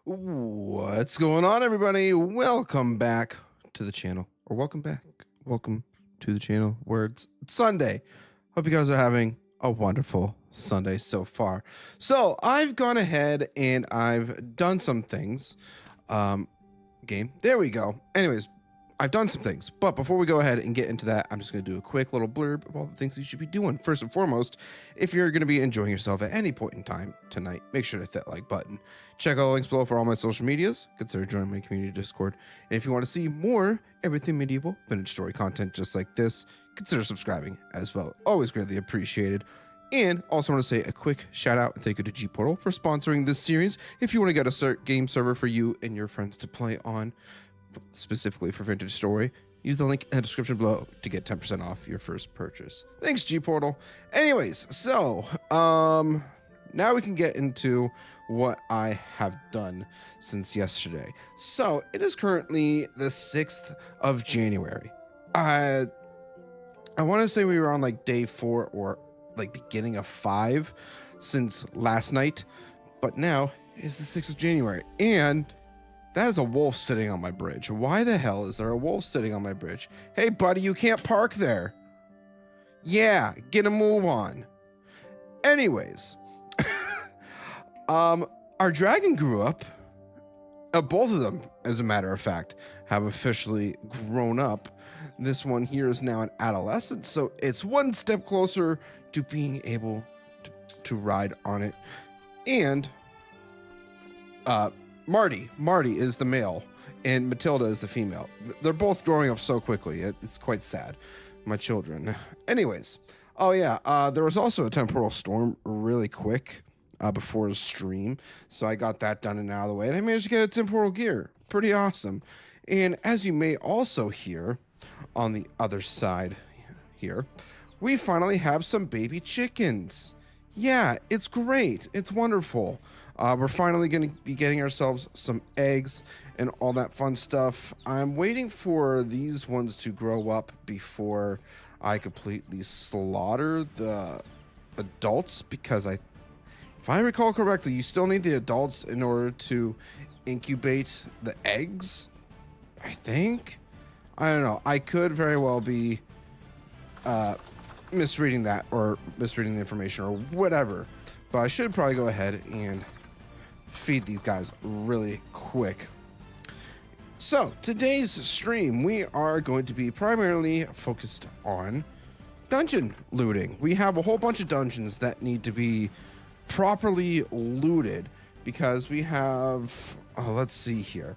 What's going on, everybody? Welcome back to the channel, or welcome back. Welcome to the channel where it's Sunday. Hope you guys are having a wonderful Sunday so far. So I've gone ahead and I've done some things. Game. There we go. Anyways, I've done some things, but before we go ahead and get into that, I'm just going to do a quick little blurb of all the things you should be doing. First and foremost, if you're going to be enjoying yourself at any point in time tonight, make sure to hit that like button. Check out the links below for all my social medias. Consider joining my community Discord. And if you want to see more everything medieval vintage story content just like this, consider subscribing as well. Always greatly appreciated. And also want to say a quick shout out and thank you to G Portal for sponsoring this series. If you want to get a game server for you and your friends to play on, specifically for Vintage Story, use the link in the description below to get 10% off your first purchase. Thanks, G Portal. Anyways, so now we can get into what I have done since yesterday. So it is currently the 6th of January. I want to say we were on like day 4 or like beginning of 5 since last night, but now is the 6th of January, and that is a wolf sitting on my bridge. Why the hell is there a wolf sitting on my bridge? Hey, buddy, you can't park there. Yeah, get a move on. Anyways, our dragon grew up. Both of them, as a matter of fact, have officially grown up. This one here is now an adolescent, so it's one step closer to being able to ride on it. And Marty is the male and Matilda is the female. They're both growing up so quickly. It's quite sad. My children. Anyways. Oh yeah. There was also a temporal storm really quick before the stream. So I got that done and out of the way. And I managed to get a temporal gear. Pretty awesome. And as you may also hear on the other side here, we finally have some baby chickens. Yeah, it's great. It's wonderful. We're finally going to be getting ourselves some eggs and all that fun stuff. I'm waiting for these ones to grow up before I completely slaughter the adults, because if I recall correctly, you still need the adults in order to incubate the eggs, I think. I don't know. I could very well be misreading that or misreading the information or whatever, but I should probably go ahead and feed these guys really quick. So today's stream, we are going to be primarily focused on dungeon looting. We have a whole bunch of dungeons that need to be properly looted because we have, let's see here.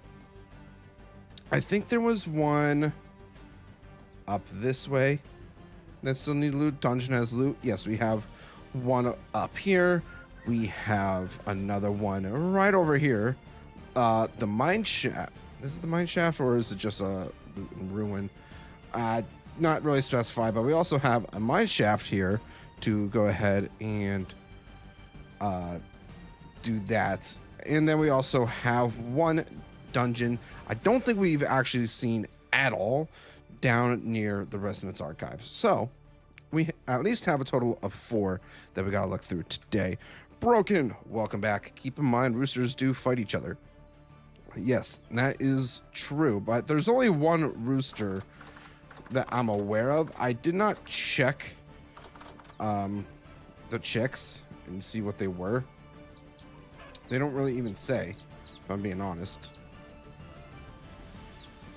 I think there was one up this way that still need loot. Dungeon has loot. Yes, we have one up here. We have another one right over here. The mine shaft. This is the mine shaft, or is it just a ruin? Not really specified, but we also have a mine shaft here to go ahead and do that. And then we also have one dungeon I don't think we've actually seen at all down near the Resonance Archives. So we at least have a total of 4 that we gotta look through today. Broken, welcome back. Keep in mind, roosters do fight each other. Yes, that is true, but there's only one rooster that I'm aware of. I did not check the chicks and see what they were. They don't really even say, if I'm being honest.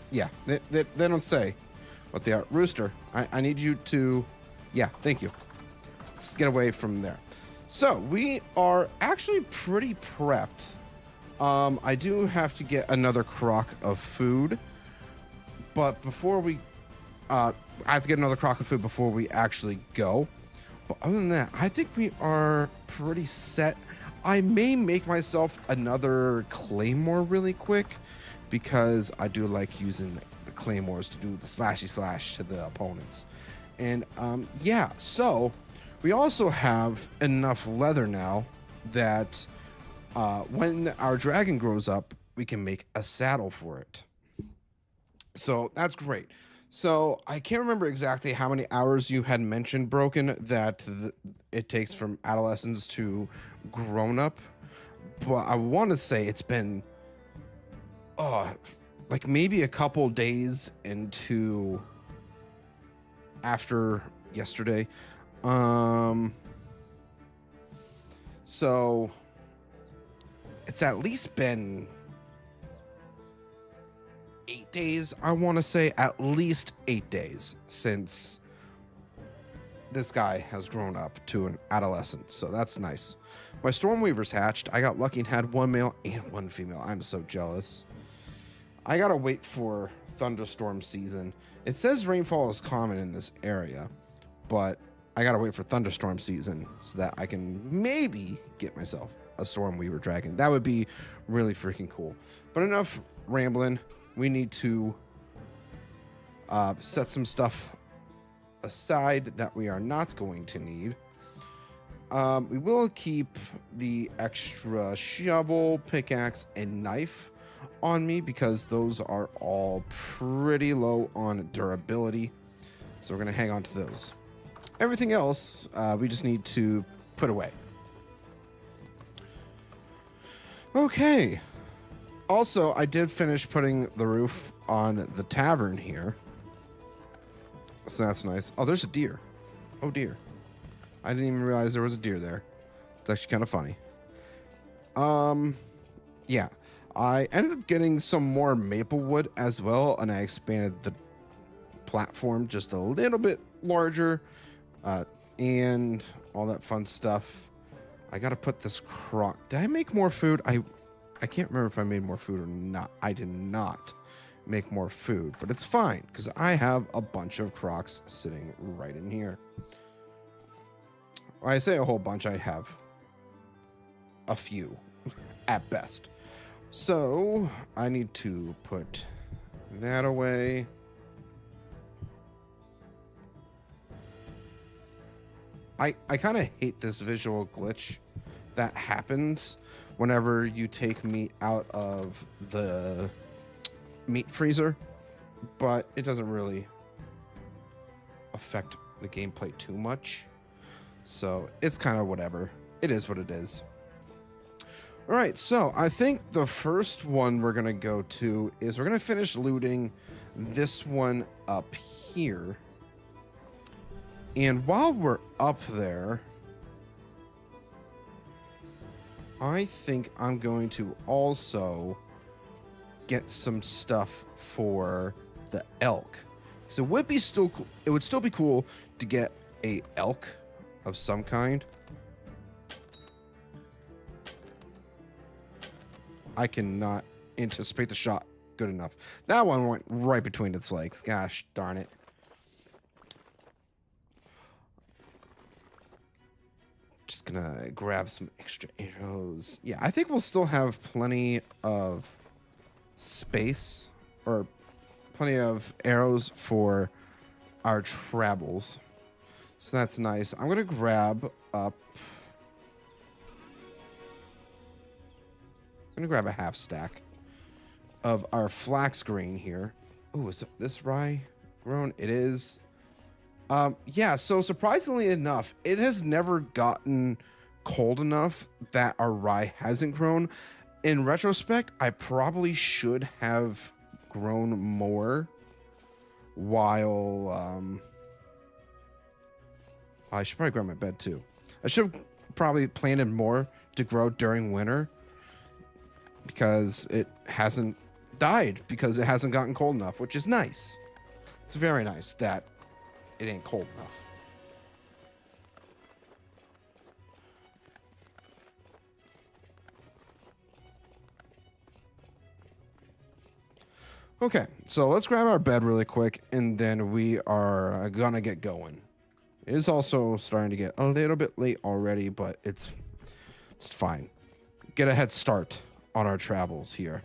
Yeah, they don't say what they are. Rooster, I need you to, yeah, thank you. Let's get away from there. So we are actually pretty prepped. I do have to get another crock of food, but before we, I have to get another crock of food before we actually go. But other than that, I think we are pretty set. I may make myself another claymore really quick because I do like using the claymores to do the slashy slash to the opponents. And yeah, so we also have enough leather now that when our dragon grows up, we can make a saddle for it. So that's great. So I can't remember exactly how many hours you had mentioned, Broken, that it takes from adolescence to grown up, but I want to say it's been oh, like maybe a couple days into after yesterday. So it's at least been 8 days, I want to say, at least 8 days since this guy has grown up to an adolescent. So that's nice. My Stormweaver's hatched. I got lucky and had one male and one female. I'm so jealous. I gotta wait for thunderstorm season. It says rainfall is common in this area, but I gotta wait for thunderstorm season so that I can maybe get myself a Stormweaver dragon. That would be really freaking cool. But enough rambling. We need to set some stuff aside that we are not going to need. We will keep the extra shovel, pickaxe, and knife on me because those are all pretty low on durability. So we're going to hang on to those. Everything else, we just need to put away. Okay. Also, I did finish putting the roof on the tavern here. So that's nice. Oh, there's a deer. Oh, dear. I didn't even realize there was a deer there. It's actually kind of funny. Yeah. I ended up getting some more maple wood as well, and I expanded the platform just a little bit larger, and all that fun stuff. I got to put this crock. Did I make more food? I can't remember if I made more food or not. I did not make more food, but it's fine because I have a bunch of crocs sitting right in here. When I say a whole bunch, I have a few at best. So I need to put that away. I kind of hate this visual glitch that happens whenever you take meat out of the meat freezer, but it doesn't really affect the gameplay too much. So it's kind of whatever. It is what it is. All right, so I think the first one we're going to go to is we're going to finish looting this one up here. And while we're up there, I think I'm going to also get some stuff for the elk. So it would still be cool to get a elk of some kind. I cannot anticipate the shot good enough. That one went right between its legs. Gosh darn it. Just gonna grab some extra arrows. Yeah, I think we'll still have plenty of space or plenty of arrows for our travels. So that's nice. I'm gonna grab up. I'm gonna grab a half stack of our flax grain here. Oh, is this rye grown? It is. Yeah, so surprisingly enough, it has never gotten cold enough that our rye hasn't grown. In retrospect, I probably should have grown more while, I should probably grab my bed too. I should have probably planted more to grow during winter because it hasn't died because it hasn't gotten cold enough, which is nice. It's very nice that it ain't cold enough. Okay, so let's grab our bed really quick, and then we are gonna get going. It is also starting to get a little bit late already, but it's fine. Get a head start on our travels here.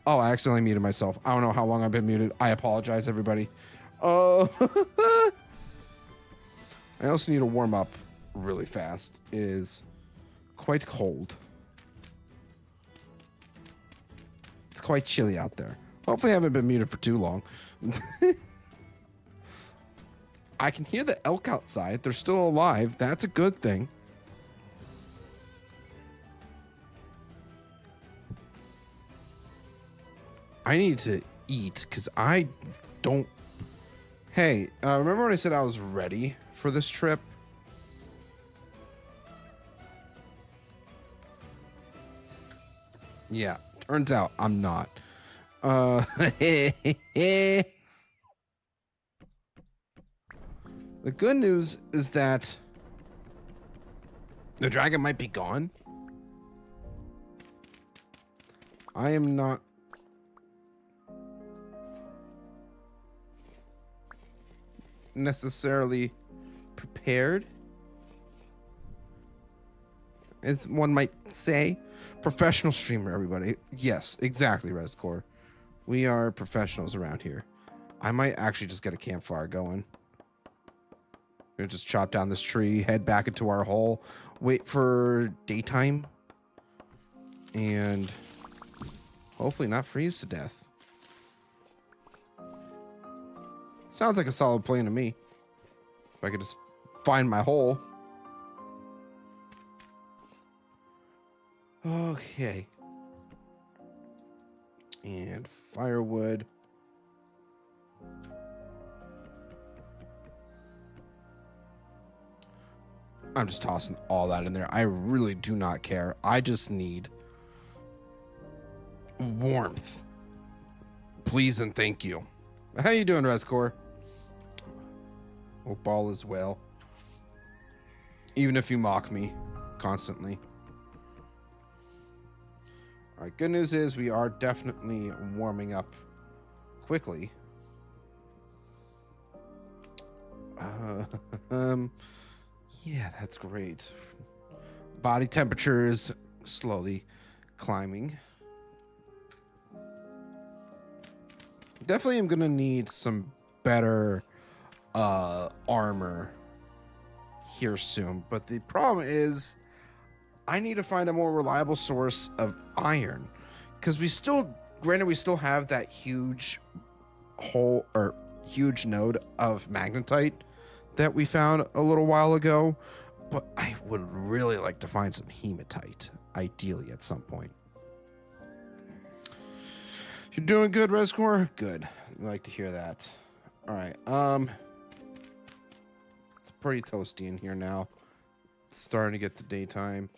Oh, I accidentally muted myself. I don't know how long I've been muted. I apologize, everybody. I also need to warm up really fast. It is quite cold. It's quite chilly out there. Hopefully I haven't been muted for too long. I can hear the elk outside. They're still alive. That's a good thing. I need to eat because I don't. Hey, remember when I said I was ready for this trip? Yeah, turns out I'm not. The good news is that the dragon might be gone. I am not necessarily prepared, as one might say. Professional streamer, everybody. Yes, exactly, Rescore. We are professionals around here. I might actually just get a campfire going. We're gonna just chop down this tree, head back into our hole, wait for daytime, and hopefully not freeze to death. Sounds like a solid plan to me. If I could just find my hole. Okay. And firewood. I'm just tossing all that in there. I really do not care. I just need warmth. Please and thank you. How you doing, Rescore? Hope all is well. Even if you mock me constantly. All right, good news is we are definitely warming up quickly. Yeah, that's great. Body temperature is slowly climbing. Definitely am gonna need some better armor here soon, but the problem is I need to find a more reliable source of iron, because we still have that huge hole or huge node of magnetite that we found a little while ago, but I would really like to find some hematite, ideally at some point. You're doing good, Rescore? Good. I like to hear that. All right. It's pretty toasty in here now. It's starting to get to daytime.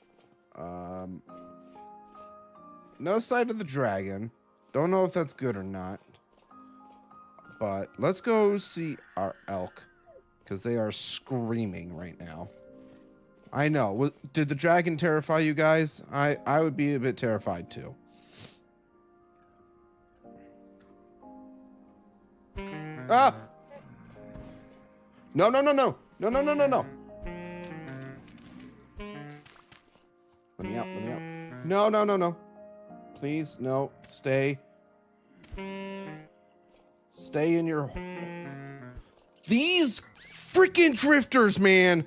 No sight of the dragon. Don't know if that's good or not. But let's go see our elk, because they are screaming right now. I know. Did the dragon terrify you guys? I would be a bit terrified too. Ah! No, no, no, no. No, no, no, no, no. Let me out, let me out. No, no, no, no. Please, no. Stay. Stay in your... These freaking drifters, man.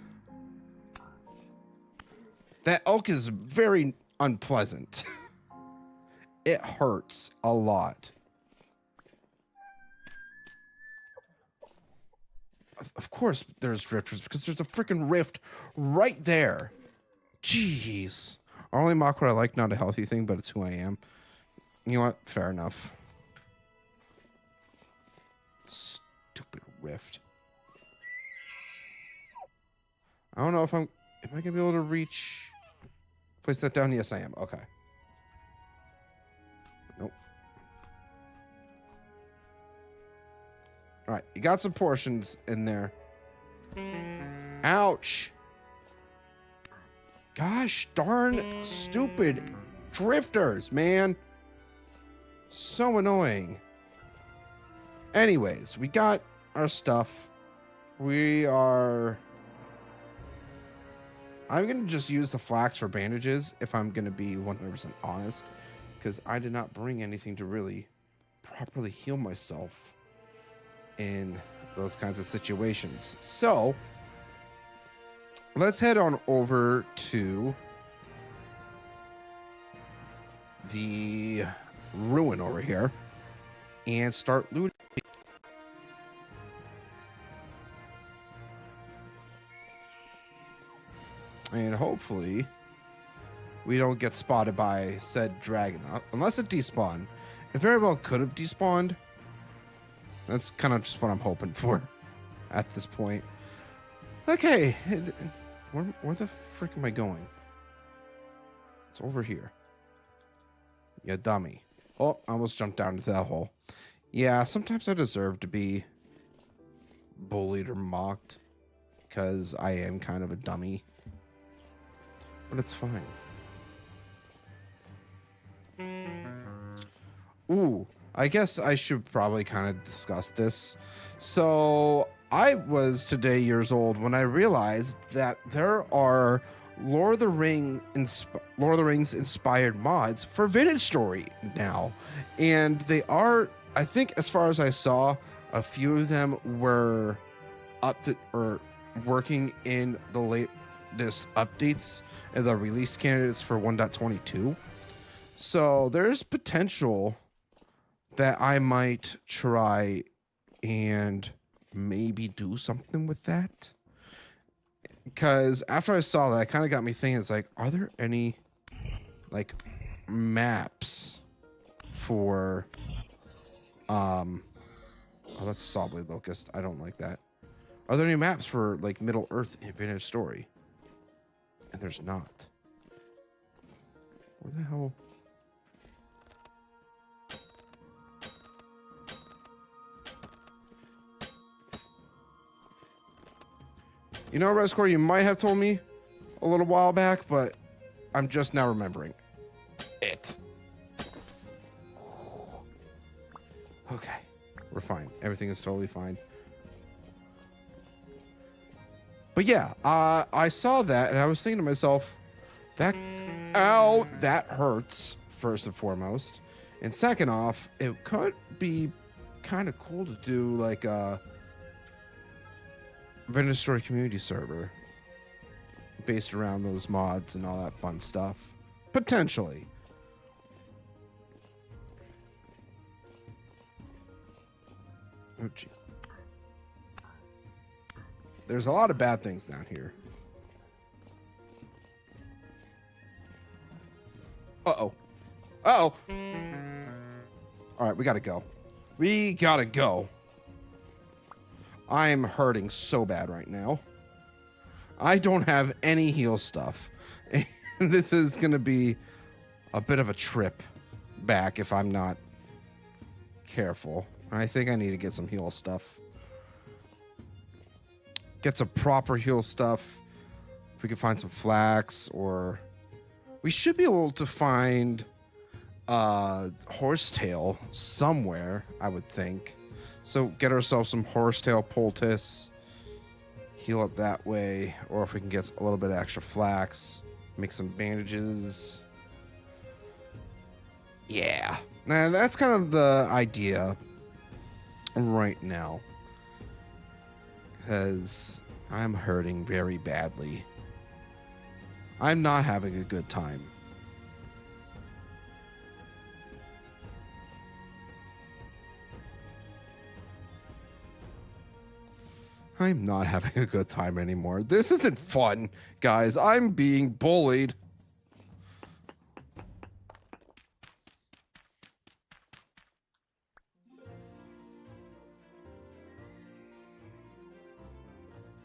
That elk is very unpleasant. It hurts a lot. Of course there's drifters because there's a freaking rift right there. Jeez. I only mock what I like, not a healthy thing, but it's who I am. You know what? Fair enough. Stupid rift. I don't know if am I gonna be able to reach... Place that down? Yes, I am. Okay. Nope. All right, you got some portions in there. Ouch. Gosh darn stupid drifters, man. So annoying. Anyways, we got our stuff. I'm going to just use the flax for bandages if I'm going to be 100% honest, because I did not bring anything to really properly heal myself in those kinds of situations. So let's head on over to the ruin over here and start looting. And hopefully we don't get spotted by said dragon. Unless it despawned. It very well could have despawned. That's kind of just what I'm hoping for at this point. Okay. Where the frick am I going? It's over here. You dummy. Oh, I almost jumped down into that hole. Yeah, sometimes I deserve to be bullied or mocked because I am kind of a dummy. But it's fine. Ooh, I guess I should probably kind of discuss this. So I was today years old when I realized that there are Lord of the Rings inspired mods for Vintage Story now. And they are, I think as far as I saw, a few of them were up to or working in the latest updates and the release candidates for 1.22. So there's potential that I might try and maybe do something with that. Because after I saw that, it kind of got me thinking, it's like, are there any like maps for oh, that's Sawblade Locust. I don't like that. Are there any maps for like Middle Earth in Vintage Story? And there's not. Where the hell? You know, Rescore, you might have told me a little while back, but I'm just now remembering it. Okay, we're fine. Everything is totally fine. But yeah, I saw that and I was thinking to myself, ow, that hurts, first and foremost. And second off, it could be kind of cool to do like a Vintage Story community server based around those mods and all that fun stuff. Potentially. Oh, gee. There's a lot of bad things down here. Uh-oh. Uh-oh. All right, we gotta go. We gotta go. I am hurting so bad right now. I don't have any heal stuff. And this is gonna be a bit of a trip back if I'm not careful. I think I need to get some heal stuff. Get some proper heal stuff. If we can find some flax, or we should be able to find horsetail somewhere, I would think. So get ourselves some horsetail poultice, heal up that way, or if we can get a little bit of extra flax, make some bandages. Yeah, now that's kind of the idea right now because I'm hurting very badly. I'm not having a good time. I'm not having a good time anymore. This isn't fun, guys. I'm being bullied.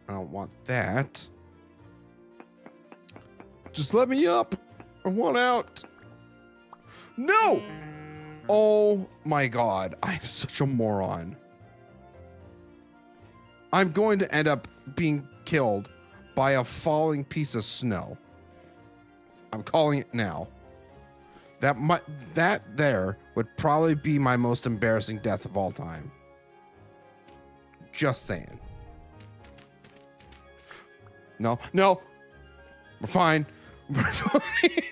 I don't want that. Just let me up. I want out. No! Oh my god. I'm such a moron. I'm going to end up being killed by a falling piece of snow. I'm calling it now. That there would probably be my most embarrassing death of all time. Just saying. No. We're fine. We're fine.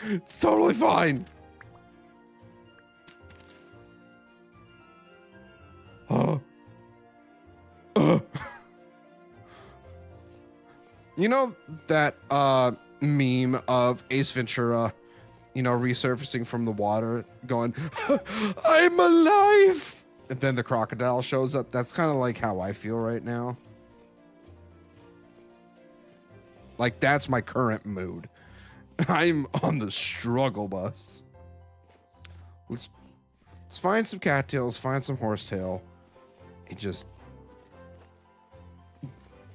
It's totally fine. You know that meme of Ace Ventura, resurfacing from the water going, I'm alive. And then the crocodile shows up. That's kind of like how I feel right now. Like, that's my current mood. I'm on the struggle bus. Let's find some cattails, find some horsetail, and just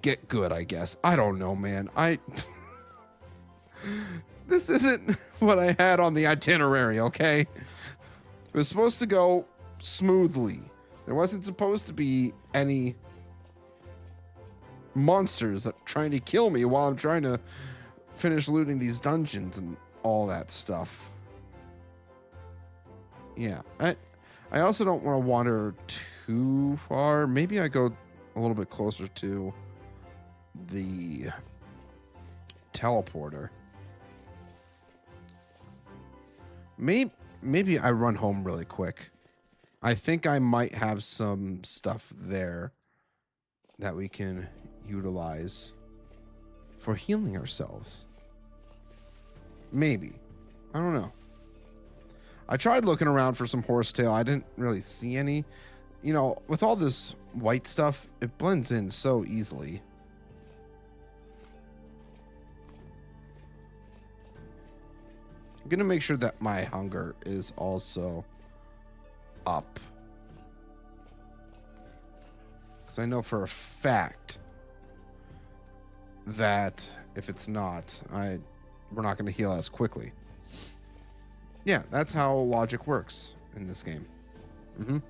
get good, I guess. I don't know, man. This isn't what I had on the itinerary, okay? It was supposed to go smoothly. There wasn't supposed to be any monsters trying to kill me while I'm trying to finish looting these dungeons and all that stuff. Yeah, I also don't want to wander too far. Maybe I go a little bit closer to the teleporter. Maybe I run home really quick. I think I might have some stuff there that we can utilize for healing ourselves. Maybe. I don't know. I tried looking around for some horsetail. I didn't really see any. With all this white stuff, it blends in so easily. I'm gonna make sure that my hunger is also up. Because I know for a fact that if it's not, we're not going to heal as quickly. Yeah, that's how logic works in this game. I'm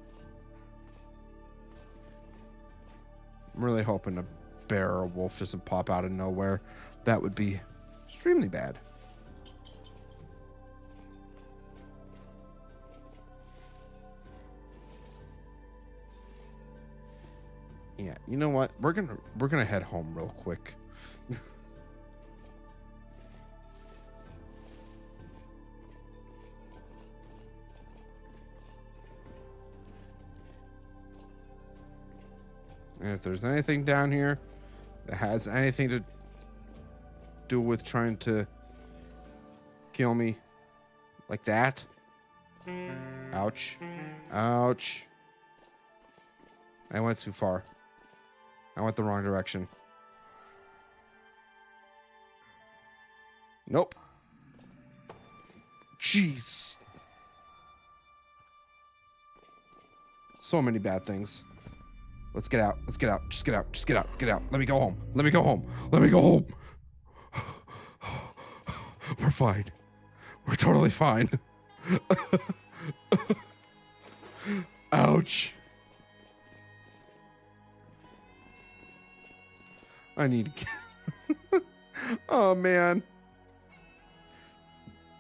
really hoping a bear or a wolf doesn't pop out of nowhere. That would be extremely bad. Yeah, you know what? We're gonna head home real quick. And if there's anything down here that has anything to do with trying to kill me like that, ouch, ouch. I went too far. I went the wrong direction. Nope. Jeez. So many bad things. Let's get out. Let's get out. Just get out. Just get out. Get out. Let me go home. Let me go home. Let me go home. We're fine. We're totally fine. Ouch. I need to oh, man.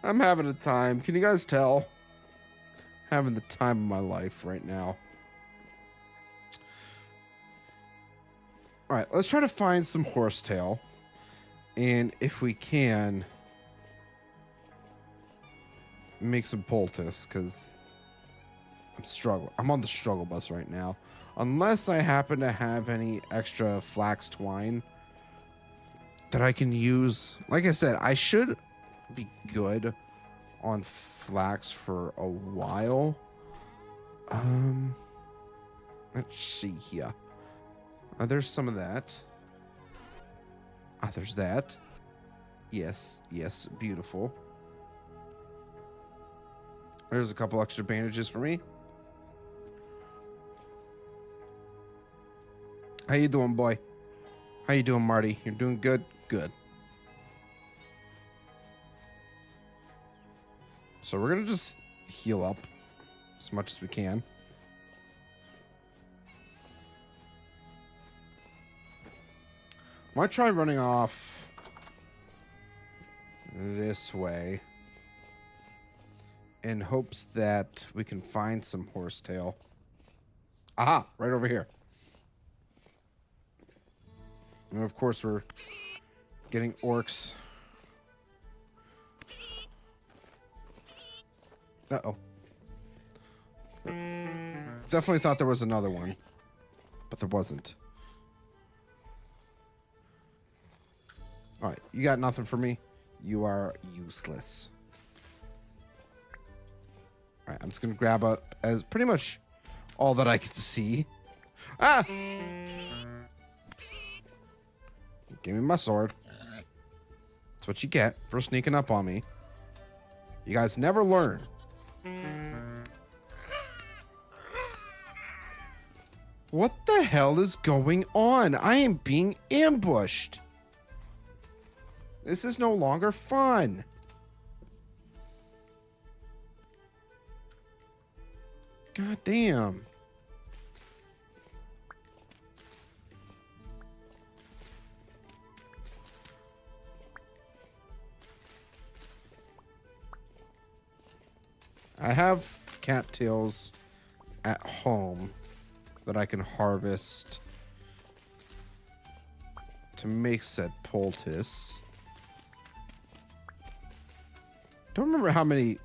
I'm having a time. Can you guys tell? Having the time of my life right now. All right, let's try to find some horsetail. And if we can, make some poultice, because I'm struggling. I'm on the struggle bus right now. Unless I happen to have any extra flax twine that I can use. Like I said, I should be good on flax for a while. Let's see here. There's some of that. There's that. Yes, yes, beautiful. There's a couple extra bandages for me. How you doing, boy? How you doing, Marty? You're doing good? Good. So we're gonna just heal up as much as we can. I might try running off this way in hopes that we can find some horsetail. Aha! Right over here. And of course we're getting orcs. Uh-oh. Definitely thought there was another one, but there wasn't. Alright, you got nothing for me? You are useless. Alright, I'm just gonna grab up as pretty much all that I can see. Ah! Give me my sword. That's what you get for sneaking up on me. You guys never learn. What the hell is going on? I am being ambushed. This is no longer fun. God damn. I have cattails at home that I can harvest to make said poultice. Don't remember how many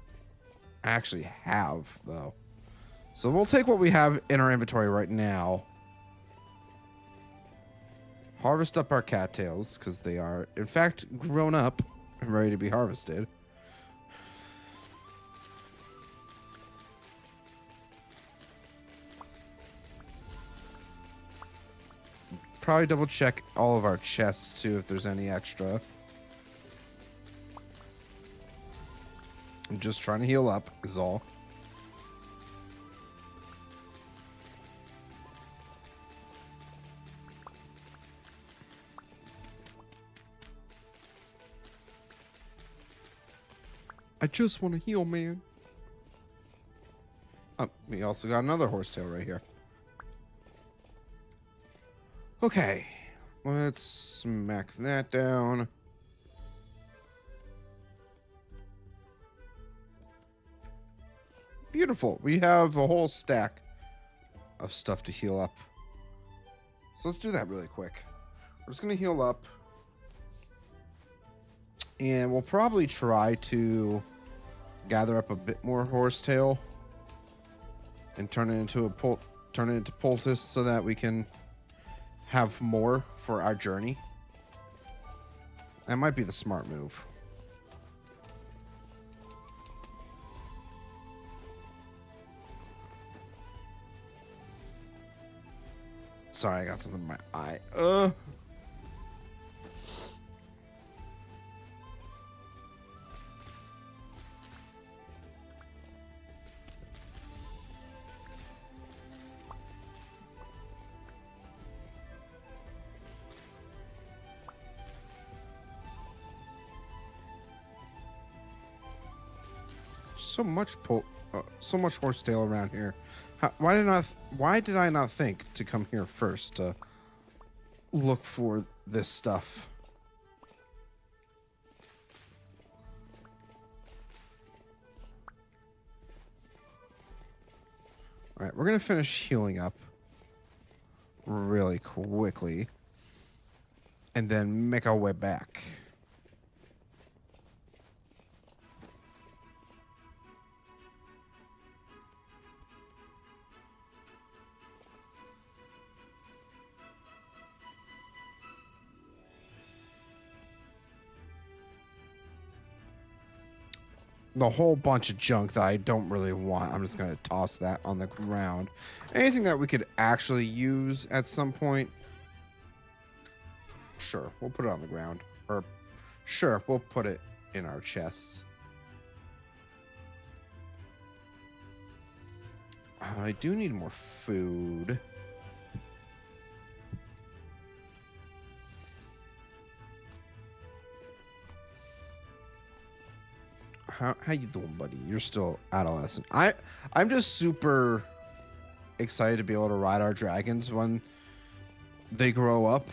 I actually have, though. So we'll take what we have in our inventory right now. Harvest up our cattails, because they are, in fact, grown up and ready to be harvested. Probably double check all of our chests, too, if there's any extra. I'm just trying to heal up, is all. I just want to heal, man. Oh, we also got another horsetail right here. Okay, let's smack that down. Beautiful. We have a whole stack of stuff to heal up. So let's do that really quick. We're just going to heal up. And we'll probably try to gather up a bit more horsetail and turn it into poultice so that we can have more for our journey. That might be the smart move. Sorry, I got something in my eye. So much horsetail around here. Why did I not think to come here first to look for this stuff? All right, we're gonna finish healing up really quickly, and then make our way back. the whole bunch of junk that I don't really want. I'm just going to toss that on the ground. Anything that we could actually use at some point, sure, we'll put it on the ground. Or sure, we'll put it in our chests. I do need more food. How you doing, buddy? You're still adolescent. I'm just super excited to be able to ride our dragons when they grow up,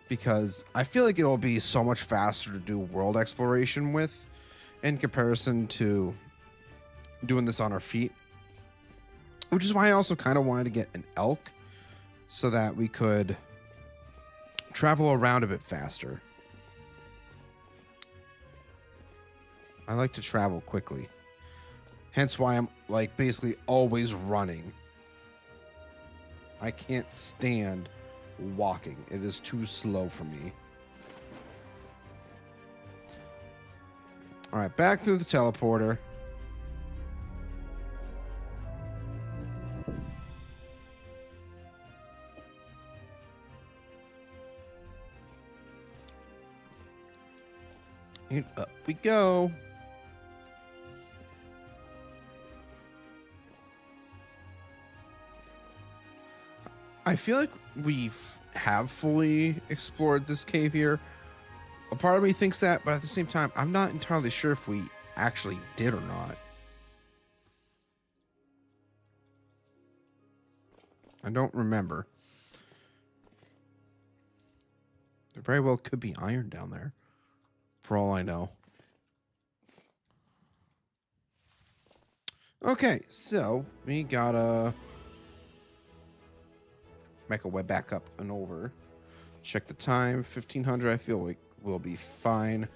because I feel like it'll be so much faster to do world exploration with in comparison to doing this on our feet. Which is why I also kind of wanted to get an elk so that we could travel around a bit faster. I like to travel quickly. Hence why I'm like basically always running. I can't stand walking. It is too slow for me. All right, back through the teleporter. And up we go. I feel like we have fully explored this cave here. A part of me thinks that, but at the same time, I'm not entirely sure if we actually did or not. I don't remember. There very well could be iron down there, for all I know. Okay, so we gotta make our way back up and over. Check the time, 1500. I feel like we'll be fine.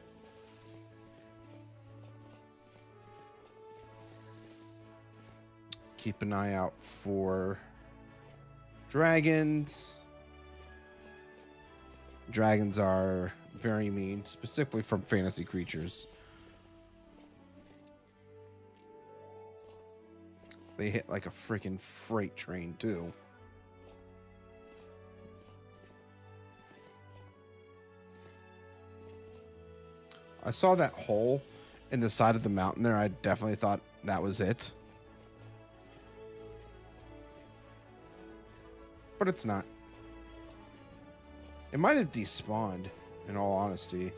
Keep an eye out for dragons. Dragons are very mean, specifically from fantasy creatures. They hit like a freaking freight train too. I saw that hole in the side of the mountain there. I definitely thought that was it. But it's not. It might have despawned, in all honesty.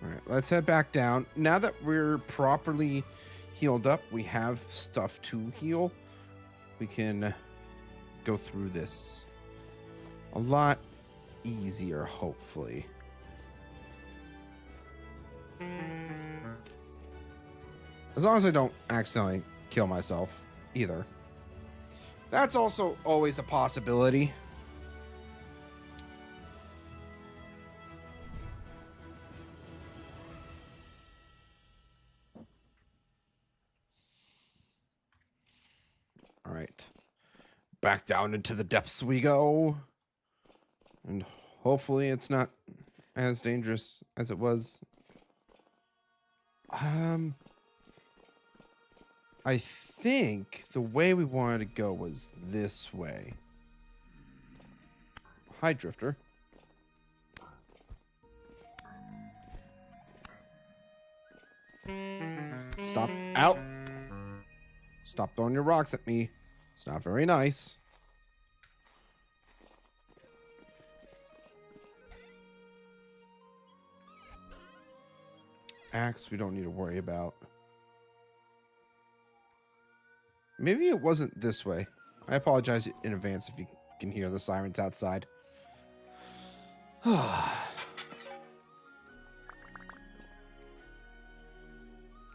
All right, let's head back down. Now that we're properly healed up, we have stuff to heal. We can go through this a lot easier, hopefully. As long as I don't accidentally kill myself either. That's also always a possibility. All right. Back down into the depths we go. And hopefully it's not as dangerous as it was. I think the way we wanted to go was this way. Hi, Drifter. Stop. Out. Stop throwing your rocks at me. It's not very nice. Axe we don't need to worry about. Maybe it wasn't this way. I apologize in advance if you can hear the sirens outside.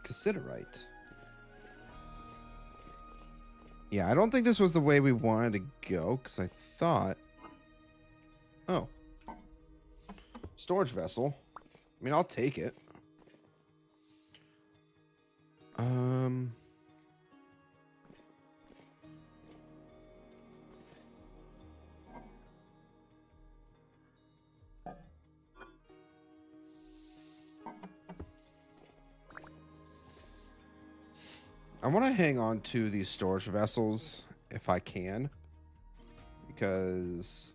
Cassiterite. Yeah, I don't think this was the way we wanted to go, because I thought... Oh. Storage vessel. I mean, I'll take it. I want to hang on to these storage vessels if I can, because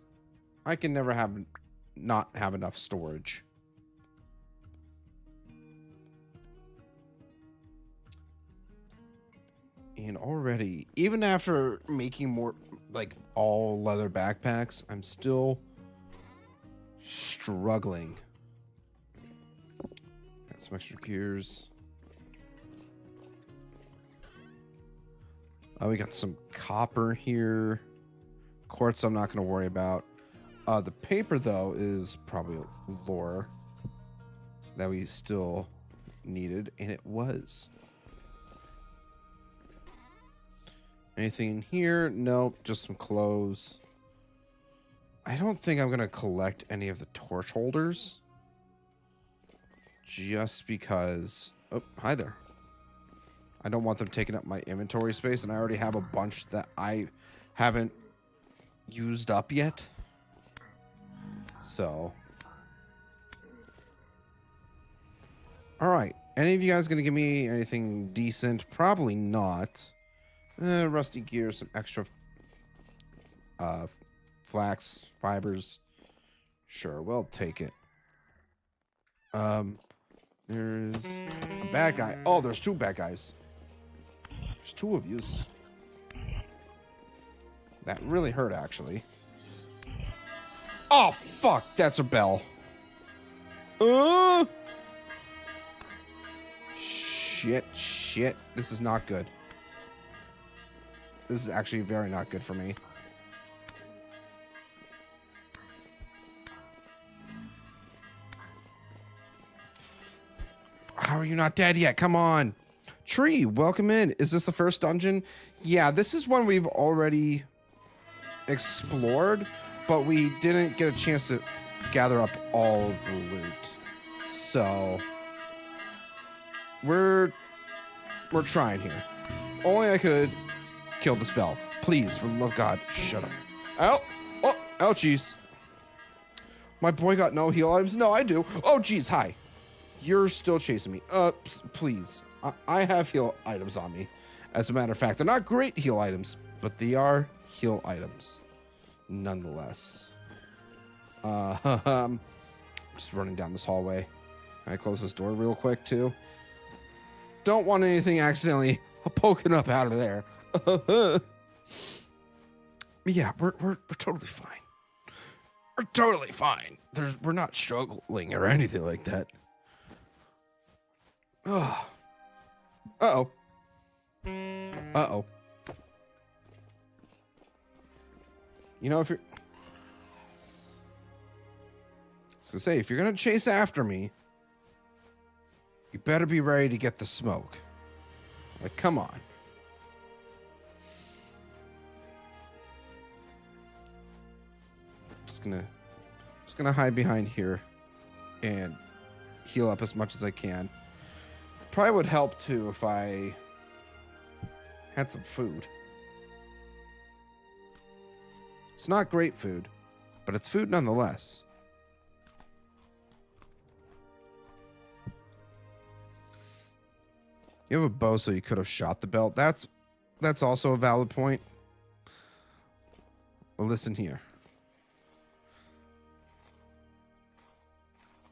I can never not have enough storage. And already, even after making more, like, all leather backpacks, I'm still struggling. Got some extra gears. We got some copper here. Quartz I'm not going to worry about. The paper, though, is probably lore that we still needed, and it was. Anything in here? Nope, just some clothes. I don't think I'm going to collect any of the torch holders. Just because... Oh, hi there. I don't want them taking up my inventory space, and I already have a bunch that I haven't used up yet. So. Alright. Any of you guys going to give me anything decent? Probably not. Rusty gear, some extra flax fibers. Sure, we'll take it. There's a bad guy. Oh, there's two bad guys. There's two of yous. That really hurt, actually. Oh, fuck. That's a bell. Shit. This is not good. This is actually very not good for me. How are you not dead yet? Come on. Tree, welcome in. Is this the first dungeon? Yeah, this is one we've already explored, but we didn't get a chance to gather up all of the loot. So we're trying here. Only I could kill the spell. Please, for the love of God, shut up. Ow! Oh, ouchies. My boy got no heal items. No, I do. Oh, geez, hi. You're still chasing me. Please. I have heal items on me. As a matter of fact, they're not great heal items, but they are heal items. Nonetheless. Just running down this hallway. Can I close this door real quick, too? Don't want anything accidentally poking up out of there. Yeah, we're totally fine. We're totally fine. We're not struggling or anything like that. Uh-oh. You know, if you're... So say, if you're gonna chase after me, you better be ready to get the smoke. Like, come on. Just gonna hide behind here and heal up as much as I can. Probably would help too if I had some food. It's not great food, but it's food nonetheless. You have a bow, so you could have shot the belt. That's also a valid point. Well, listen here.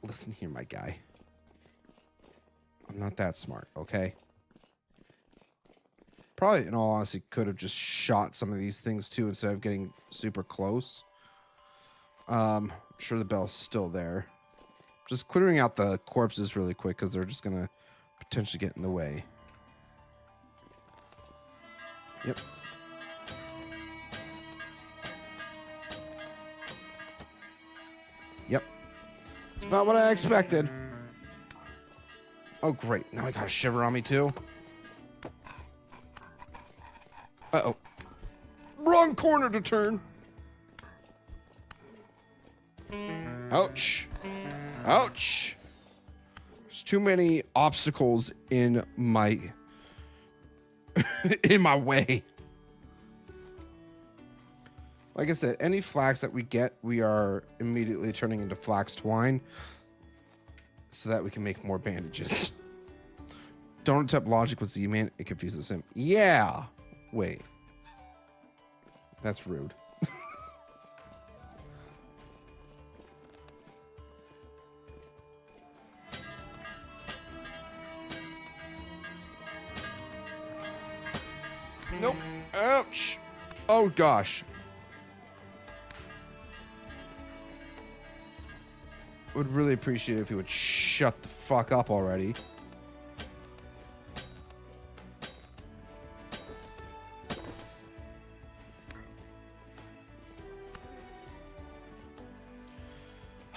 Listen here, my guy. I'm not that smart, okay? Probably, in all honesty, could have just shot some of these things too instead of getting super close. I'm sure the bell's still there. Just clearing out the corpses really quick because they're just gonna potentially get in the way. Yep. Yep. It's about what I expected. Oh, great. Now I got a shiver on me, too. Uh-oh. Wrong corner to turn. Ouch. Ouch. There's too many obstacles in my... in my way. Like I said, any flax that we get, we are immediately turning into flax twine so that we can make more bandages. Don't attempt logic with Z-Man. It confuses him. Yeah. Wait. That's rude. Nope. Ouch. Oh, gosh. Would really appreciate it if you would shut the fuck up already.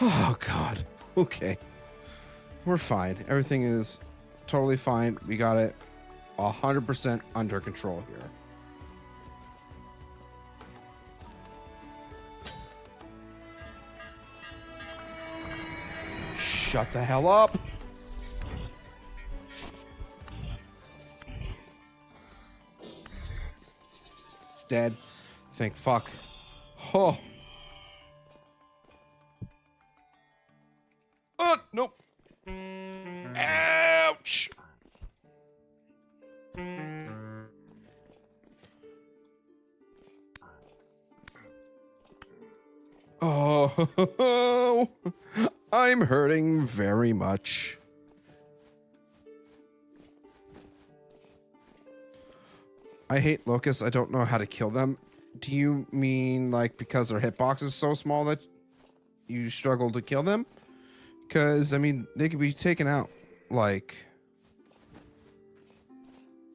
Oh, God. Okay. We're fine. Everything is totally fine. We got it 100% under control here. Shut the hell up. It's dead. Thank fuck. Oh. Nope. Ouch. Oh, I'm hurting very much. I hate locusts. I don't know how to kill them. Do you mean like because their hitbox is so small that you struggle to kill them? Because, I mean, they could be taken out like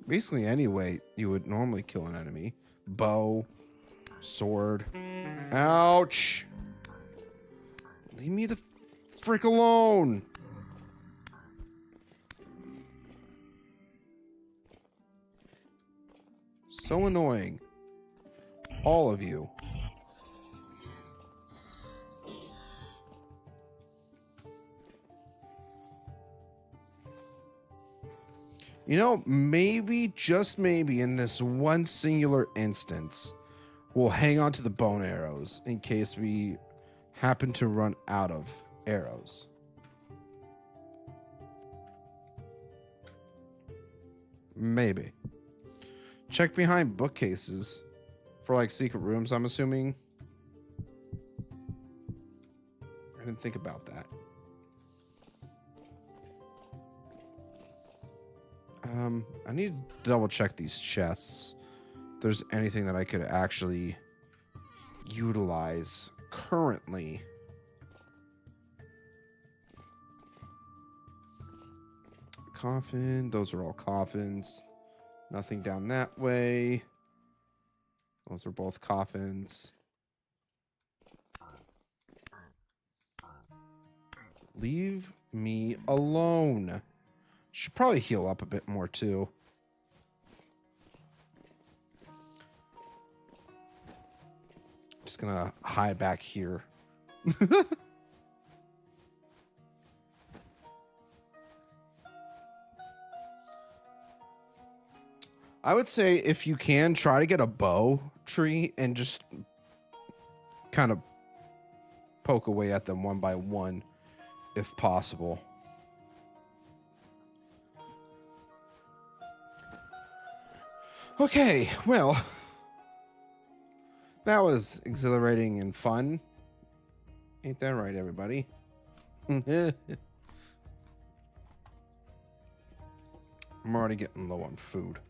basically any way you would normally kill an enemy. Bow, sword. Ouch. Leave me the frick alone. So annoying. All of you. You know, maybe, just maybe, in this one singular instance, we'll hang on to the bone arrows in case we happen to run out of arrows. Maybe. Check behind bookcases for, like, secret rooms, I'm assuming. I didn't think about that. I need to double check these chests. If there's anything that I could actually utilize currently. Coffin. Those are all coffins. Nothing down that way. Those are both coffins. Leave me alone. Should probably heal up a bit more too. Just gonna hide back here. I would say if you can, try to get a bow tree and just kind of poke away at them one by one if possible. Okay, well, that was exhilarating and fun. Ain't that right, everybody? I'm already getting low on food.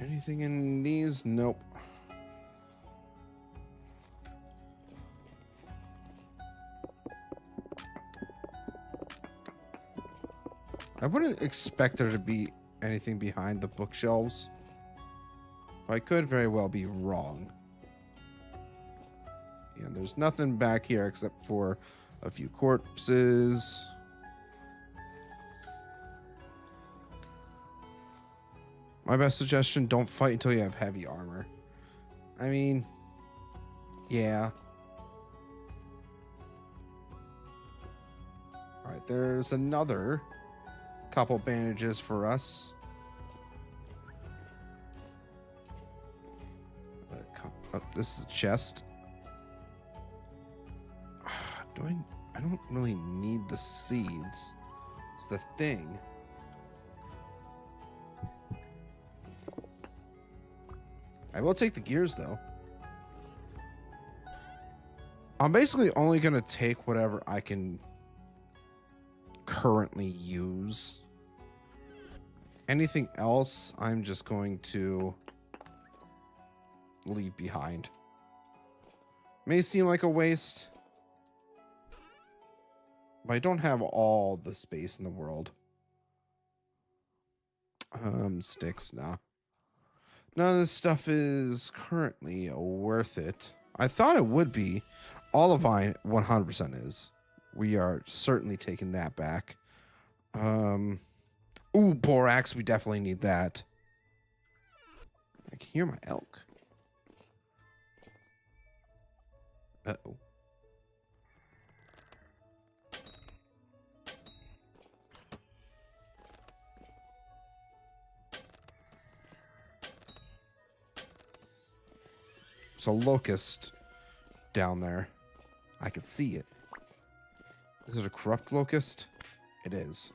Anything in these? Nope. I wouldn't expect there to be anything behind the bookshelves. I could very well be wrong. Yeah, there's nothing back here except for a few corpses. My best suggestion, don't fight until you have heavy armor. I mean, yeah. All right, there's another couple bandages for us. This is a chest. I don't really need the seeds. It's the thing. I will take the gears though. I'm basically only going to take whatever I can currently use. Anything else, I'm just going to leave behind. May seem like a waste, but I don't have all the space in the world. Sticks, nah. None of this stuff is currently worth it. I thought it would be. Olivine 100% is. We are certainly taking that back. Ooh, borax. We definitely need that. I can hear my elk. Uh-oh. There's a locust down there. I can see it. Is it a corrupt locust? It is.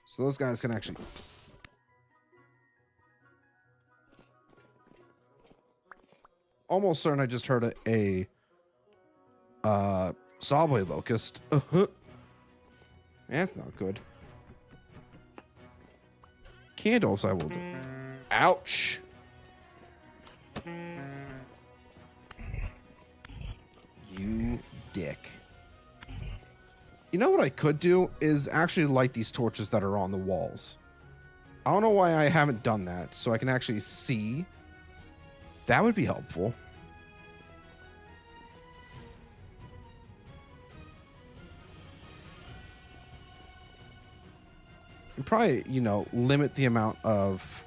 So those guys can actually... Almost certain I just heard a sawblade locust. That's not good. Candles I will do. Ouch. You dick. You know what I could do is actually light these torches that are on the walls. I don't know why I haven't done that, so I can actually see. That would be helpful. And probably, you know, limit the amount of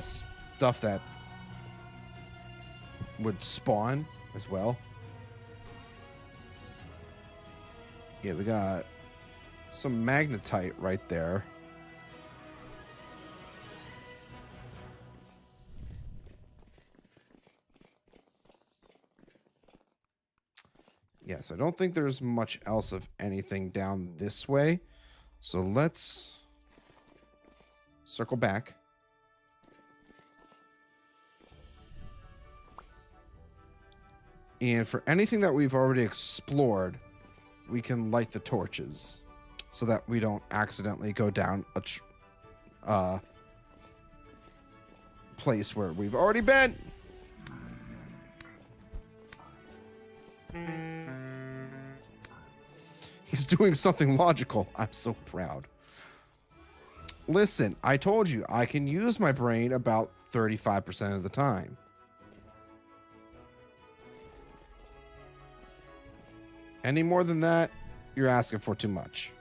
stuff that would spawn as well. Yeah, we got some magnetite right there. Yes, I don't think there's much else of anything down this way. So let's circle back. And for anything that we've already explored, we can light the torches so that we don't accidentally go down a place where we've already been. He's doing something logical. I'm so proud. Listen, I told you I can use my brain about 35% of the time. Any more than that, you're asking for too much.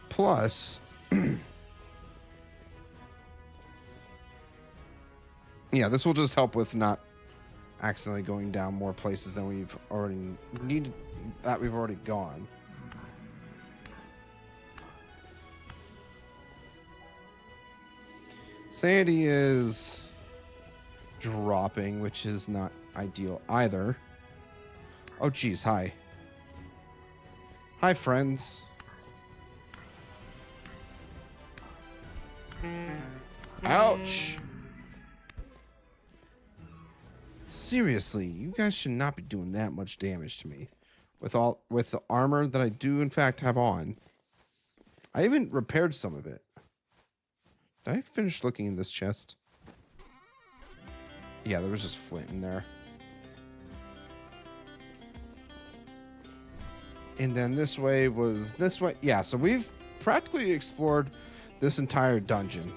Plus, yeah, this will just help with not accidentally going down more places than we've already needed, that we've already gone. Sandy is dropping, which is not ideal either. Oh, geez. Hi. Hi, friends. Ouch. Seriously, you guys should not be doing that much damage to me with the armor that I do in fact have on. I even repaired some of it. Did I finish looking in this chest? Yeah, there was just flint in there. And then this way was this way. Yeah, so we've practically explored this entire dungeon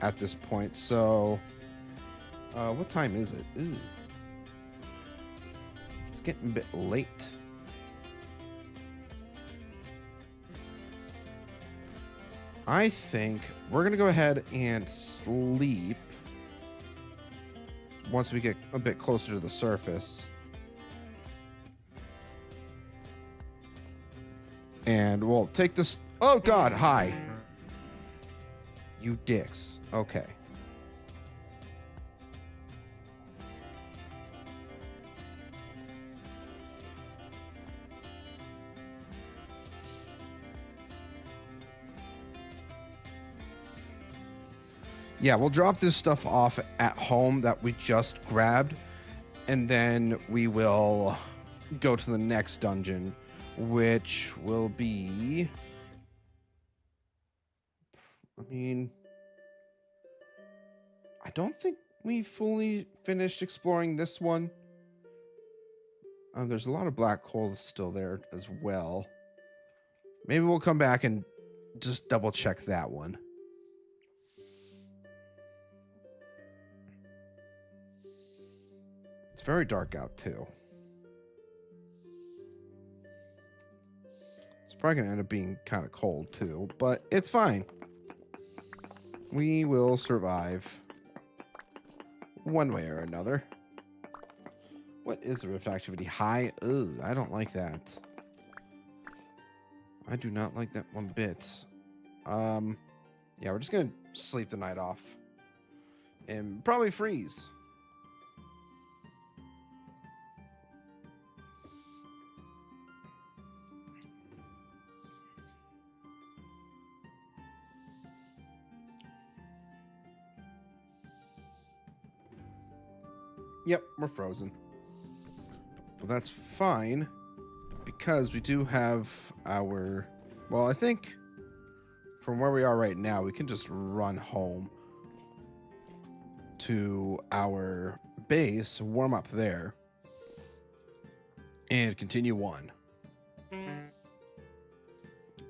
at this point. So, what time is it? Ooh. It's getting a bit late. I think we're going to go ahead and sleep once we get a bit closer to the surface. And we'll take this. Oh, God. Hi. You dicks. Okay. Yeah, we'll drop this stuff off at home that we just grabbed, and then we will go to the next dungeon, which will be... I mean, I don't think we fully finished exploring this one. There's a lot of black coal still there as well. Maybe we'll come back and just double check that one. It's very dark out too. It's probably gonna end up being kind of cold too, but it's fine. We will survive one way or another. What is the rift activity? High? Ugh, I don't like that. I do not like that one bit. Yeah, we're just gonna sleep the night off and probably freeze. Yep, we're frozen. But that's fine because we do have our... Well, I think from where we are right now, we can just run home to our base, warm up there, and continue on.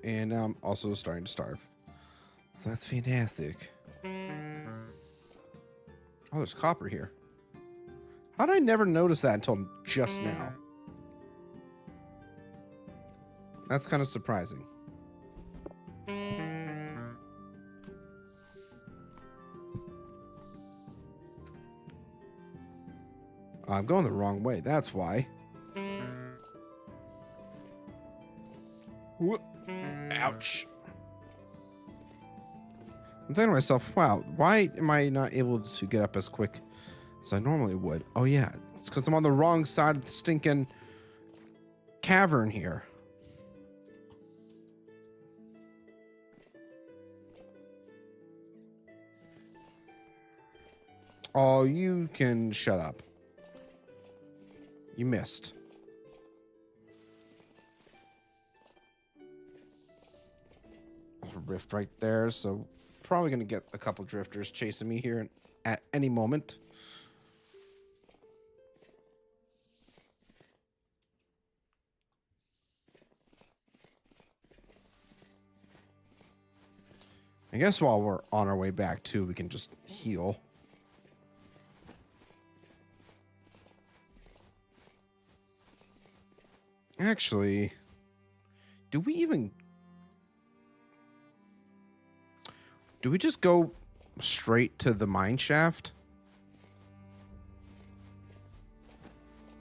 And now I'm also starting to starve. So that's fantastic. Oh, there's copper here. How did I never notice that until just now? That's kind of surprising. I'm going the wrong way. That's why. Whoop. Ouch. I'm thinking to myself, wow, why am I not able to get up as quick as I normally would? Oh, yeah. It's because I'm on the wrong side of the stinking cavern here. Oh, you can shut up. You missed. There's a rift right there, so probably going to get a couple drifters chasing me here at any moment. I guess while we're on our way back, too, we can just heal. Actually, do we just go straight to the mine shaft?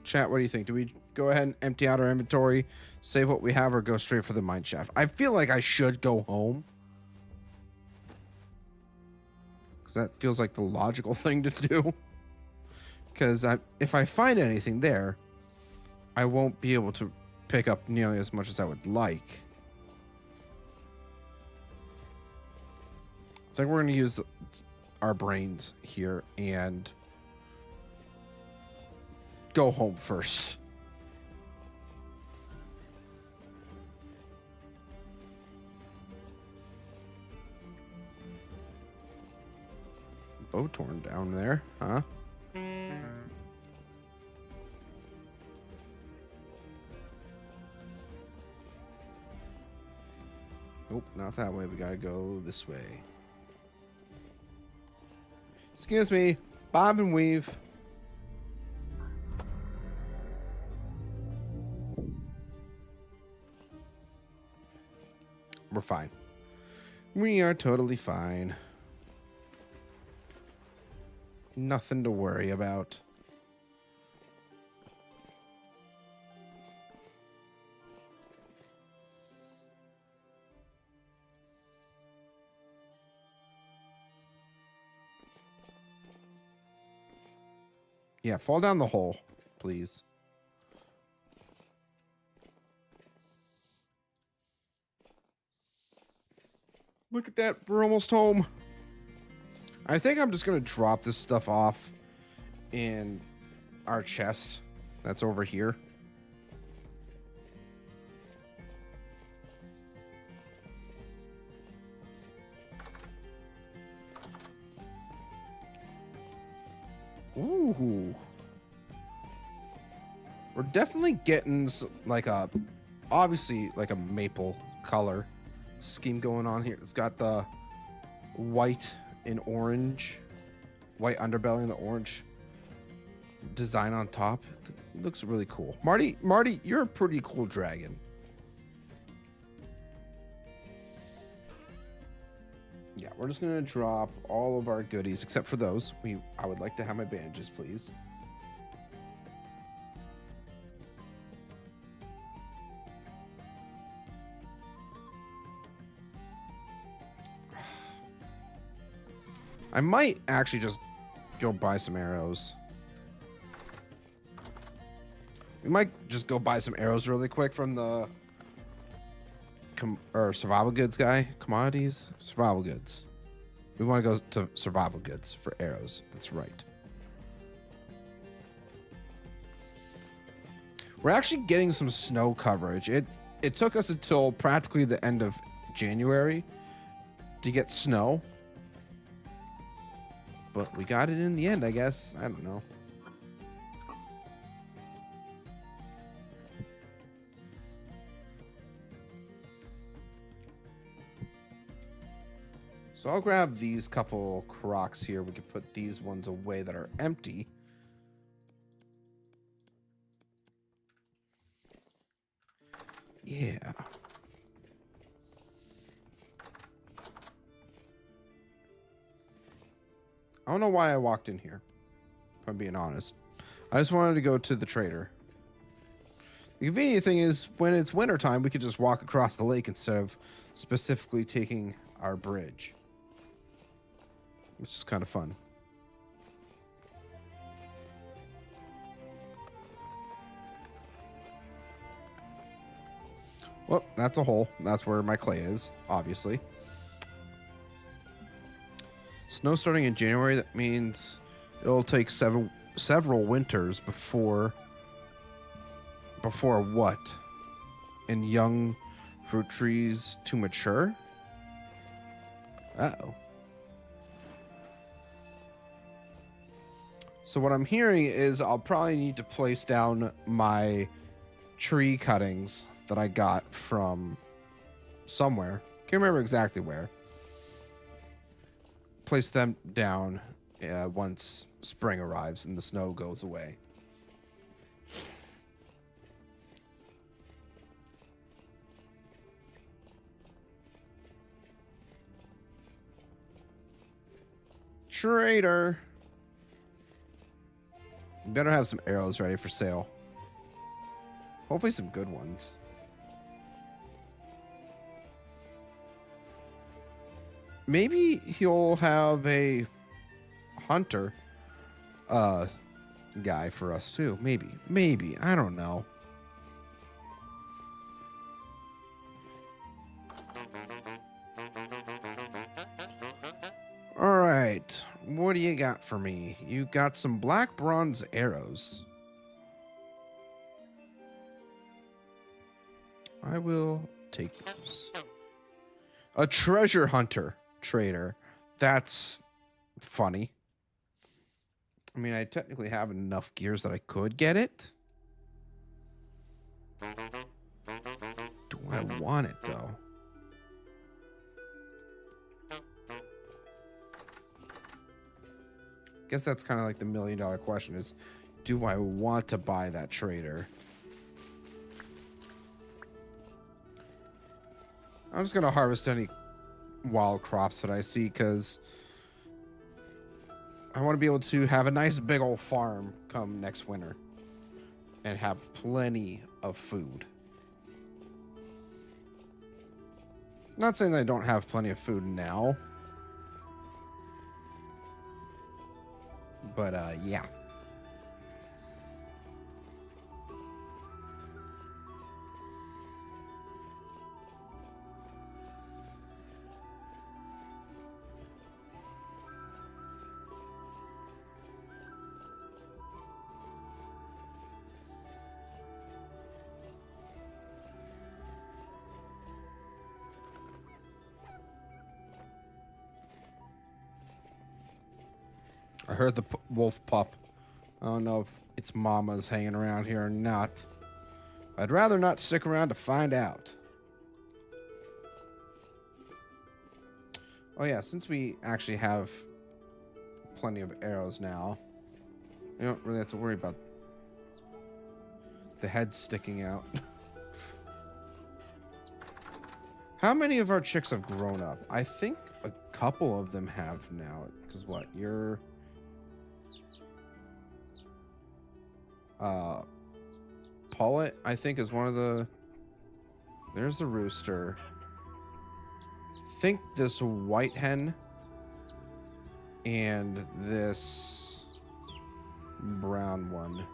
Chat, what do you think? Do we go ahead and empty out our inventory, save what we have, or go straight for the mine shaft? I feel like I should go home, because that feels like the logical thing to do. Because if I find anything there, I won't be able to pick up nearly as much as I would like. I think we're going to use our brains here and go home first. Bow torn down there, huh? Nope, not that way. We gotta go this way. Excuse me, bob and weave. We're fine. We are totally fine. Nothing to worry about. Yeah, fall down the hole, please. Look at that. We're almost home. I think I'm just going to drop this stuff off in our chest that's over here. Ooh. We're definitely getting like a, obviously like a maple color scheme going on here. It's got the white and orange, white underbelly and the orange design on top. It looks really cool. Marty, you're a pretty cool dragon. Yeah, we're just gonna drop all of our goodies except for those. I would like to have my bandages, please. I might actually just go buy some arrows. We might just go buy some arrows really quick from the survival goods guy. Commodities, survival goods. We want to go to survival goods for arrows. That's right. We're actually getting some snow coverage. It took us until practically the end of January to get snow. But we got it in the end, I guess. I don't know. So I'll grab these couple crocs here. We can put these ones away that are empty. Yeah. I don't know why I walked in here, if I'm being honest. I just wanted to go to the trader. The convenient thing is when it's wintertime, we could just walk across the lake instead of specifically taking our bridge, which is kind of fun. Well, that's a hole. That's where my clay is, obviously. Snow starting in January, that means it'll take several winters before what? And young fruit trees to mature? Uh-oh. So what I'm hearing is I'll probably need to place down my tree cuttings that I got from somewhere. Can't remember exactly where. Place them down once spring arrives and the snow goes away. Trader. You better have some arrows ready for sale. Hopefully some good ones. Maybe he'll have a hunter guy for us too. Maybe. I don't know. All right. What do you got for me? You got some black bronze arrows. I will take those. A treasure hunter trader. That's funny. I mean, I technically have enough gears that I could get it. Do I want it, though? Guess that's kind of like the million-dollar question is, do I want to buy that trader? I'm just going to harvest any wild crops that I see because I want to be able to have a nice big old farm come next winter and have plenty of food. Not saying that I don't have plenty of food now, but yeah. I heard the wolf pup. I don't know if its mama's hanging around here or not. I'd rather not stick around to find out. Oh yeah, since we actually have plenty of arrows now, we don't really have to worry about the head sticking out. How many of our chicks have grown up? I think a couple of them have now. Because what? You're... Pullet, I think, is one of the... There's the rooster. I think this white hen and this brown one.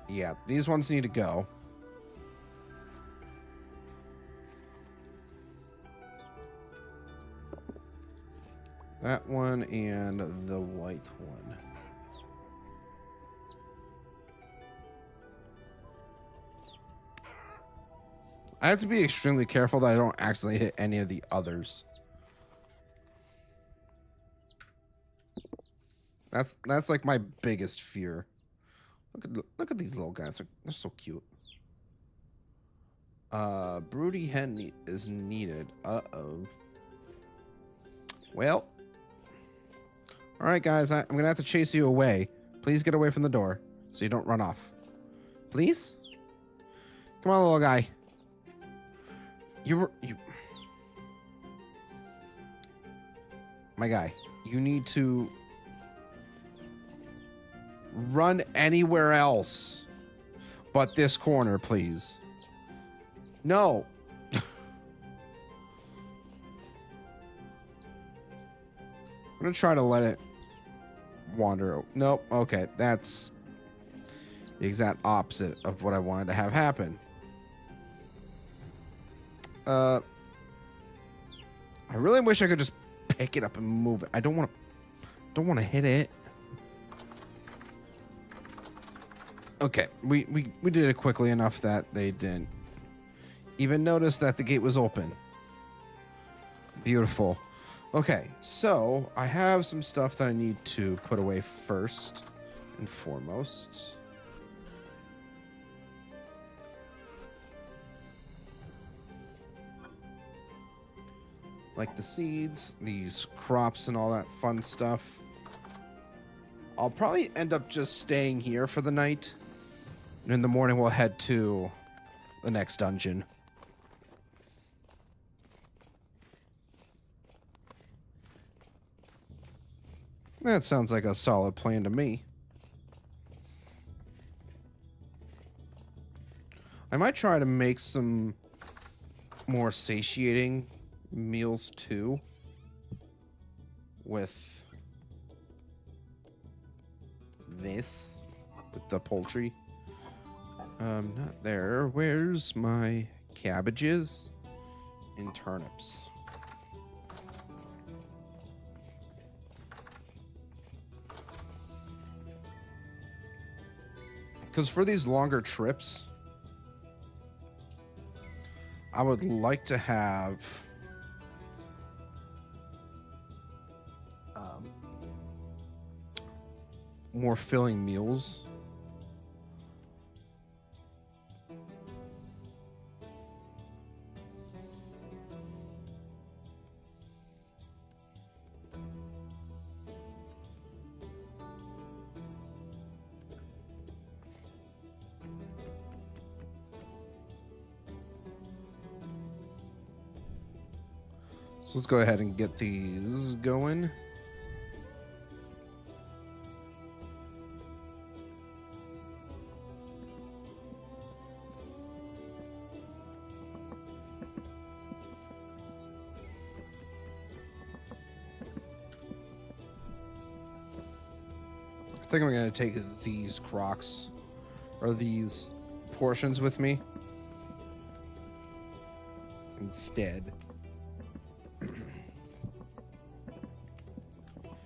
Yeah, these ones need to go. That one and the white one. I have to be extremely careful that I don't accidentally hit any of the others. That's like my biggest fear. Look at these little guys. They're so cute. Broody hen is needed. Uh-oh. Well. All right, guys. I'm going to have to chase you away. Please get away from the door so you don't run off. Please? Come on, little guy. You... My guy, you need to run anywhere else but this corner, please. No. I'm gonna try to let it wander. Nope. Okay, that's the exact opposite of what I wanted to have happen. I really wish I could just pick it up and move it. I don't want to hit it. Okay, we did it quickly enough that they didn't even notice that the gate was open. Beautiful. Okay, so I have some stuff that I need to put away first and foremost. Like the seeds, these crops, and all that fun stuff. I'll probably end up just staying here for the night. And in the morning, we'll head to the next dungeon. That sounds like a solid plan to me. I might try to make some more satiating meals too with this, with the poultry. Not there. Where's my cabbages and turnips? Because for these longer trips, I would like to have more filling meals. So let's go ahead and get these going. I think I'm going to take these crocs or these portions with me instead.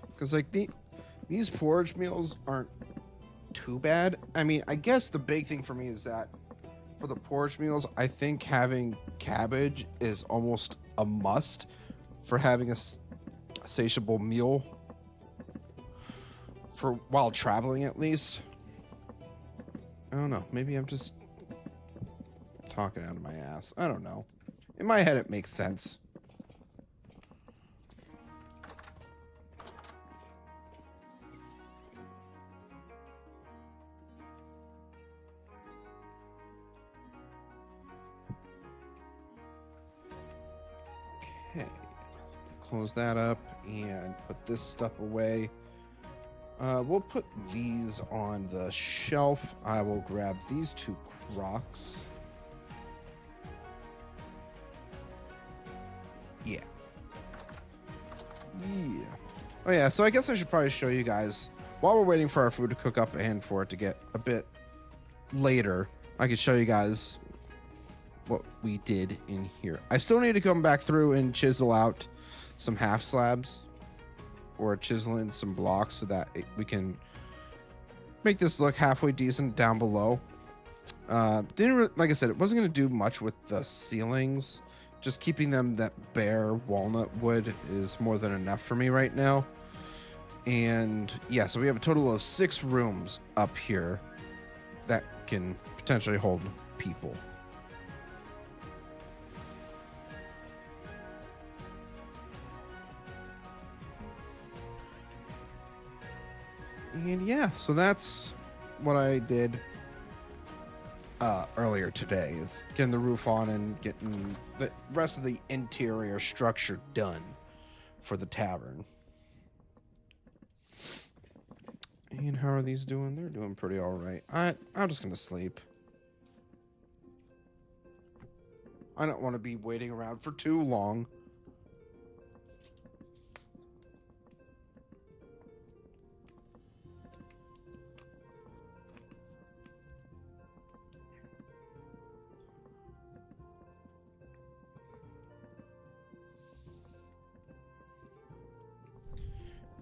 Because like these porridge meals aren't too bad. I mean, I guess the big thing for me is that for the porridge meals, I think having cabbage is almost a must for having a satiable meal for while traveling, at least. I don't know. Maybe I'm just talking out of my ass. I don't know. In my head, it makes sense. Okay. Close that up and put this stuff away. We'll put these on the shelf. I will grab these 2 Crocs. Yeah. Oh yeah, so I guess I should probably show you guys, while we're waiting for our food to cook up and for it to get a bit later, I could show you guys what we did in here. I still need to come back through and chisel out some half slabs or chisel in some blocks so that we can make this look halfway decent down below. Like I said, it wasn't going to do much with the ceilings. Just keeping them that bare walnut wood is more than enough for me right now. And yeah, so we have a total of 6 rooms up here that can potentially hold people. And yeah, so that's what I did earlier today, is getting the roof on and getting the rest of the interior structure done for the tavern. And how are these doing? They're doing pretty all right. I'm just gonna sleep. I don't want to be waiting around for too long.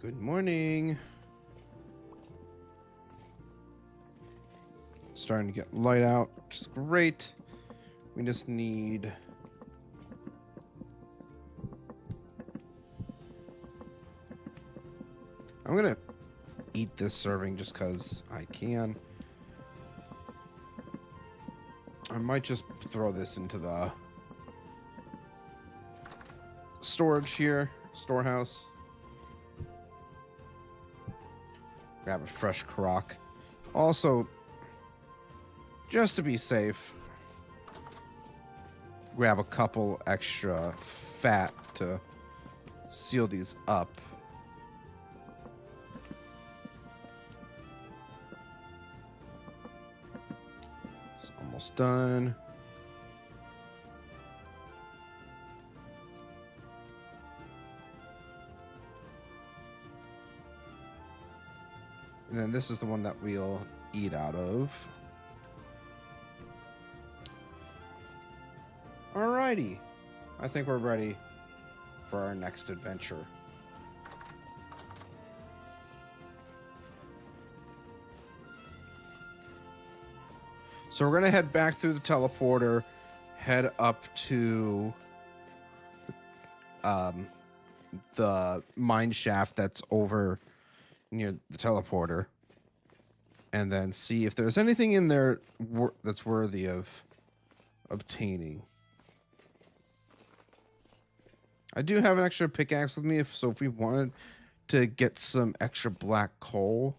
Good morning. Starting to get light out, which is great. We just need... I'm gonna eat this serving just because I can. I might just throw this into the storage here, storehouse. Grab a fresh crock. Also, just to be safe, grab a couple extra fat to seal these up. It's almost done. And then this is the one that we'll eat out of. Alrighty. I think we're ready for our next adventure. So we're going to head back through the teleporter, head up to the mine shaft that's over near the teleporter, and then see if there's anything in there that's worthy of obtaining. I do have an extra pickaxe with me, so if we wanted to get some extra black coal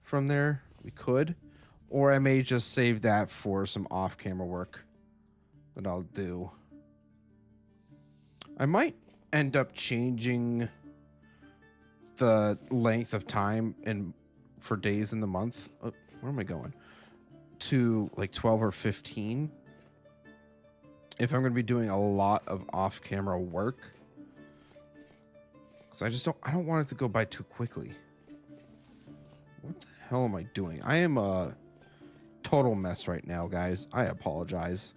from there, we could. Or I may just save that for some off-camera work that I'll do. I might end up changing the length of time for days in the month. Oh, where am I going? To like 12 or 15. If I'm going to be doing a lot of off-camera work. Because I don't want it to go by too quickly. What the hell am I doing? I am a total mess right now, guys. I apologize.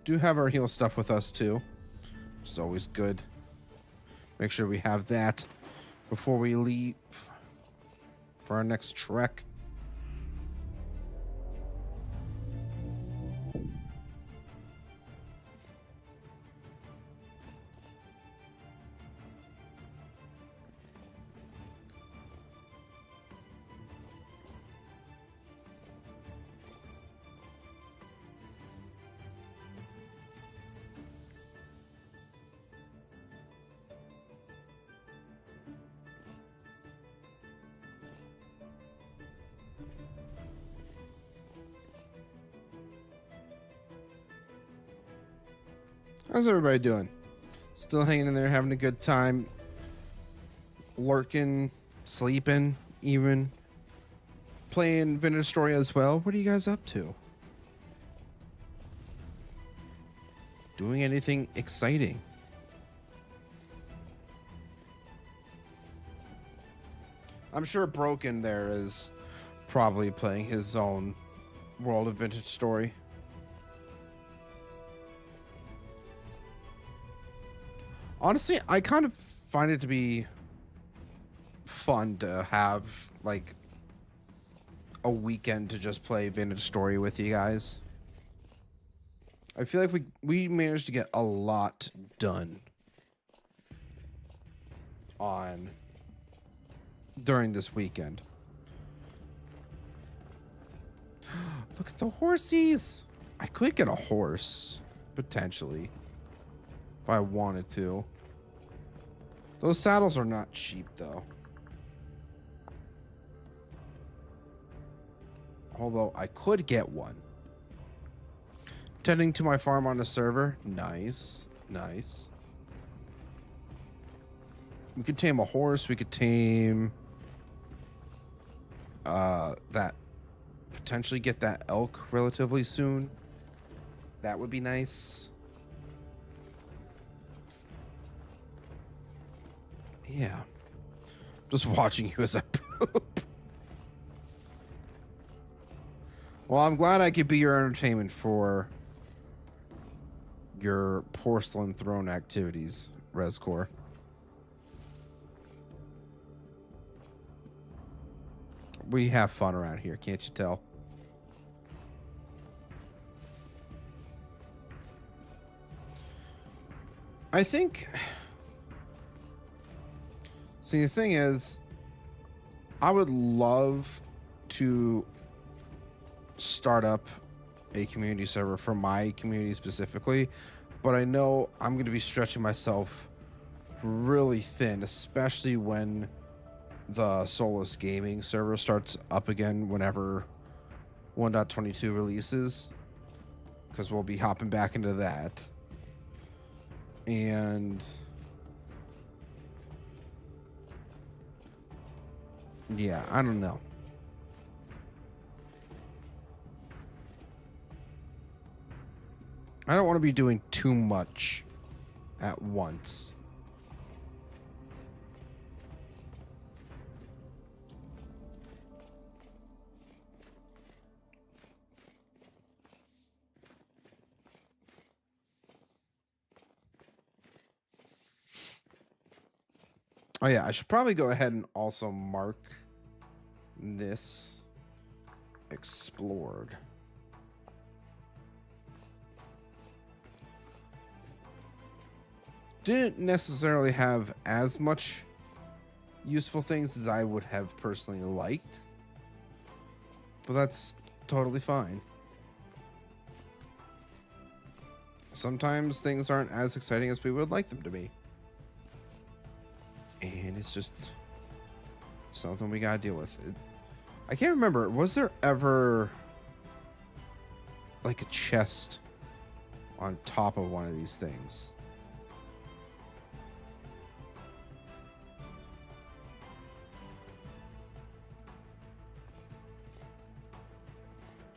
Do have our heal stuff with us too, which is always good. Make sure we have that before we leave for our next trek. How's everybody doing? Still hanging in there, having a good time, lurking, sleeping, even playing Vintage Story as well. What are you guys up to? Doing anything exciting? I'm sure Broken there is probably playing his own World of Vintage Story. Honestly, I kind of find it to be fun to have like a weekend to just play Vintage Story with you guys. I feel like we managed to get a lot done on during this weekend. Look at the horsies. I could get a horse potentially if I wanted to. Those saddles are not cheap though. Although I could get one. Tending to my farm on the server. Nice. Nice. We could tame a horse. We could tame that. Potentially get that elk relatively soon. That would be nice. Yeah. Just watching you as I poop. Well, I'm glad I could be your entertainment for your porcelain throne activities, Rescore. We have fun around here, can't you tell? I think... See, the thing is, I would love to start up a community server for my community specifically, but I know I'm going to be stretching myself really thin, especially when the Solus Gaming server starts up again whenever 1.22 releases, because we'll be hopping back into that. And yeah, I don't know. I don't want to be doing too much at once. Oh yeah, I should probably go ahead and also mark this explored. Didn't necessarily have as much useful things as I would have personally liked, but that's totally fine. Sometimes things aren't as exciting as we would like them to be. And it's just something we gotta deal with. I can't remember. Was there ever like a chest on top of one of these things?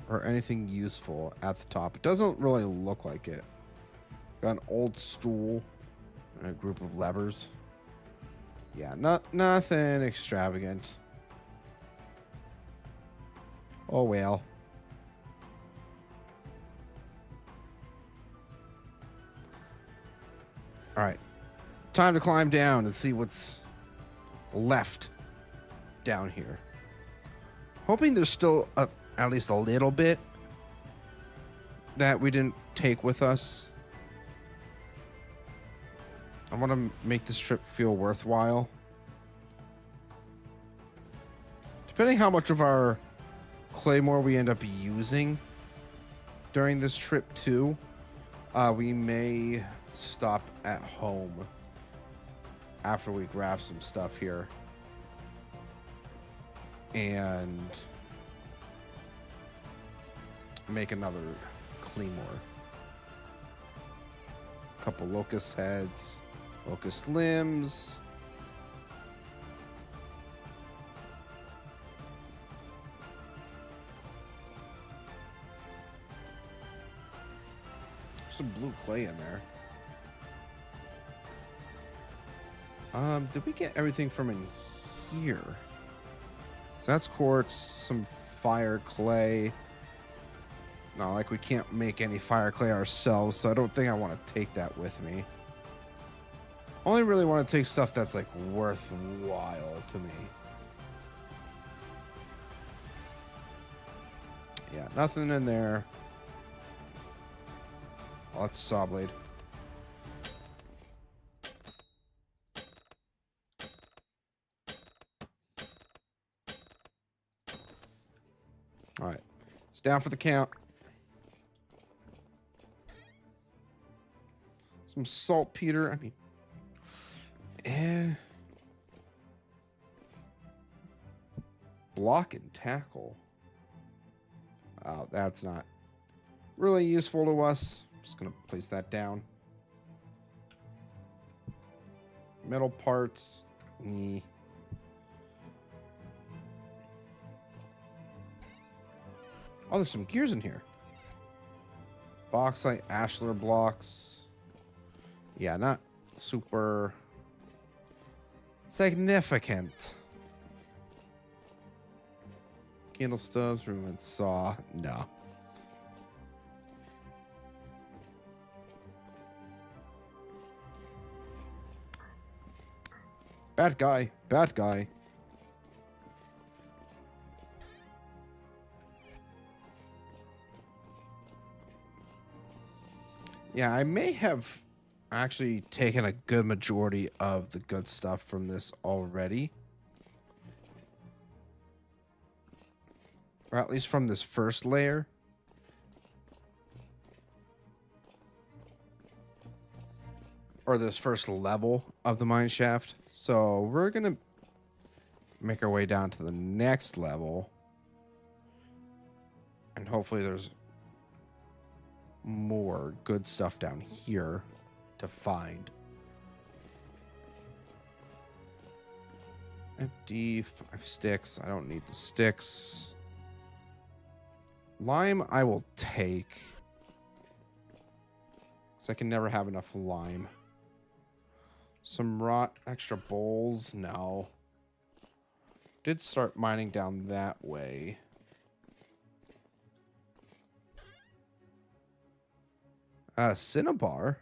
Or anything useful at the top? It doesn't really look like it. Got an old stool and a group of levers. Yeah, nothing extravagant. Oh well. All right. Time to climb down and see what's left down here. Hoping there's still at least a little bit that we didn't take with us. I want to make this trip feel worthwhile. Depending how much of our claymore we end up using during this trip too, we may stop at home after we grab some stuff here and make another claymore. A couple locust heads, locust limbs. Some blue clay in there. Did we get everything from in here? So that's quartz, some fire clay. No, like we can't make any fire clay ourselves, so I don't think I want to take that with me. Only really want to take stuff that's like worthwhile to me. Yeah, nothing in there. Oh, that's saw blade. All right, it's down for the count. Some saltpeter. I mean, block and tackle. Oh, that's not really useful to us. Just gonna place that down. Metal parts. Oh, there's some gears in here. Bauxite, ashlar blocks. Yeah, not super significant. Candle stubs, room and saw. No. Bad guy. Bad guy. Yeah, I may have actually taken a good majority of the good stuff from this already. Or at least from this first layer. Or this first level of the mine shaft. So we're going to make our way down to the next level. And hopefully there's more good stuff down here to find. Empty 5 sticks. I don't need the sticks. Lime I will take. Because I can never have enough lime. Some rot extra bowls. No. Did start mining down that way. Cinnabar.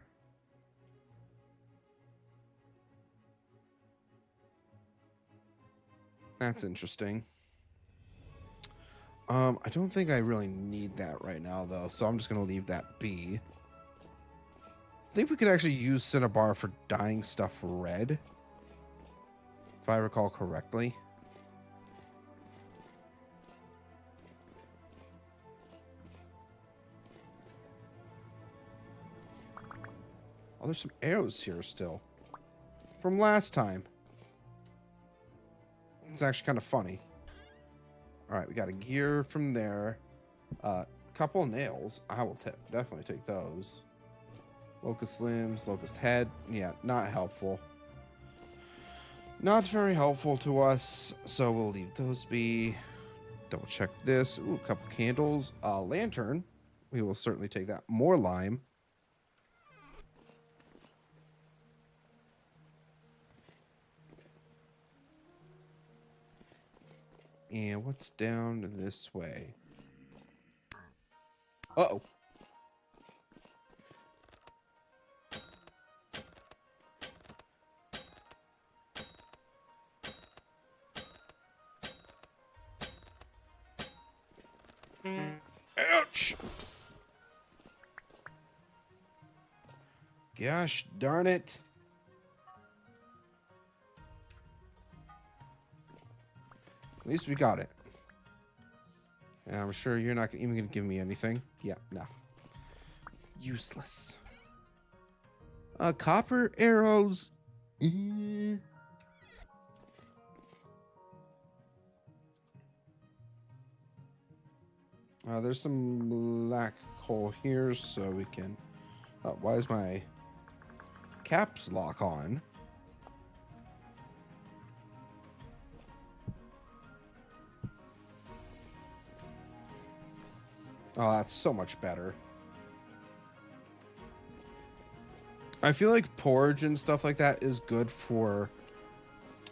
That's interesting. I don't think I really need that right now, though, so I'm just going to leave that be. I think we could actually use Cinnabar for dyeing stuff red, if I recall correctly. Oh, there's some arrows here still. From last time. It's actually kind of funny. Alright, we got a gear from there. Couple nails. I will definitely take those. Locust limbs, locust head. Yeah, not helpful. Not very helpful to us. So we'll leave those be. Double check this. Ooh, a couple candles. Lantern. We will certainly take that. More lime. And what's down this way? Uh-oh. Ouch! Gosh darn it. At least we got it. And I'm sure you're not even going to give me anything. Yeah, no. Useless. Copper arrows. There's some black coal here, so we can... why is my caps lock on? Oh, that's so much better. I feel like porridge and stuff like that is good for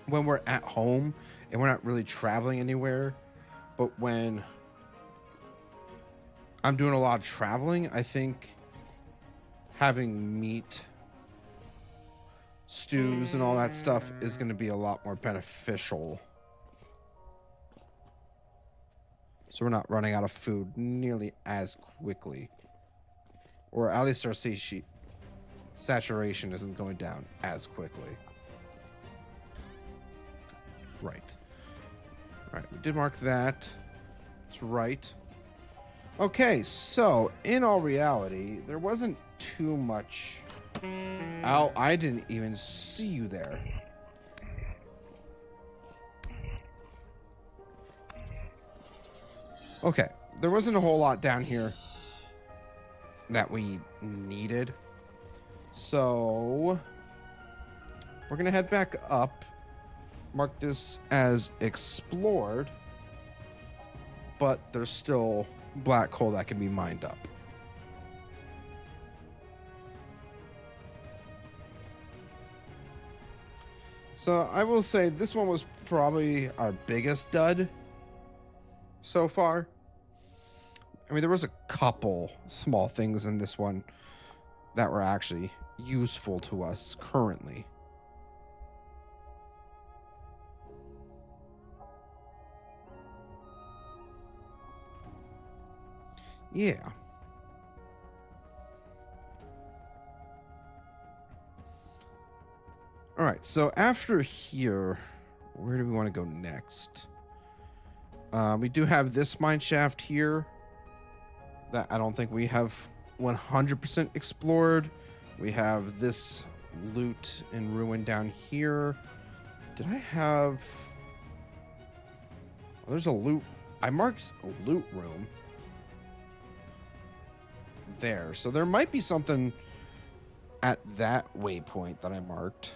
when we're at home and we're not really traveling anywhere. But when I'm doing a lot of traveling, I think having meat, stews, and all that stuff is going to be a lot more beneficial. So we're not running out of food nearly as quickly. Or at least our saturation isn't going down as quickly. Right. Alright, we did mark that. That's right. Okay, so in all reality, there wasn't too much... Ow, I didn't even see you there. Okay, there wasn't a whole lot down here that we needed. So we're gonna head back up, mark this as explored, but there's still black coal that can be mined up. So I will say this one was probably our biggest dud so far. I mean, there was a couple small things in this one that were actually useful to us currently. Yeah. All right, so after here, where do we want to go next? We do have this mine shaft here that I don't think we have 100% explored. We have this loot and ruin down here. Did I have... Oh, there's a loot... I marked a loot room there. So there might be something at that waypoint that I marked.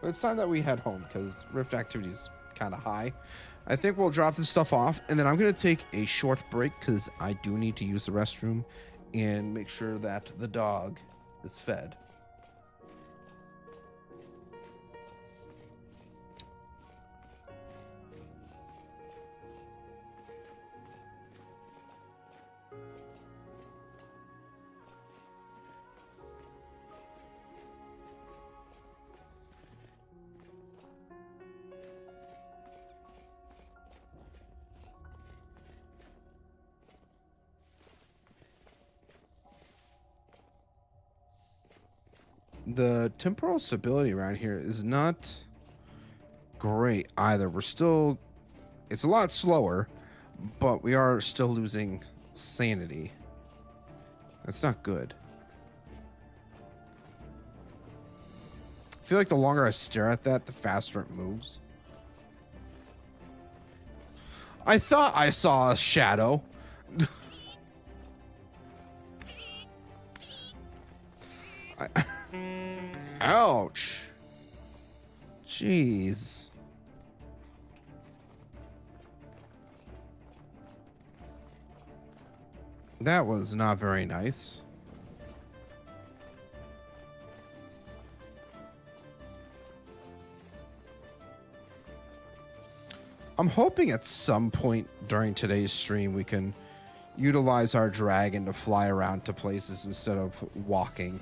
But it's time that we head home because Rift activity's kind of high. I think we'll drop this stuff off, and then I'm going to take a short break because I do need to use the restroom and make sure that the dog is fed. The temporal stability around here is not great either. We're still... It's a lot slower, but we are still losing sanity. That's not good. I feel like the longer I stare at that, the faster it moves. I thought I saw a shadow. Ouch. Jeez. That was not very nice. I'm hoping at some point during today's stream we can utilize our dragon to fly around to places instead of walking.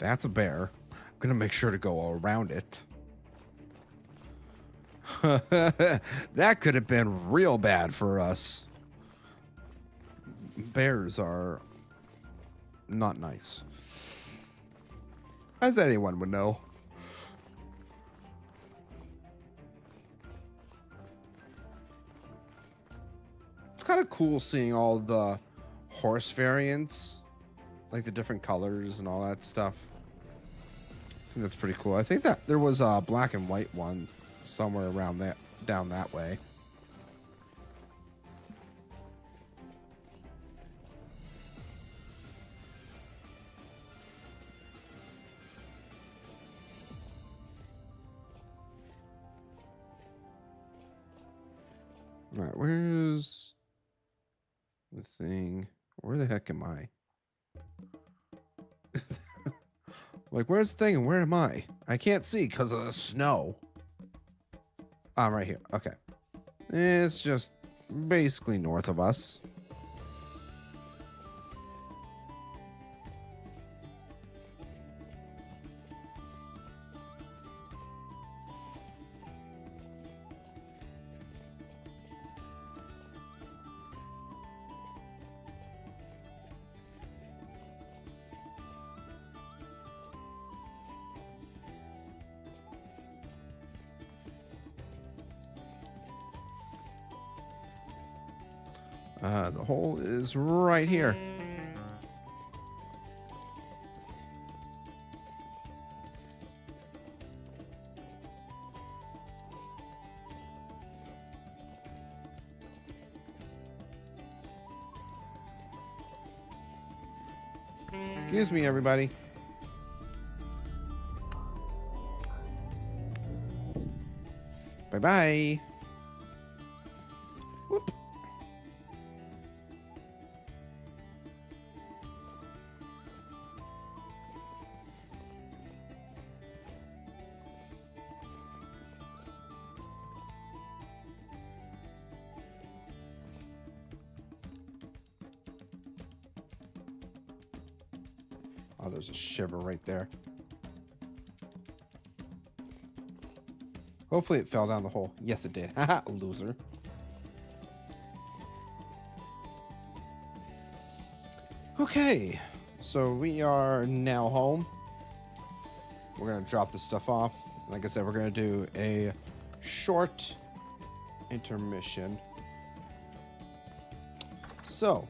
That's a bear. I'm gonna make sure to go around it. That could have been real bad for us. Bears are not nice, as anyone would know. It's kind of cool seeing all the horse variants, like the different colors and all that stuff. I think that's pretty cool. I think that there was a black and white one somewhere around that, down that way. All right, where's the thing? Where the heck am I? Like, where's the thing and where am I? I can't see because of the snow. I'm right here. Okay. It's just basically north of us. The hole is right here. Excuse me, everybody. Bye-bye. Whoop. Oh, there's a shiver right there. Hopefully it fell down the hole. Yes, it did. Haha, loser. Okay, so we are now home. We're going to drop this stuff off. Like I said, we're going to do a short intermission. So,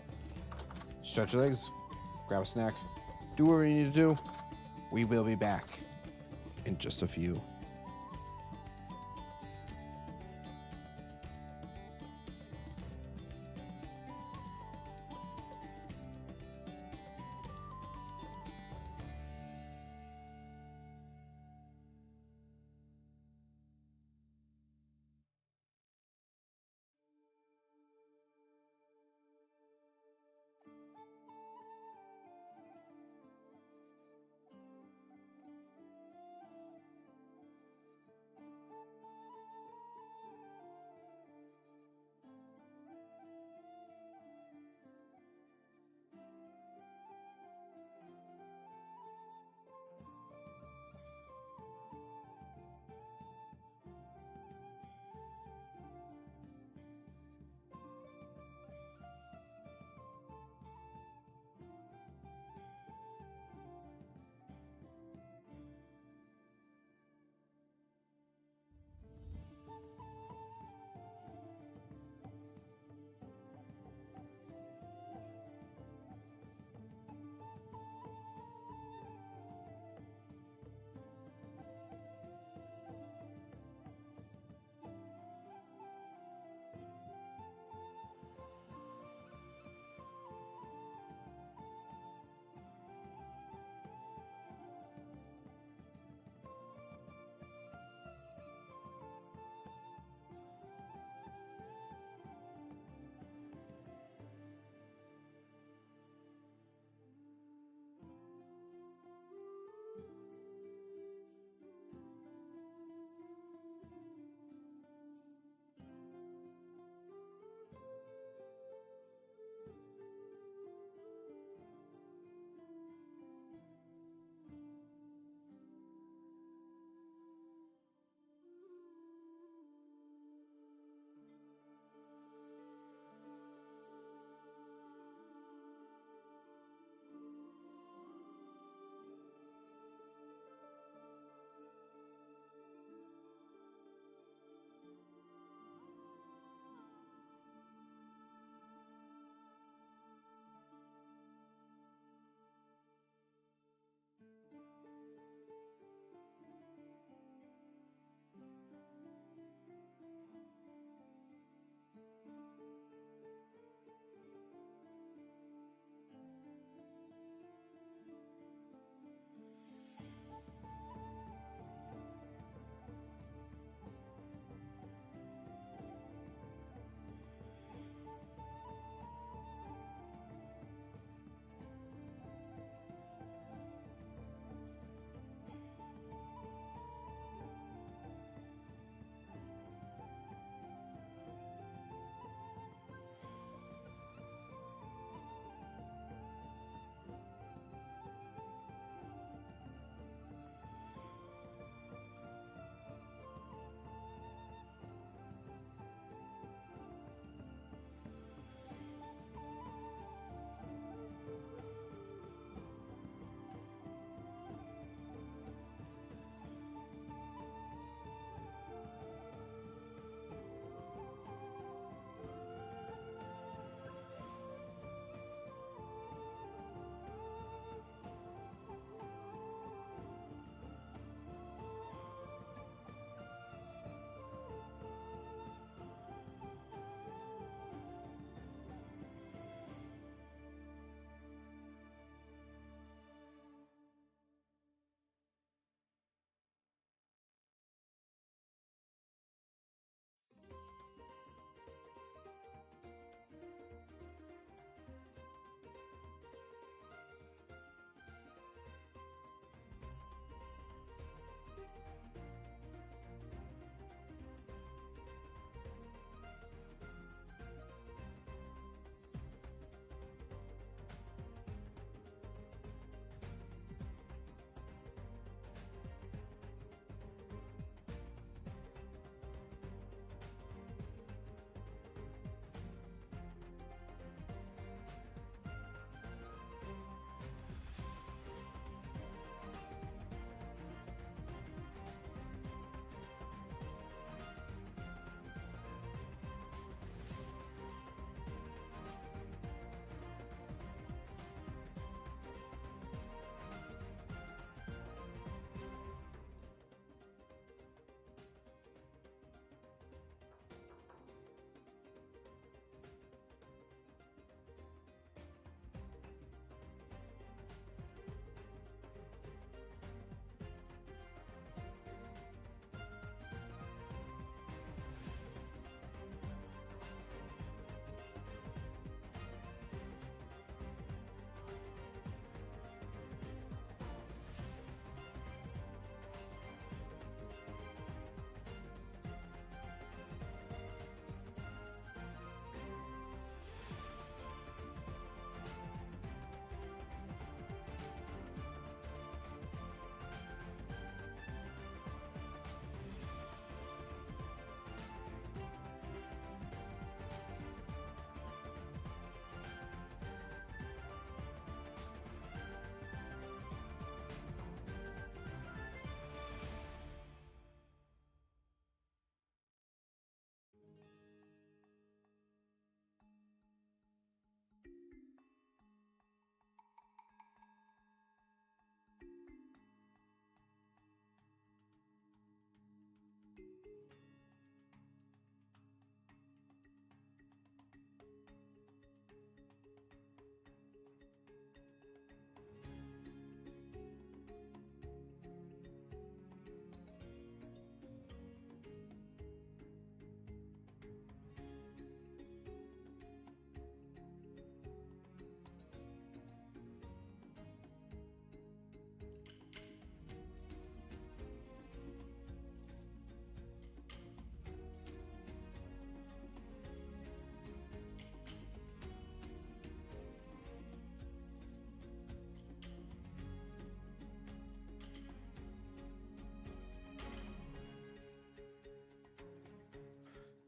stretch your legs, grab a snack, do what we need to do. We will be back in just a few.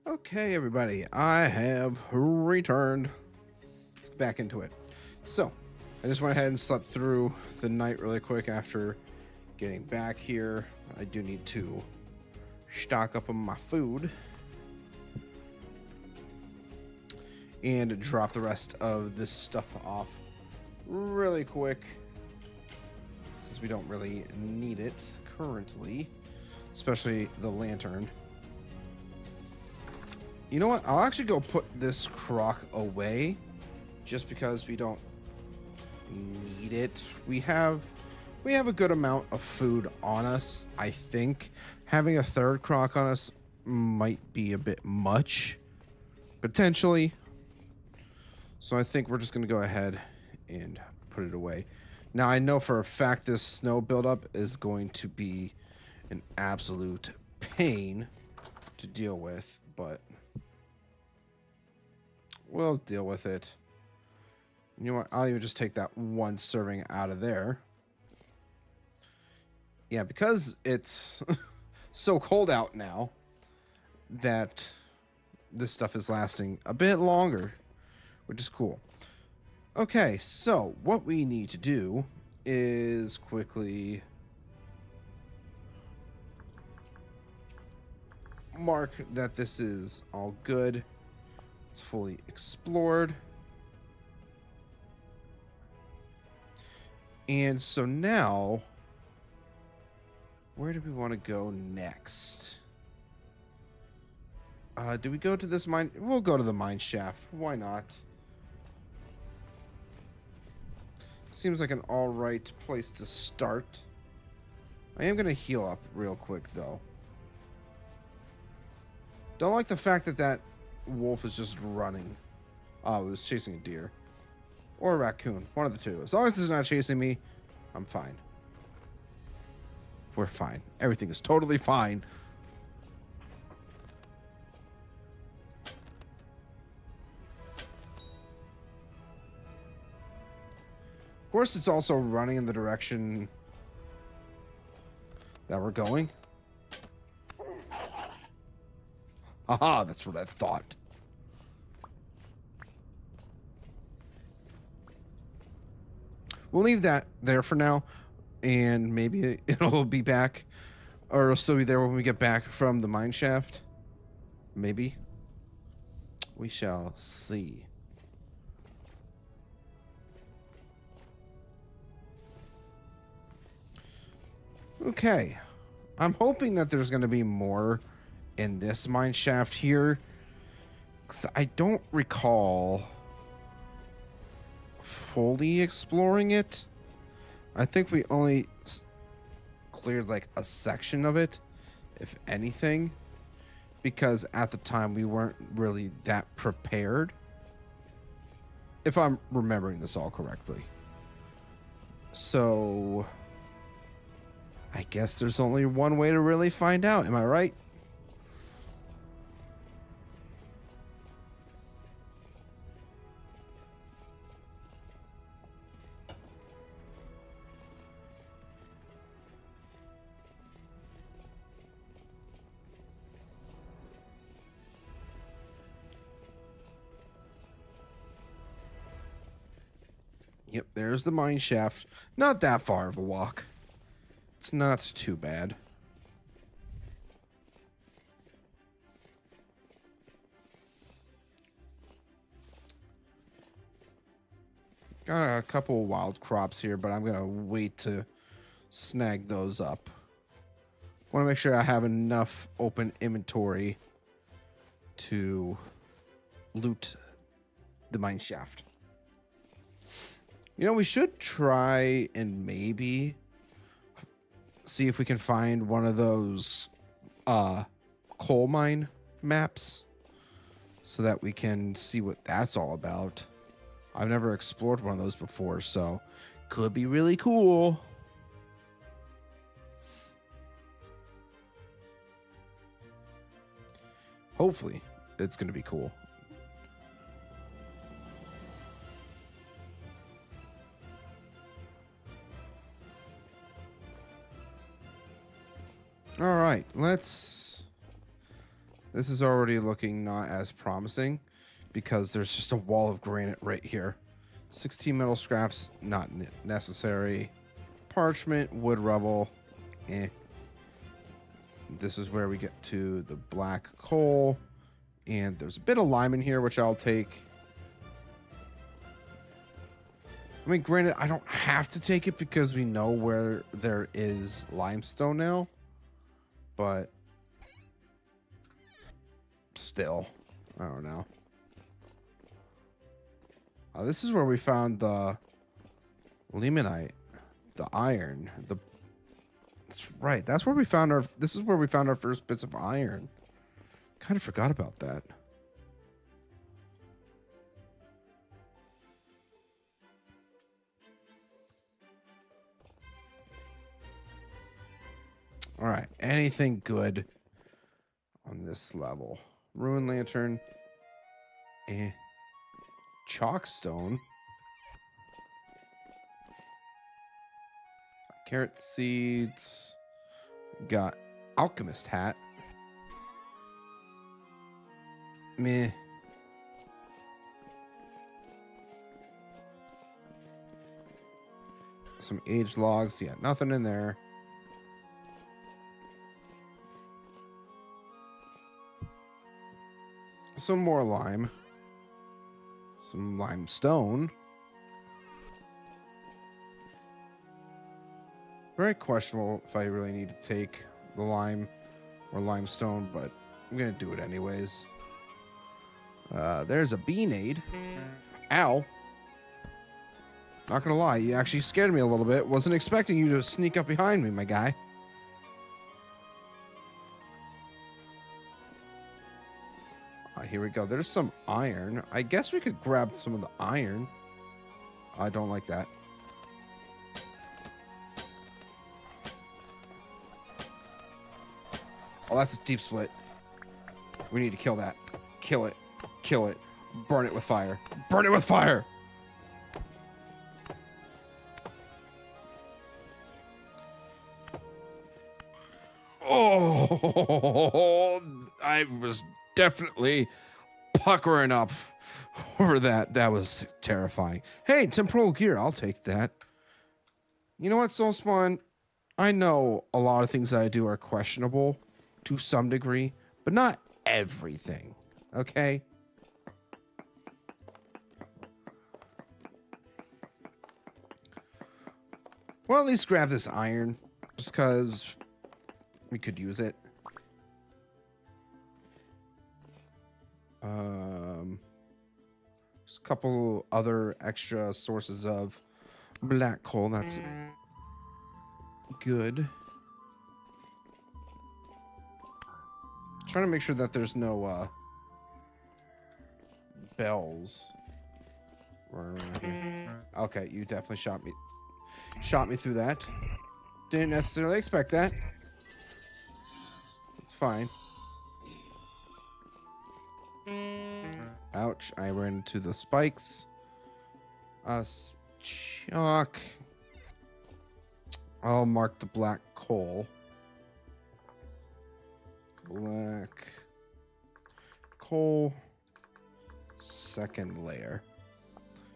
Okay, everybody, I have returned. Let's get back into it. So, I just went ahead and slept through the night really quick after getting back here. I do need to stock up on my food and drop the rest of this stuff off really quick because we don't really need it currently, especially the lantern. You know what? I'll actually go put this crock away just because we don't need it. We have a good amount of food on us. I think having a third crock on us might be a bit much, potentially. So I think we're just going to go ahead and put it away. Now, I know for a fact this snow buildup is going to be an absolute pain to deal with, but we'll deal with it. You know what? I'll even just take that one serving out of there. Yeah, because it's so cold out now that this stuff is lasting a bit longer, which is cool. Okay, so what we need to do is quickly mark that this is all good. It's fully explored. And so now, where do we want to go next? Do we go to this mine? We'll go to the mine shaft. Why not? Seems like an all right place to start. I am going to heal up real quick, though. Don't like the fact that that wolf is just running. Oh, it was chasing a deer. Or a raccoon. One of the two. As long as it's not chasing me, I'm fine. We're fine. Everything is totally fine. Of course, it's also running in the direction that we're going. Haha, that's what I thought. We'll leave that there for now, and maybe it'll be back, or it'll still be there when we get back from the mine shaft. Maybe. We shall see. Okay. I'm hoping that there's going to be more in this mine shaft here, because I don't recall fully exploring it. I think we only cleared like a section of it, if anything, because at the time we weren't really that prepared, if I'm remembering this all correctly. So I guess there's only one way to really find out. Am I right? Yep, there's the mine shaft. Not that far of a walk. It's not too bad. Got a couple wild crops here, but I'm going to wait to snag those up. Want to make sure I have enough open inventory to loot the mine shaft. You know, we should try and maybe see if we can find one of those coal mine maps so that we can see what that's all about. I've never explored one of those before, so could be really cool. Hopefully, it's going to be cool. All right, let's This is already looking not as promising because there's just a wall of granite right here. 16 metal scraps, not necessary. Parchment, wood rubble, eh. This is where we get to the black coal. And there's a bit of lime in here, which I'll take. I mean, granted, I don't have to take it because we know where there is limestone now. But still, I don't know. This is where we found the limonite, the iron. That's right. That's where we found our. This is where we found our first bits of iron. Kind of forgot about that. All right. Anything good on this level? Ruin lantern. Eh. Chalkstone. Carrot seeds. Got alchemist hat. Meh. Some aged logs. Yeah, nothing in there. Some more lime. Some limestone. Very questionable if I really need to take the lime or limestone, but I'm going to do it anyways. There's a beanade. Ow. Not going to lie, you actually scared me a little bit. Wasn't expecting you to sneak up behind me, my guy. Here we go. There's some iron. I guess we could grab some of the iron. I don't like that. Oh, that's a deep split. We need to kill that. Kill it. Kill it. Burn it with fire. Burn it with fire! Oh, I was definitely puckering up over that. That was terrifying. Hey, temporal gear. I'll take that. You know what, Soulspawn? I know a lot of things I do are questionable to some degree, but not everything. Okay? Well, at least grab this iron, just because we could use it. There's a couple other extra sources of black coal. That's good. Trying to make sure that there's no bells. Okay, you definitely shot me through that. Didn't necessarily expect that. It's fine. Ouch, I ran into the spikes. Chalk. I'll mark the black coal. Black coal. Second layer.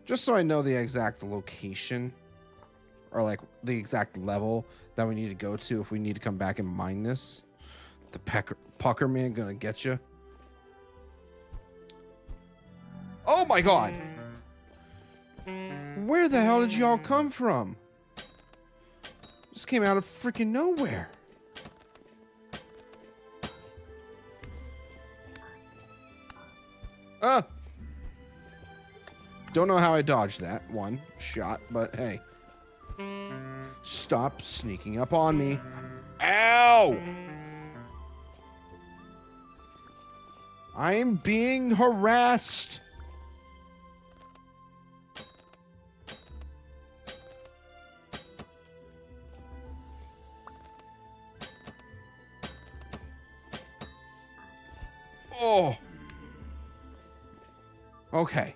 Just so I know the exact location. Or like the exact level that we need to go to if we need to come back and mine this. The pucker man gonna get you. Oh my god! Where the hell did y'all come from? Just came out of freaking nowhere. Don't know how I dodged that one shot, but hey. Stop sneaking up on me. Ow! I'm being harassed. Oh. Okay.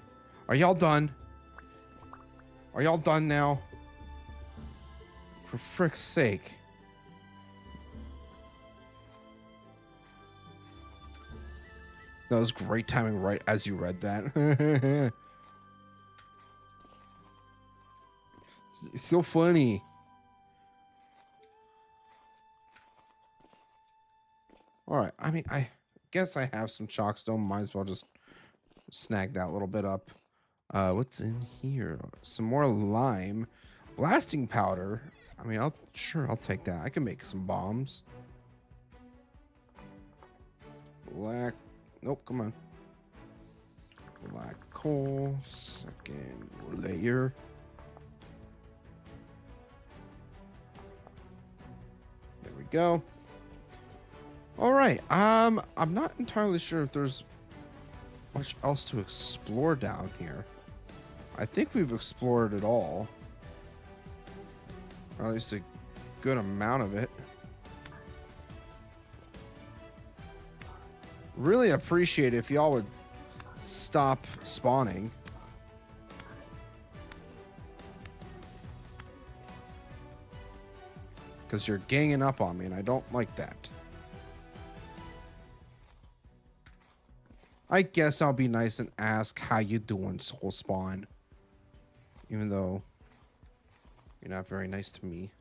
Are y'all done? Are y'all done now? For frick's sake. That was great timing right as you read that. It's so funny. All right. I mean, I guess I have some chalkstone. Might as well just snag that little bit up. What's in here? Some more lime. Blasting powder. I mean, I'll take that. I can make some bombs. Black. Nope, come on. Black coal. Second layer. There we go. All right. I'm not entirely sure if there's much else to explore down here. I think we've explored it all. Or at least a good amount of it. Really appreciate it if y'all would stop spawning. Because you're ganging up on me and I don't like that. I guess I'll be nice and ask how you doing, Soul Spawn. Even though you're not very nice to me.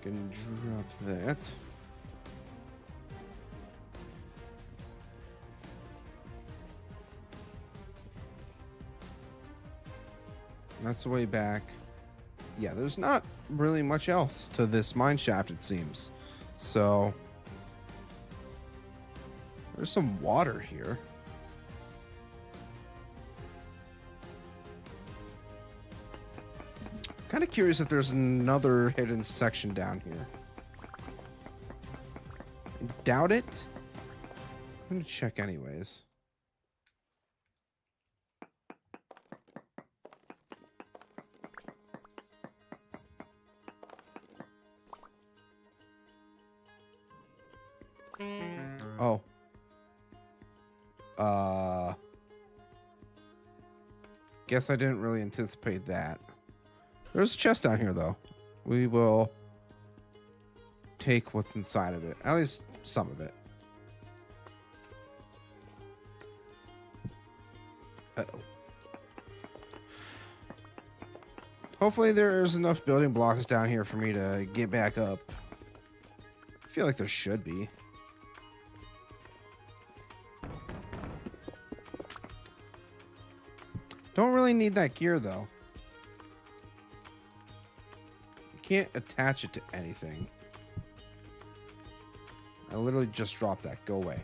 Can drop that. That's the way back. Yeah, there's not really much else to this mine shaft, it seems. So there's some water here. Kind of curious if there's another hidden section down here. Doubt it. I'm gonna check anyways. Oh. Guess I didn't really anticipate that. There's a chest down here, though. We will take what's inside of it. At least some of it. Uh-oh. Hopefully there's enough building blocks down here for me to get back up. I feel like there should be. Don't really need that gear, though. You can't attach it to anything. I literally just dropped that. Go away.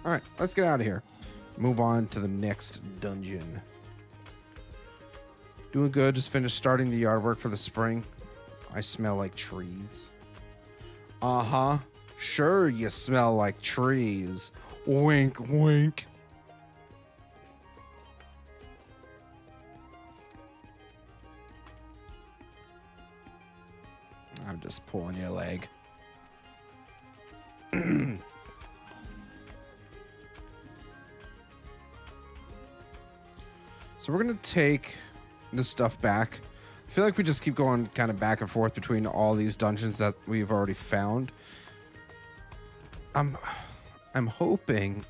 Alright, let's get out of here. Move on to the next dungeon. Doing good. Just finished starting the yard work for the spring. I smell like trees. Uh-huh. Sure, you smell like trees. Wink, wink. I'm just pulling your leg. So we're going to take this stuff back. I feel like we just keep going kind of back and forth between all these dungeons that we've already found. I'm hoping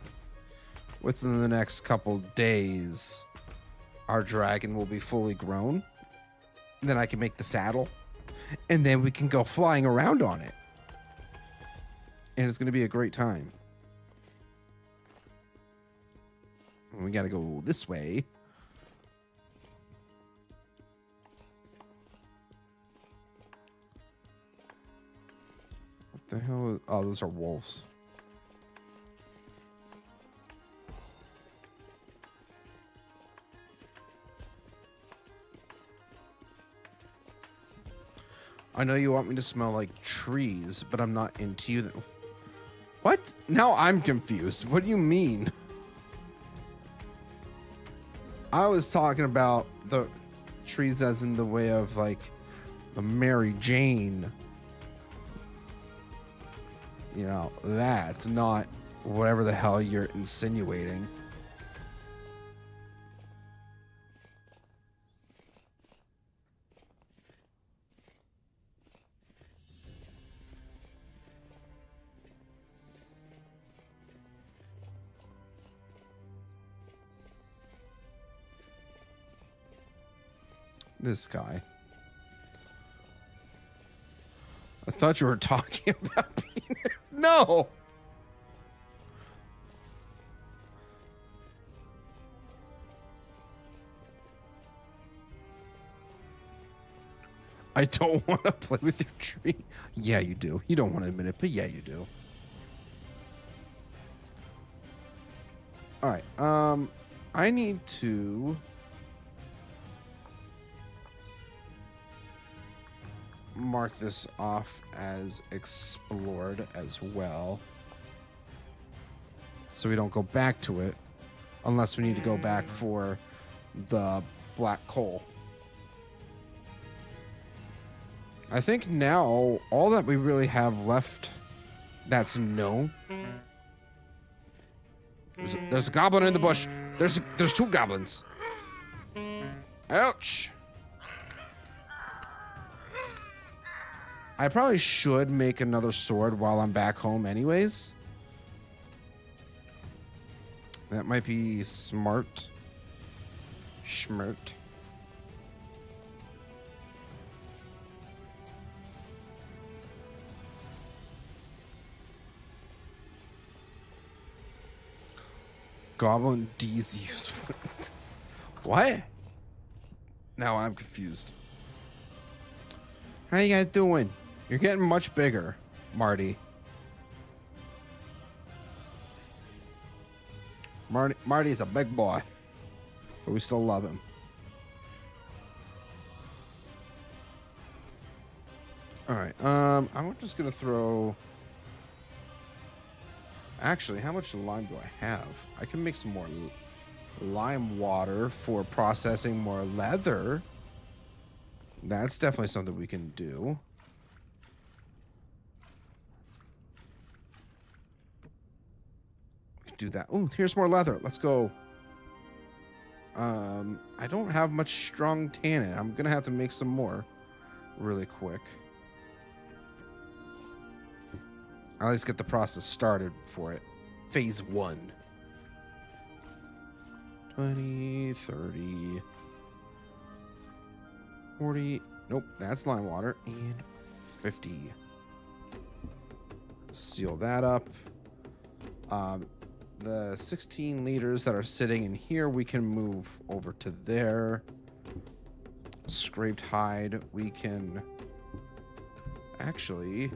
within the next couple days our dragon will be fully grown. And then I can make the saddle. And then we can go flying around on it. And it's going to be a great time. We got to go this way. What the hell? Oh, those are wolves. I know you want me to smell like trees, but I'm not into you. What? Now I'm confused. What do you mean? I was talking about the trees as in the way of like the Mary Jane. You know, that's not whatever the hell you're insinuating. This guy. I thought you were talking about penis. No. I don't want to play with your tree. Yeah, you do. You don't want to admit it, but yeah, you do. All right. I need to mark this off as explored as well, so we don't go back to it unless we need to go back for the black coal. I think now all that we really have left that's known. There's a goblin in the bush. There's two goblins. Ouch. I probably should make another sword while I'm back home anyways. That might be smart. Schmert. Goblin D's use. What? Now I'm confused. How you guys doing? You're getting much bigger, Marty. Marty's a big boy, but we still love him. All right. I'm just gonna throw. Actually, how much lime do I have? I can make some more lime water for processing more leather. That's definitely something we can do. We can do that. Oh, here's more leather. Let's go. I don't have much strong tannin. I'm gonna have to make some more really quick. I'll at least get the process started for it. Phase 1. 20, 30, 40. Nope, that's lime water. And 50. Seal that up. The 16 liters that are sitting in here, we can move over to there. Scraped hide, we can actually...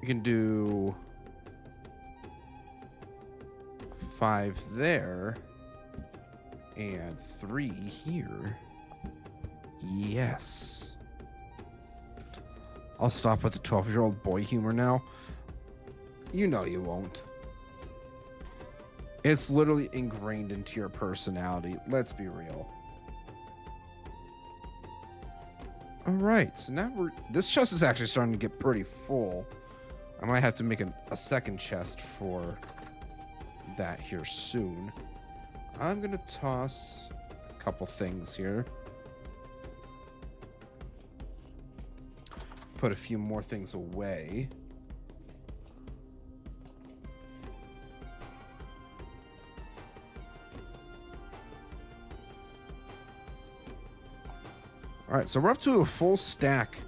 We can do 5 there and 3 here. Yes. I'll stop with the 12-year-old boy humor now. You know you won't. It's literally ingrained into your personality. Let's be real. All right, so now this chest is actually starting to get pretty full. I might have to make a second chest for that here soon. I'm gonna toss a couple things here. Put a few more things away. All right, so we're up to a full stack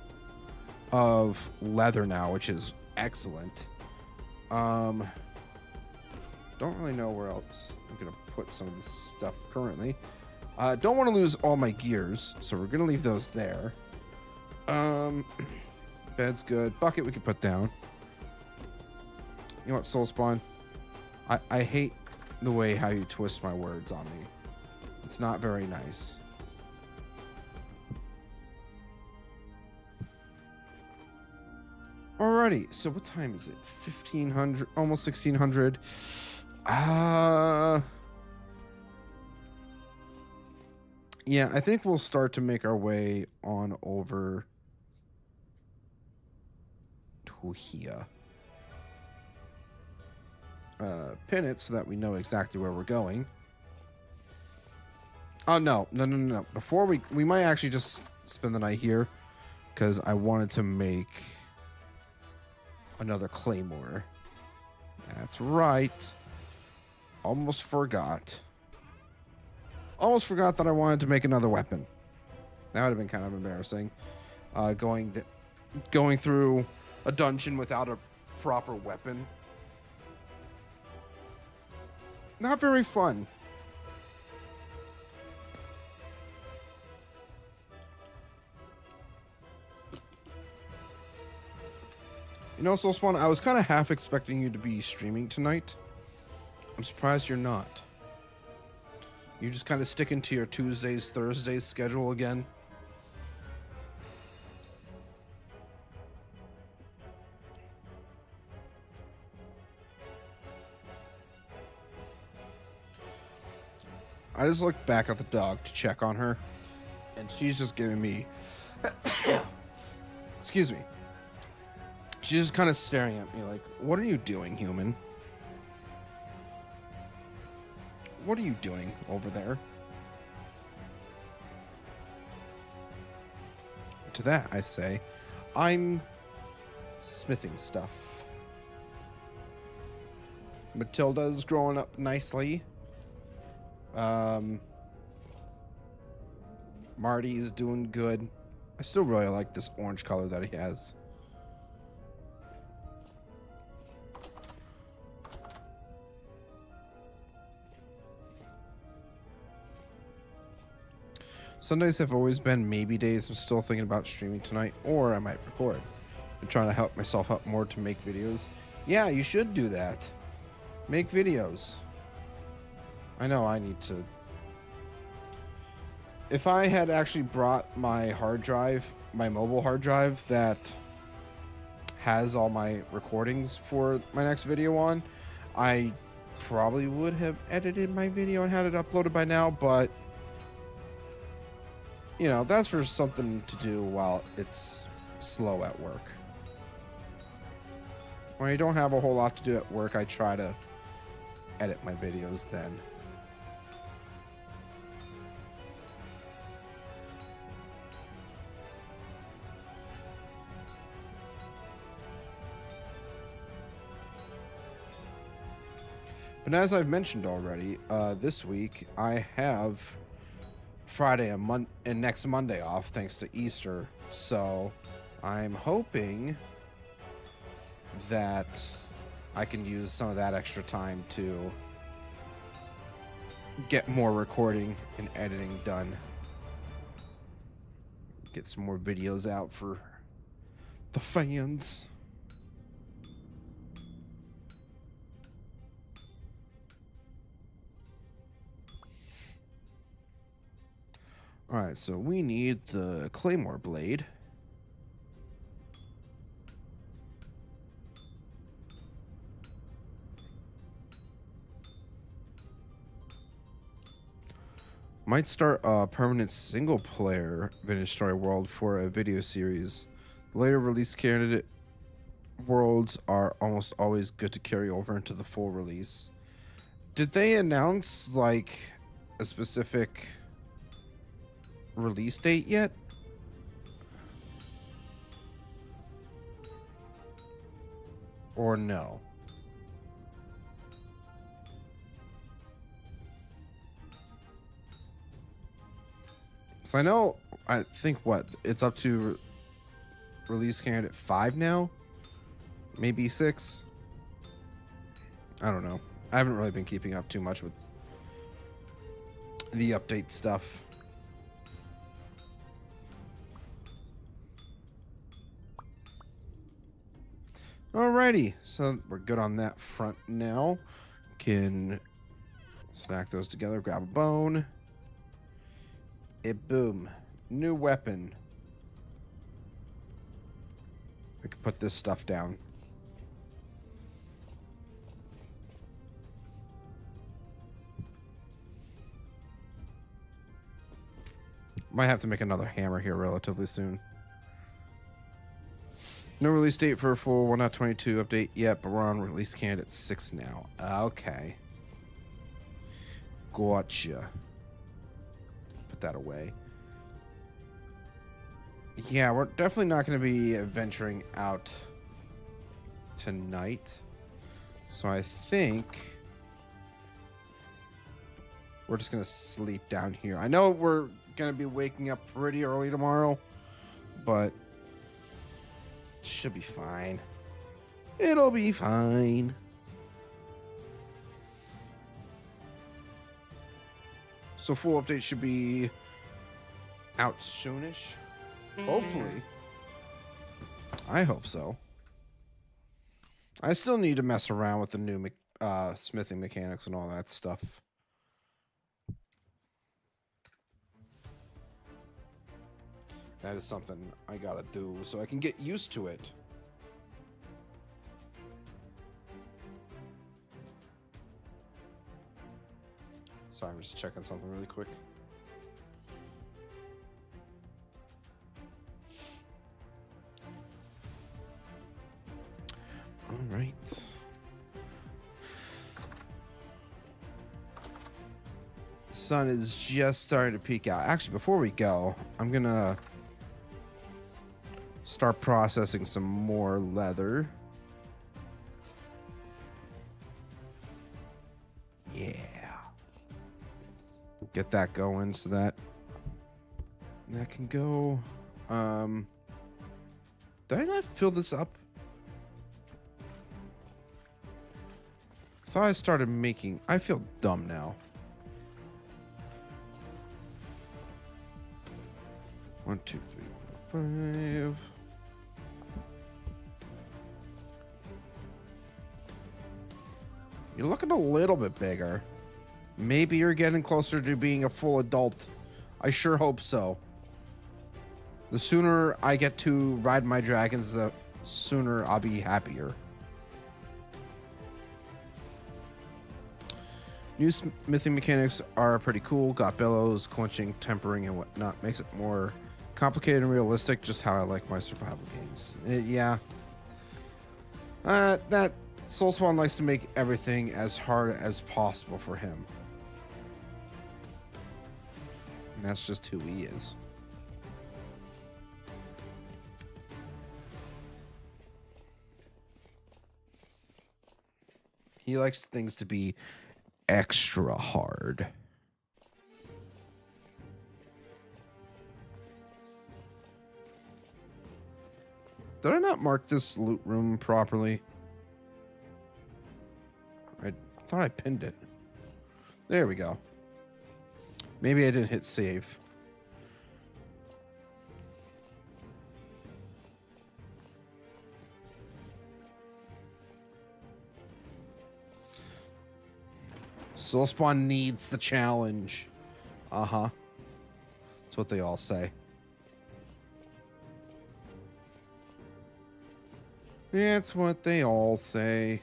of leather now, which is excellent. Don't really know where else I'm gonna put some of this stuff currently. Don't want to lose all my gears, so we're gonna leave those there. Bed's good. Bucket we can put down. You know what, Soul Spawn? I hate the way how you twist my words on me. It's not very nice. Alrighty, so what time is it? 1500, almost 1600. Yeah, I think we'll start to make our way on over to here. Pin it so that we know exactly where we're going. Oh, no. Before we might actually just spend the night here because I wanted to make another claymore. That's right. Almost forgot. Almost forgot that I wanted to make another weapon. That would have been kind of embarrassing. Going through a dungeon without a proper weapon. Not very fun. You know, Soulspawn, I was kind of half expecting you to be streaming tonight. I'm surprised you're not. You just kind of sticking to your Tuesdays, Thursdays schedule again. I just looked back at the dog to check on her, and she's just giving me... Excuse me. She's just kind of staring at me like, what are you doing, human? What are you doing over there? To that, I say, I'm smithing stuff. Matilda's growing up nicely. Marty's doing good. I still really like this orange color that he has. Sundays have always been maybe days. I'm still thinking about streaming tonight, or I might record. I'm trying to help myself up more to make videos. Yeah, you should do that. Make videos. I know I need to. If I had actually brought my hard drive, my mobile hard drive that has all my recordings for my next video on, I probably would have edited my video and had it uploaded by now, but you know, that's for something to do while it's slow at work. When I don't have a whole lot to do at work, I try to edit my videos then. But as I've mentioned already, this week I have Friday and next Monday off thanks to Easter. So I'm hoping that I can use some of that extra time to get more recording and editing done. Get some more videos out for the fans. All right, so we need the Claymore blade. Might start a permanent single-player Vintage Story world for a video series. The later release candidate worlds are almost always good to carry over into the full release. Did they announce, like, a specific release date yet? Or no? So I think what it's up to release candidate 5 now, maybe 6. I don't know. I haven't really been keeping up too much with the update stuff. Alrighty, so we're good on that front now. Can stack those together, grab a bone. Boom. New weapon. We can put this stuff down. Might have to make another hammer here relatively soon. No release date for a full 1.22 update yet, but we're on release candidate 6 now. Okay. Gotcha. Put that away. Yeah, we're definitely not going to be venturing out tonight. So I think we're just going to sleep down here. I know we're going to be waking up pretty early tomorrow, but it should be fine. It'll be fine. So full update should be out soonish. Hopefully. I hope so. I still need to mess around with the new smithing mechanics and all that stuff. That is something I gotta do so I can get used to it. Sorry, I'm just checking something really quick. All right. Sun is just starting to peek out. Actually, before we go, I'm gonna start processing some more leather. Yeah. Get that going so that can go. Did I not fill this up? I thought I started making. I feel dumb now. 1, 2, 3, 4, 5. You're looking a little bit bigger. Maybe you're getting closer to being a full adult. I sure hope so. The sooner I get to ride my dragons, the sooner I'll be happier. New smithing mechanics are pretty cool. Got bellows, quenching, tempering, and whatnot. Makes it more complicated and realistic, just how I like my survival games. Yeah. That Soulspawn likes to make everything as hard as possible for him. And that's just who he is. He likes things to be extra hard. Did I not mark this loot room properly? I thought I pinned it. There we go. Maybe I didn't hit save. Soulspawn needs the challenge. Uh-huh. That's what they all say. That's what they all say.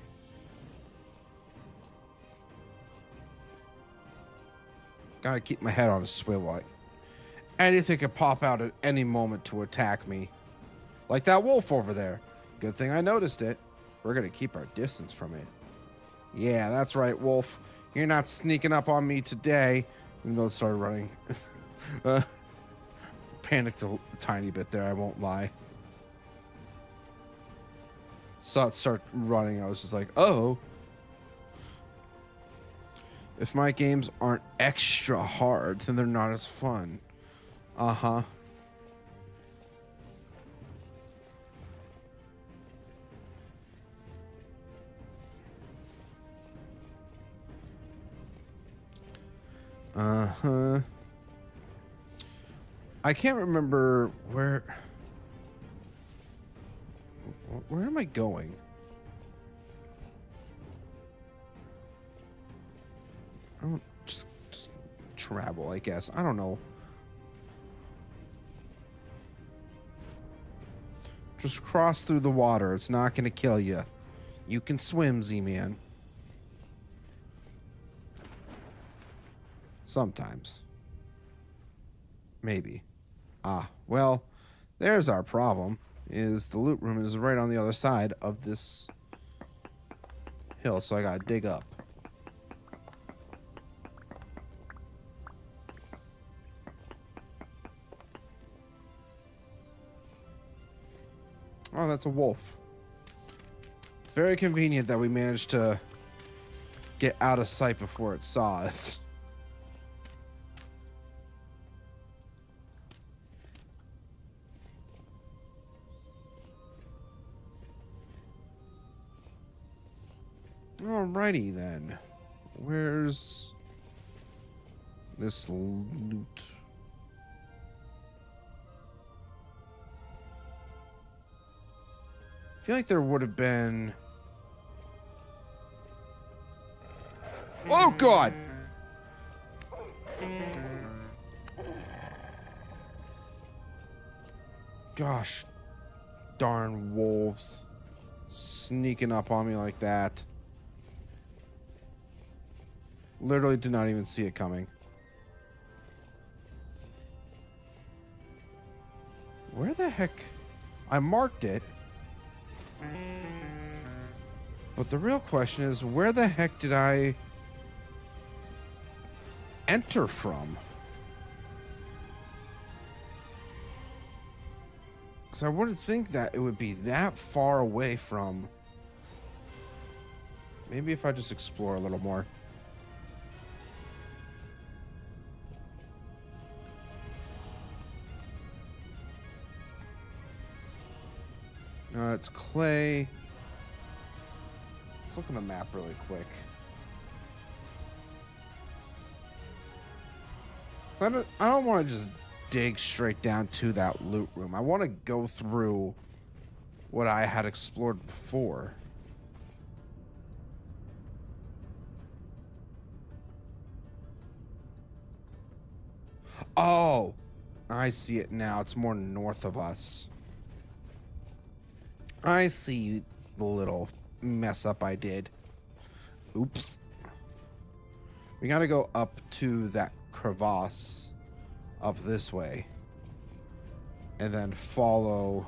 Gotta keep my head on a swivel. Anything could pop out at any moment to attack me. Like that wolf over there. Good thing I noticed it. We're gonna keep our distance from it. Yeah, that's right, wolf. You're not sneaking up on me today. Even though it started running. Panicked a tiny bit there, I won't lie. Saw it start running, I was just like, oh. If my games aren't extra hard, then they're not as fun. Uh-huh. Uh-huh. I can't remember where am I going? I don't just travel, I guess. I don't know. Just cross through the water. It's not going to kill you. You can swim, Z-Man. Sometimes. Maybe. Ah, well, there's our problem. Is the loot room is right on the other side of this hill, so I gotta dig up. Oh, that's a wolf. It's very convenient that we managed to get out of sight before it saw us. Alrighty then. Where's this loot? I feel like there would have been... Oh, God! Gosh darn wolves sneaking up on me like that. Literally did not even see it coming. Where the heck? I marked it. But the real question is, where the heck did I enter from? Because I wouldn't think that it would be that far away from... Maybe if I just explore a little more. No, it's clay. Let's look on the map really quick. So I don't want to just dig straight down to that loot room. I want to go through what I had explored before. Oh, I see it now. It's more north of us. I see the little mess up I did. Oops. We gotta go up to that crevasse up this way. And then follow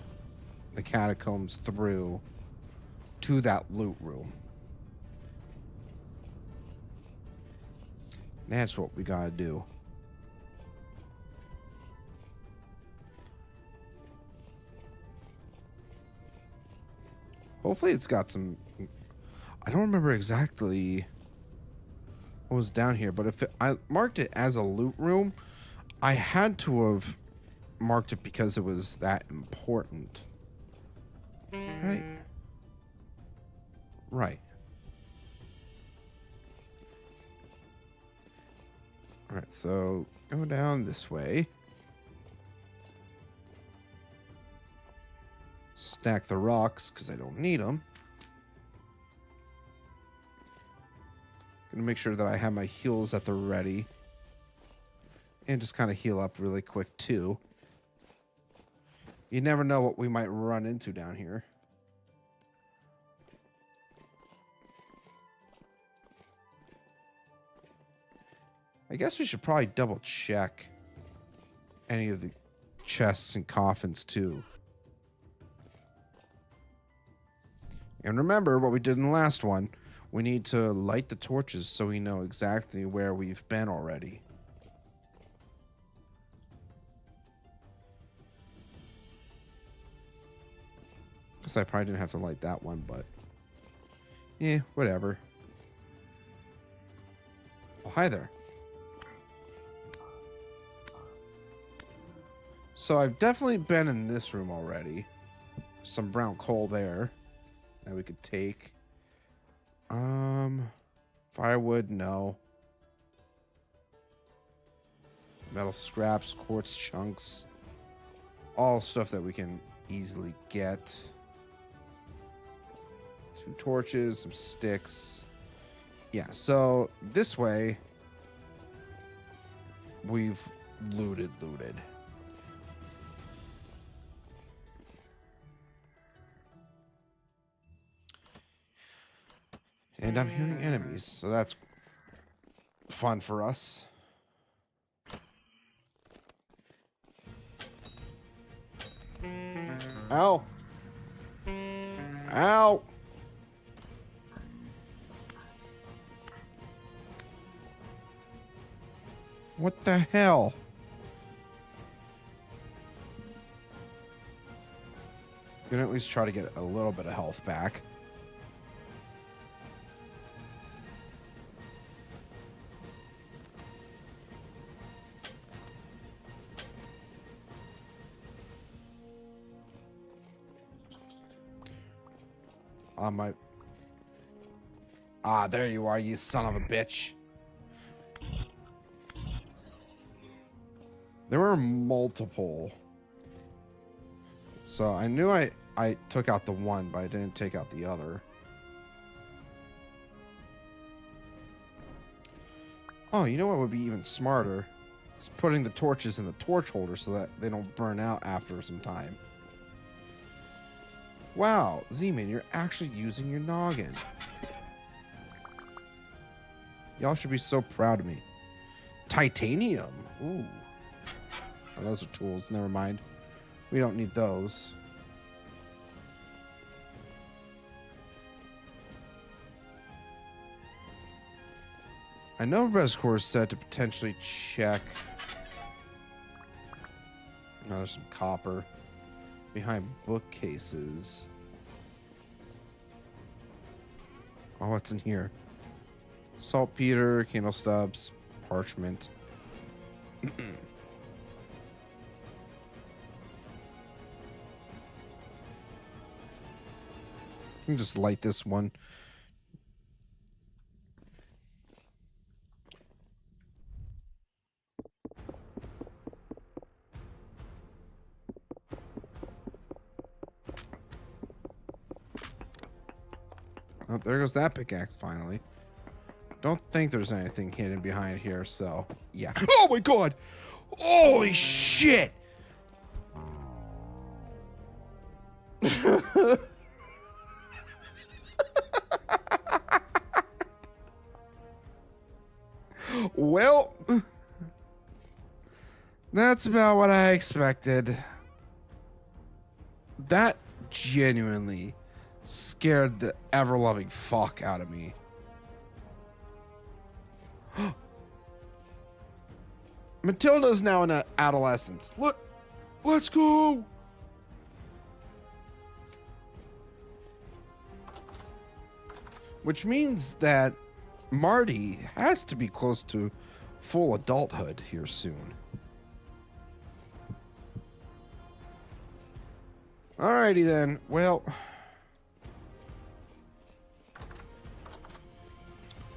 the catacombs through to that loot room. That's what we gotta do. Hopefully it's got some... I don't remember exactly what was down here, but if I marked it as a loot room, I had to have marked it because it was that important. Right? Right. Alright, so go down this way. Stack the rocks because I don't need them. Gonna make sure that I have my heals at the ready. And just kind of heal up really quick too. You never know what we might run into down here. I guess we should probably double check any of the chests and coffins too. And remember what we did in the last one. We need to light the torches so we know exactly where we've been already. Guess I probably didn't have to light that one, but... yeah, whatever. Oh, hi there. So I've definitely been in this room already. Some brown coal there that we could take. Firewood, no. Metal scraps, quartz chunks. All stuff that we can easily get. 2 torches, some sticks. Yeah, so this way we've looted. And I'm hearing enemies, so that's fun for us. Ow. Ow. What the hell? I'm gonna at least try to get a little bit of health back. There you are, you son of a bitch. There were multiple. So I knew I took out the one, but I didn't take out the other. Oh, you know what would be even smarter? Is putting the torches in the torch holder so that they don't burn out after some time. Wow, Z-Man, you're actually using your noggin. Y'all should be so proud of me. Titanium. Ooh. Oh, those are tools. Never mind. We don't need those. I know Rescore said to potentially check. No, there's some copper behind bookcases. Oh, what's in here? Saltpeter, candle stubs, parchment. You can just light this one. Oh, there goes that pickaxe finally. Don't think there's anything hidden behind here, so yeah. Oh my god! Holy shit! Well, that's about what I expected. That genuinely scared the ever-loving fuck out of me. Matilda's now in adolescence. Look, let's go. Which means that Marty has to be close to full adulthood here soon. Alrighty then. Well,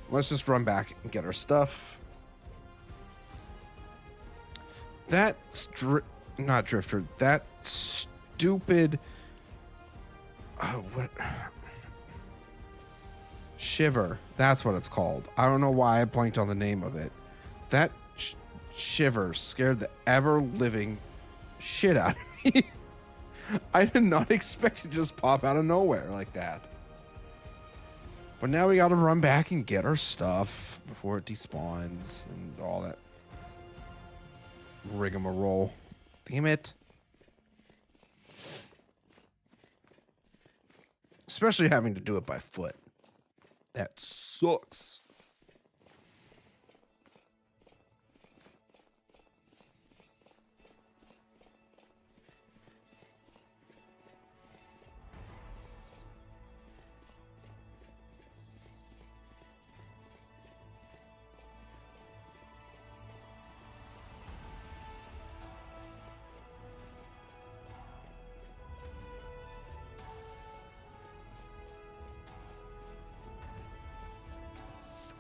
let's just run back and get our stuff. That's not Drifter. That stupid. What? Shiver. That's what it's called. I don't know why I blanked on the name of it. That shiver scared the ever-living shit out of me. I did not expect it to just pop out of nowhere like that. But now we gotta run back and get our stuff before it despawns and all that rigmarole. Damn it. Especially having to do it by foot. That sucks.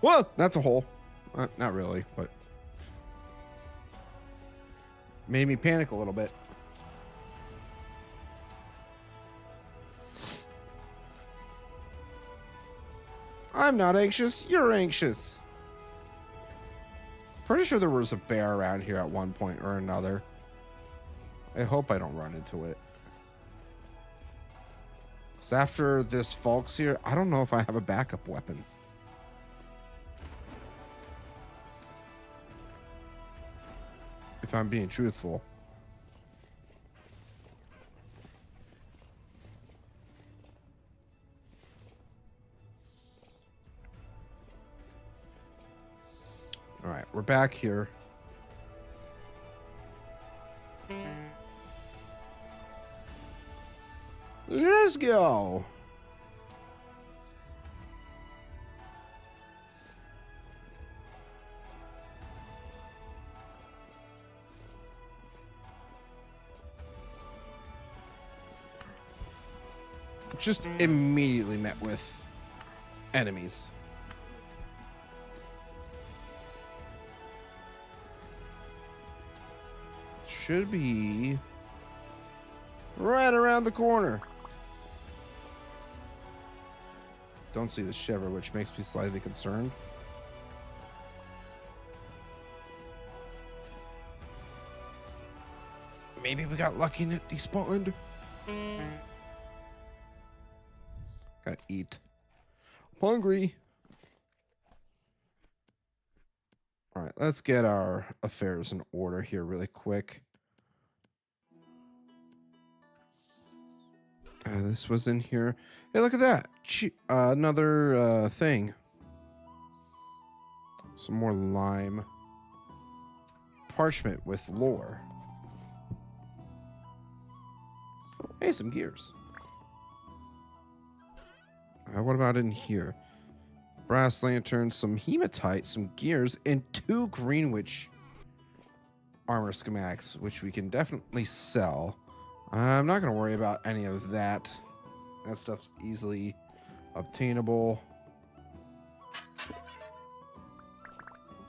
Well, that's a hole. Not really, but made me panic a little bit. I'm not anxious. You're anxious. Pretty sure there was a bear around here at one point or another. I hope I don't run into it. So after this Falks here, I don't know if I have a backup weapon. If I'm being truthful. back here. Let's go. Just immediately met with enemies. Should be right around the corner. Don't see the shiver, which makes me slightly concerned. Maybe we got lucky and it despawned. Gotta eat. I'm hungry. All right, let's get our affairs in order here really quick. This was in here. Hey, look at that. Another thing. Some more lime. Parchment with lore. Hey, some gears. What about in here? Brass lantern, some hematite, some gears, and 2 Greenwich armor schematics, which we can definitely sell. I'm not going to worry about any of that. That stuff's easily obtainable.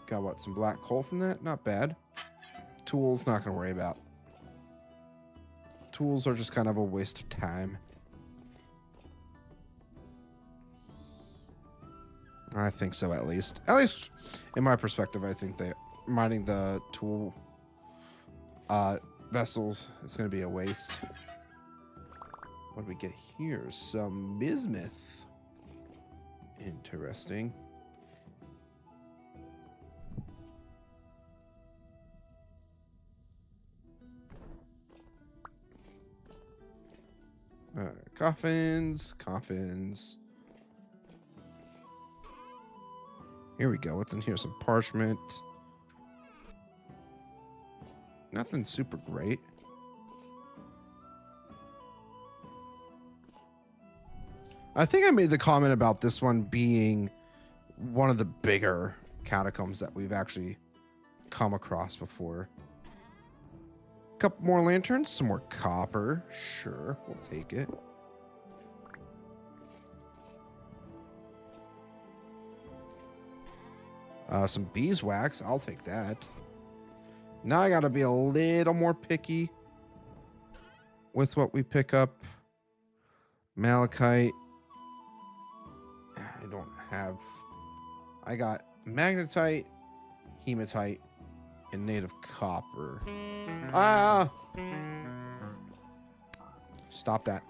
Got what? Some black coal from that? Not bad. Tools, not going to worry about. Tools are just kind of a waste of time. I think so, at least. At least, in my perspective, I think that mining the tool vessels is going to be a waste. What do we get here? Some bismuth. Interesting. Coffins. Here we go. What's in here? Some parchment. Nothing super great. I think I made the comment about this one being one of the bigger catacombs that we've actually come across before. A couple more lanterns, some more copper. Sure, we'll take it. Some beeswax. I'll take that. Now I gotta be a little more picky with what we pick up. Malachite. I don't have... I got magnetite, hematite, and native copper. Ah! Stop that.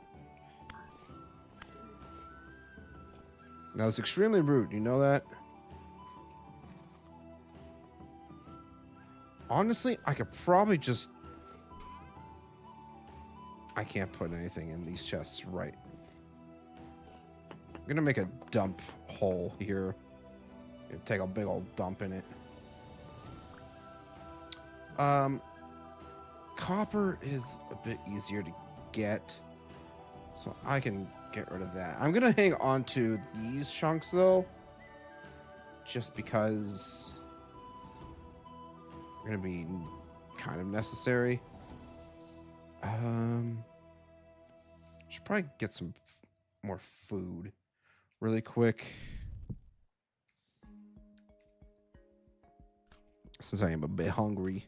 That was extremely rude. You know that? Honestly, I could probably just... I can't put anything in these chests right. I'm gonna make a dump hole here. Take a big old dump in it. Copper is a bit easier to get, so I can get rid of that. I'm gonna hang on to these chunks though, just because they're gonna be kind of necessary. Should probably get some more food really quick, since I am a bit hungry.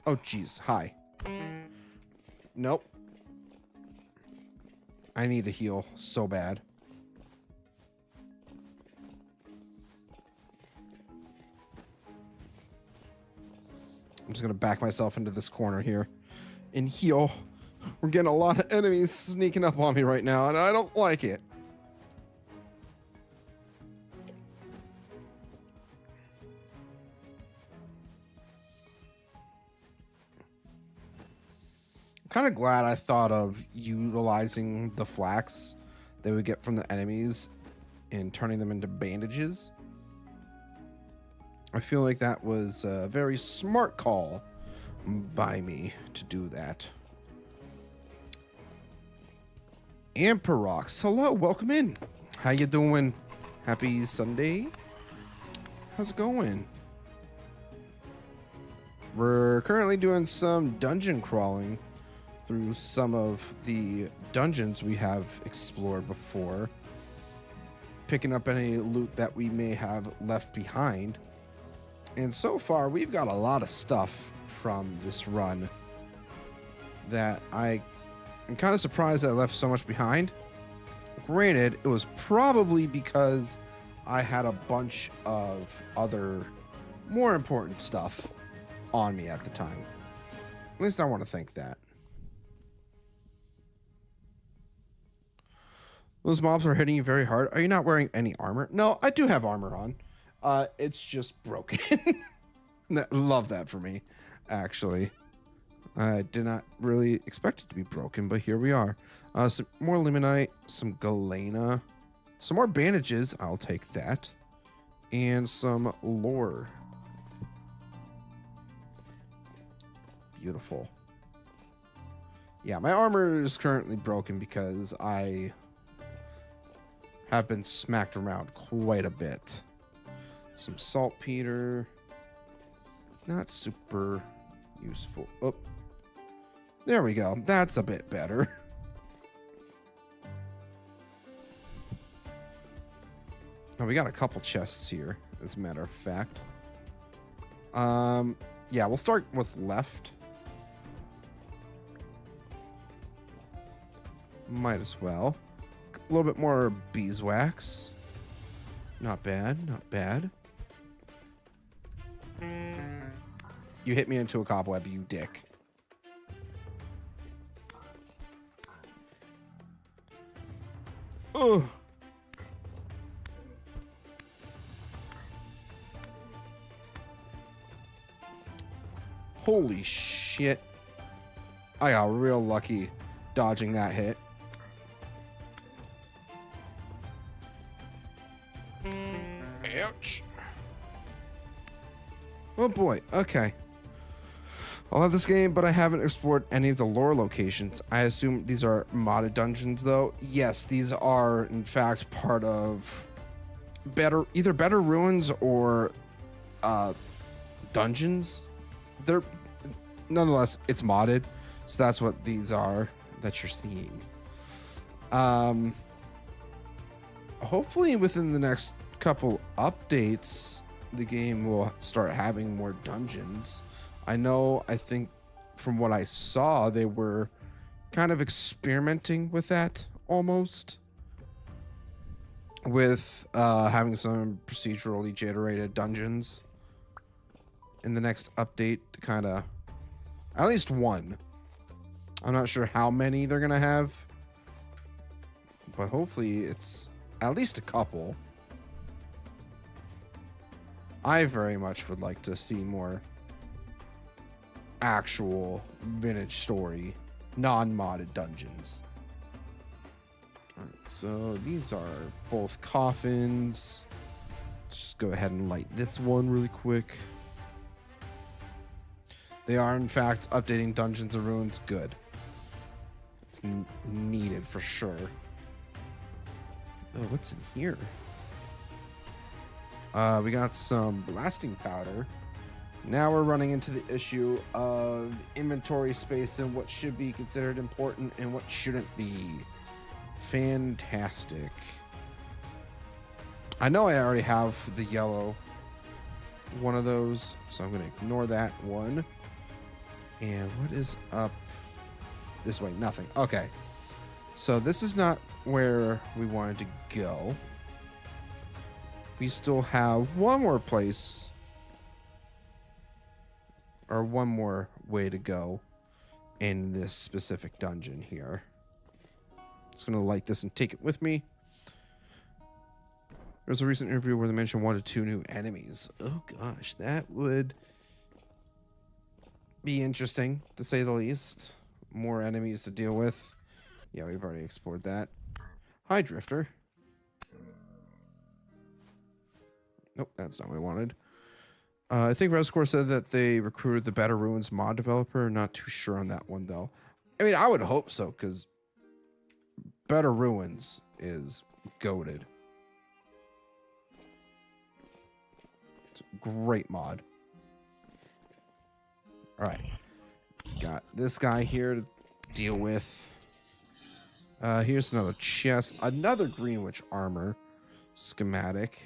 Oh, geez. Hi. Nope. I need to heal so bad. I'm just going to back myself into this corner here and heal. We're getting a lot of enemies sneaking up on me right now, and I don't like it. I'm kind of glad I thought of utilizing the flax that we get from the enemies and turning them into bandages. I feel like that was a very smart call by me to do that. Amperox, hello, welcome in. How you doing? Happy Sunday. How's it going? We're currently doing some dungeon crawling through some of the dungeons we have explored before, picking up any loot that we may have left behind. And so far, we've got a lot of stuff from this run that I'm kind of surprised that I left so much behind. Granted, it was probably because I had a bunch of other more important stuff on me at the time. At least I want to think that. Those mobs are hitting you very hard. Are you not wearing any armor? No, I do have armor on. It's just broken. Love that for me, actually. I did not really expect it to be broken, but here we are. Some more limonite, some galena, some more bandages. I'll take that. And some lore. Beautiful. Yeah, my armor is currently broken because I have been smacked around quite a bit. Some saltpeter. Not super useful. Oh, there we go. That's a bit better. Oh, we got a couple chests here, as a matter of fact. Yeah, we'll start with left. Might as well. A little bit more beeswax. Not bad, not bad. You hit me into a cobweb, you dick. Ugh. Holy shit. I got real lucky dodging that hit. Ouch. Oh boy, okay. I love this game, but I haven't explored any of the lore locations. I assume these are modded dungeons, though. Yes, these are, in fact, part of either Better Ruins or dungeons. They're nonetheless, it's modded, so that's what these are that you're seeing. Hopefully, within the next couple updates, the game will start having more dungeons. I think from what I saw, they were kind of experimenting with that almost, with having some procedurally generated dungeons in the next update to kind of, at least one. I'm not sure how many they're going to have, but hopefully it's at least a couple. I very much would like to see more actual vintage story, non-modded dungeons. All right, so these are both coffins. Just go ahead and light this one really quick. They are, in fact, updating Dungeons and Ruins. Good. It's needed for sure. Oh, what's in here? We got some blasting powder. Now we're running into the issue of inventory space and what should be considered important and what shouldn't be. Fantastic. I know I already have the yellow one of those, so I'm going to ignore that one. And what is up this way? Nothing. Okay. So this is not where we wanted to go. We still have one more place, or one more way to go in this specific dungeon here. Just going to light this and take it with me. There's a recent interview where they mentioned 1 to 2 new enemies. Oh gosh, that would be interesting, to say the least. More enemies to deal with. Yeah, we've already explored that. Hi, Drifter. Nope, that's not what I wanted. I think Rescore said that they recruited the Better Ruins mod developer. Not too sure on that one, though. I mean, I would hope so, because Better Ruins is goated. It's a great mod. All right. Got this guy here to deal with. Here's another chest. Another Greenwich armor schematic.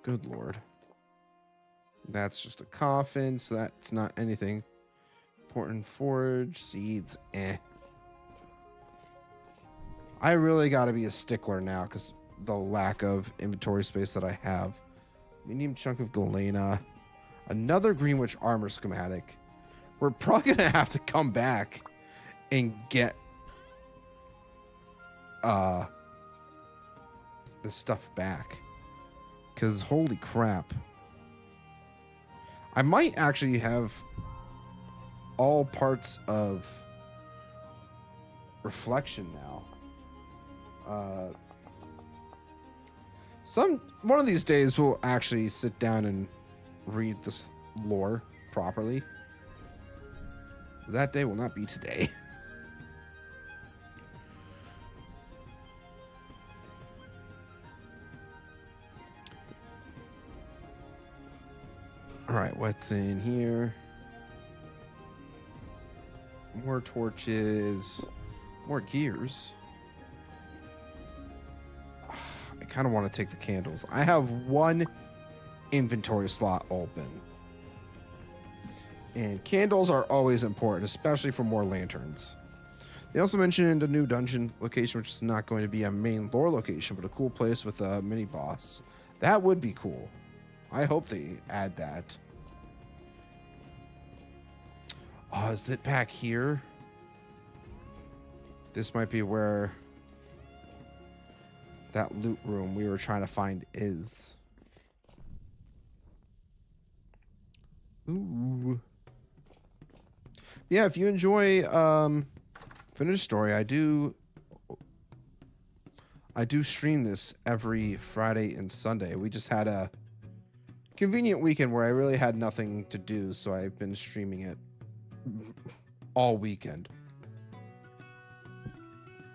Good lord. That's just a coffin, so that's not anything important. Forage, seeds, eh. I really got to be a stickler now because the lack of inventory space that I have. Medium chunk of galena. Another Greenwich armor schematic. We're probably going to have to come back and get the stuff back. Because holy crap. I might actually have all parts of reflection now. One of these days we'll actually sit down and read this lore properly. That day will not be today. All right, what's in here? More torches, more gears. I kind of want to take the candles. I have one inventory slot open. And candles are always important, especially for more lanterns. They also mentioned a new dungeon location, which is not going to be a main lore location, but a cool place with a mini boss. That would be cool. I hope they add that. Oh, is it back here? This might be where that loot room we were trying to find is. Ooh. Yeah, if you enjoy Finished Story, I do stream this every Friday and Sunday. We just had a convenient weekend where I really had nothing to do, so I've been streaming it all weekend.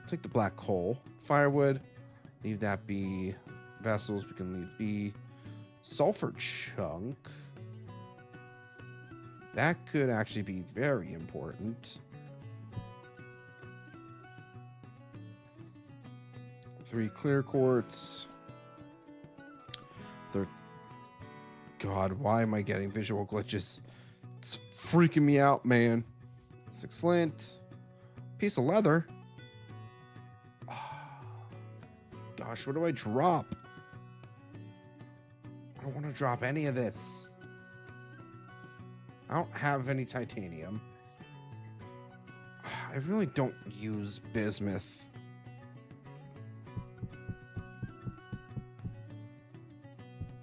Take the black coal. Firewood. Leave that be. Vessels we can leave be. Sulfur chunk. That could actually be very important. 3 clear quartz. God, why am I getting visual glitches? It's freaking me out, man. 6 flint. Piece of leather. Gosh, what do I drop? I don't want to drop any of this. I don't have any titanium. I really don't use bismuth.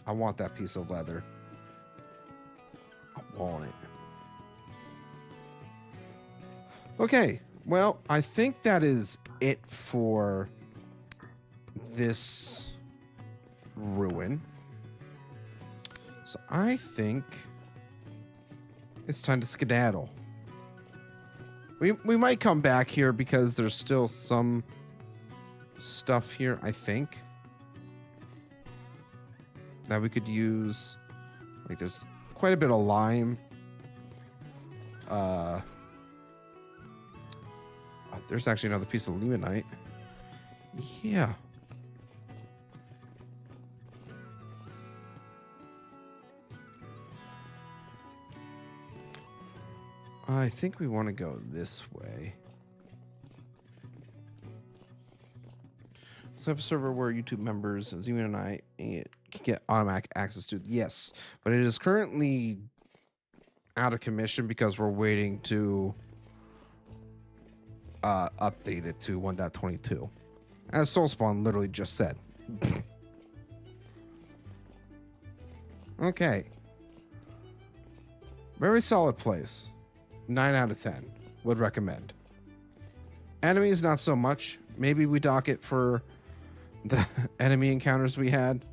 I want that piece of leather. I want it. Okay, well, I think that is it for this ruin. So I think it's time to skedaddle. We might come back here because there's still some stuff here, I think, that we could use. Like there's quite a bit of lime. There's actually another piece of limonite. Yeah. I think we want to go this way. So I have a server where YouTube members, Zeman and I, can get automatic access to. Yes, but it is currently out of commission because we're waiting to update it to 1.22. As Soulspawn literally just said. Okay. Very solid place. 9 out of 10. Would recommend. Enemies, not so much. Maybe we dock it for the enemy encounters we had.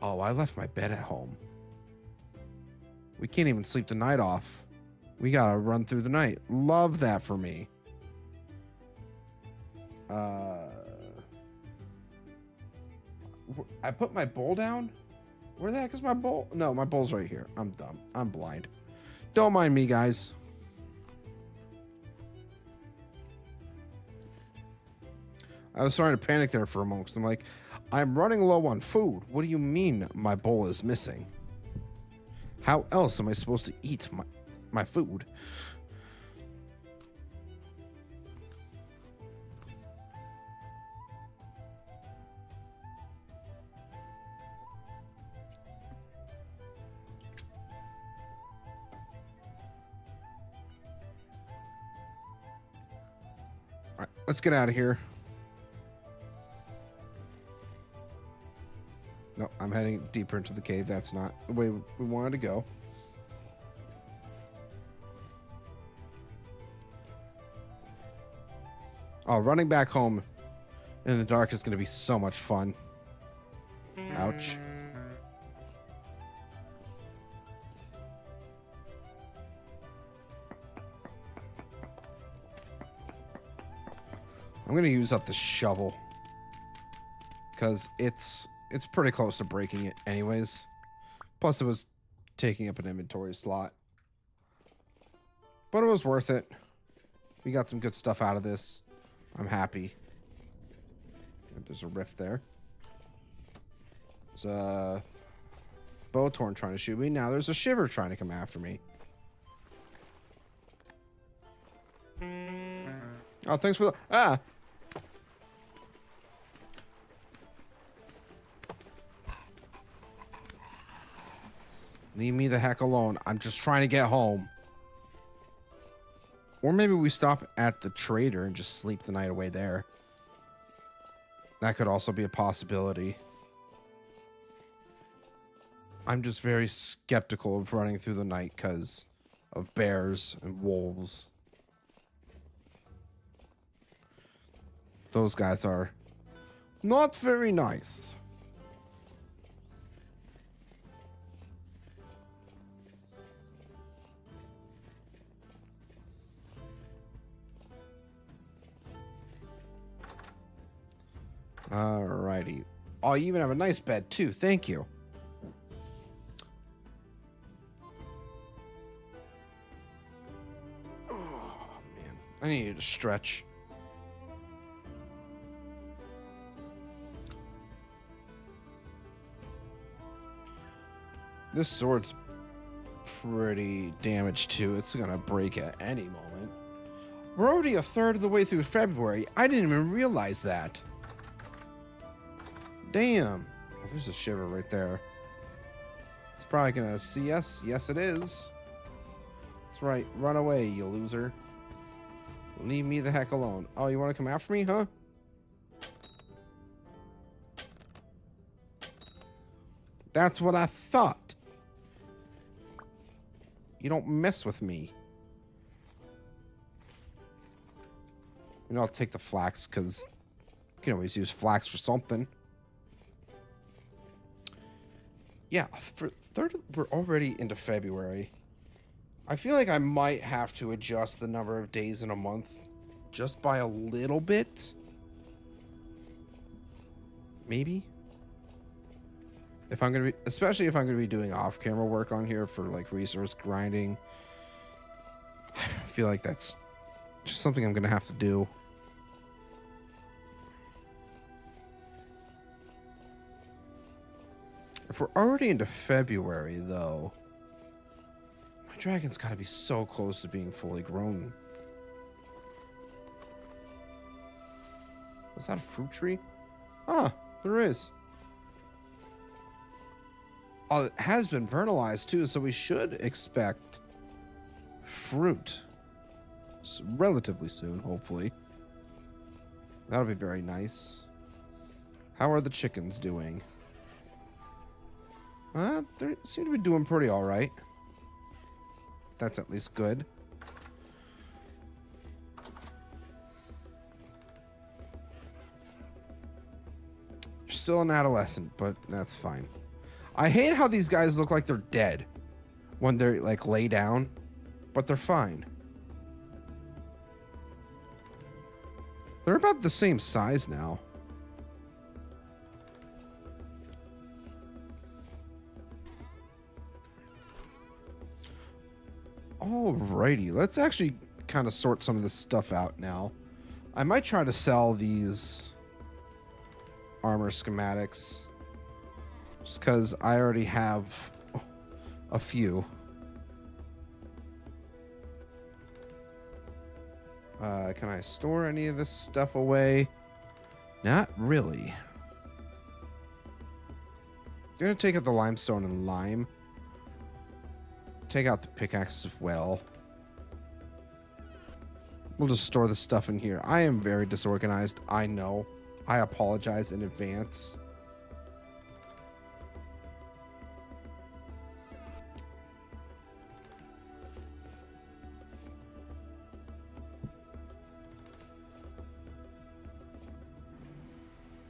Oh, I left my bed at home. We can't even sleep the night off. We gotta run through the night. Love that for me. I put my bowl down? Where the heck is my bowl? No, my bowl's right here. I'm dumb. I'm blind. Don't mind me, guys. I was starting to panic there for a moment because I'm like, I'm running low on food. What do you mean my bowl is missing? How else am I supposed to eat my food? All right, let's get out of here. No, I'm heading deeper into the cave. That's not the way we wanted to go. Oh, running back home in the dark is going to be so much fun. Ouch. I'm going to use up the shovel because it's pretty close to breaking it anyways. Plus it was taking up an inventory slot. But it was worth it. We got some good stuff out of this. I'm happy. There's a rift there. There's a Bowtorn trying to shoot me. Now there's a Shiver trying to come after me. Oh, thanks for the... Ah! Leave me the heck alone. I'm just trying to get home. Or maybe we stop at the trader and just sleep the night away there. That could also be a possibility. I'm just very skeptical of running through the night because of bears and wolves. Those guys are not very nice. Alrighty. Oh, you even have a nice bed too. Thank you. Oh, man. I need to stretch. This sword's pretty damaged too. It's gonna break at any moment. We're already a third of the way through February. I didn't even realize that. Damn. Oh, there's a Shiver right there. It's probably gonna see us. Yes, it is. That's right. Run away, you loser. Leave me the heck alone. Oh, you want to come after me, huh? That's what I thought. You don't mess with me. You know, I'll take the flax because you can always use flax for something. Yeah, we're already into February. I feel like I might have to adjust the number of days in a month just by a little bit. Maybe. If I'm gonna be, especially if I'm gonna be doing off-camera work on here for like resource grinding, I feel like that's just something I'm gonna have to do. If we're already into February, though, my dragon's got to be so close to being fully grown. Was that a fruit tree? Ah, there is. Oh, it has been vernalized, too, so we should expect fruit relatively soon, hopefully. That'll be very nice. How are the chickens doing? They seem to be doing pretty all right. That's at least good. You're still an adolescent, but that's fine. I hate how these guys look like they're dead when they're like lay down, but they're fine. They're about the same size now. Alrighty, let's actually kind of sort some of this stuff out now. I might try to sell these armor schematics just because I already have a few. Can I store any of this stuff away? Not really. I'm gonna take out the limestone and lime. Take out the pickaxe as well. We'll just store the stuff in here. I am very disorganized. I know. I apologize in advance.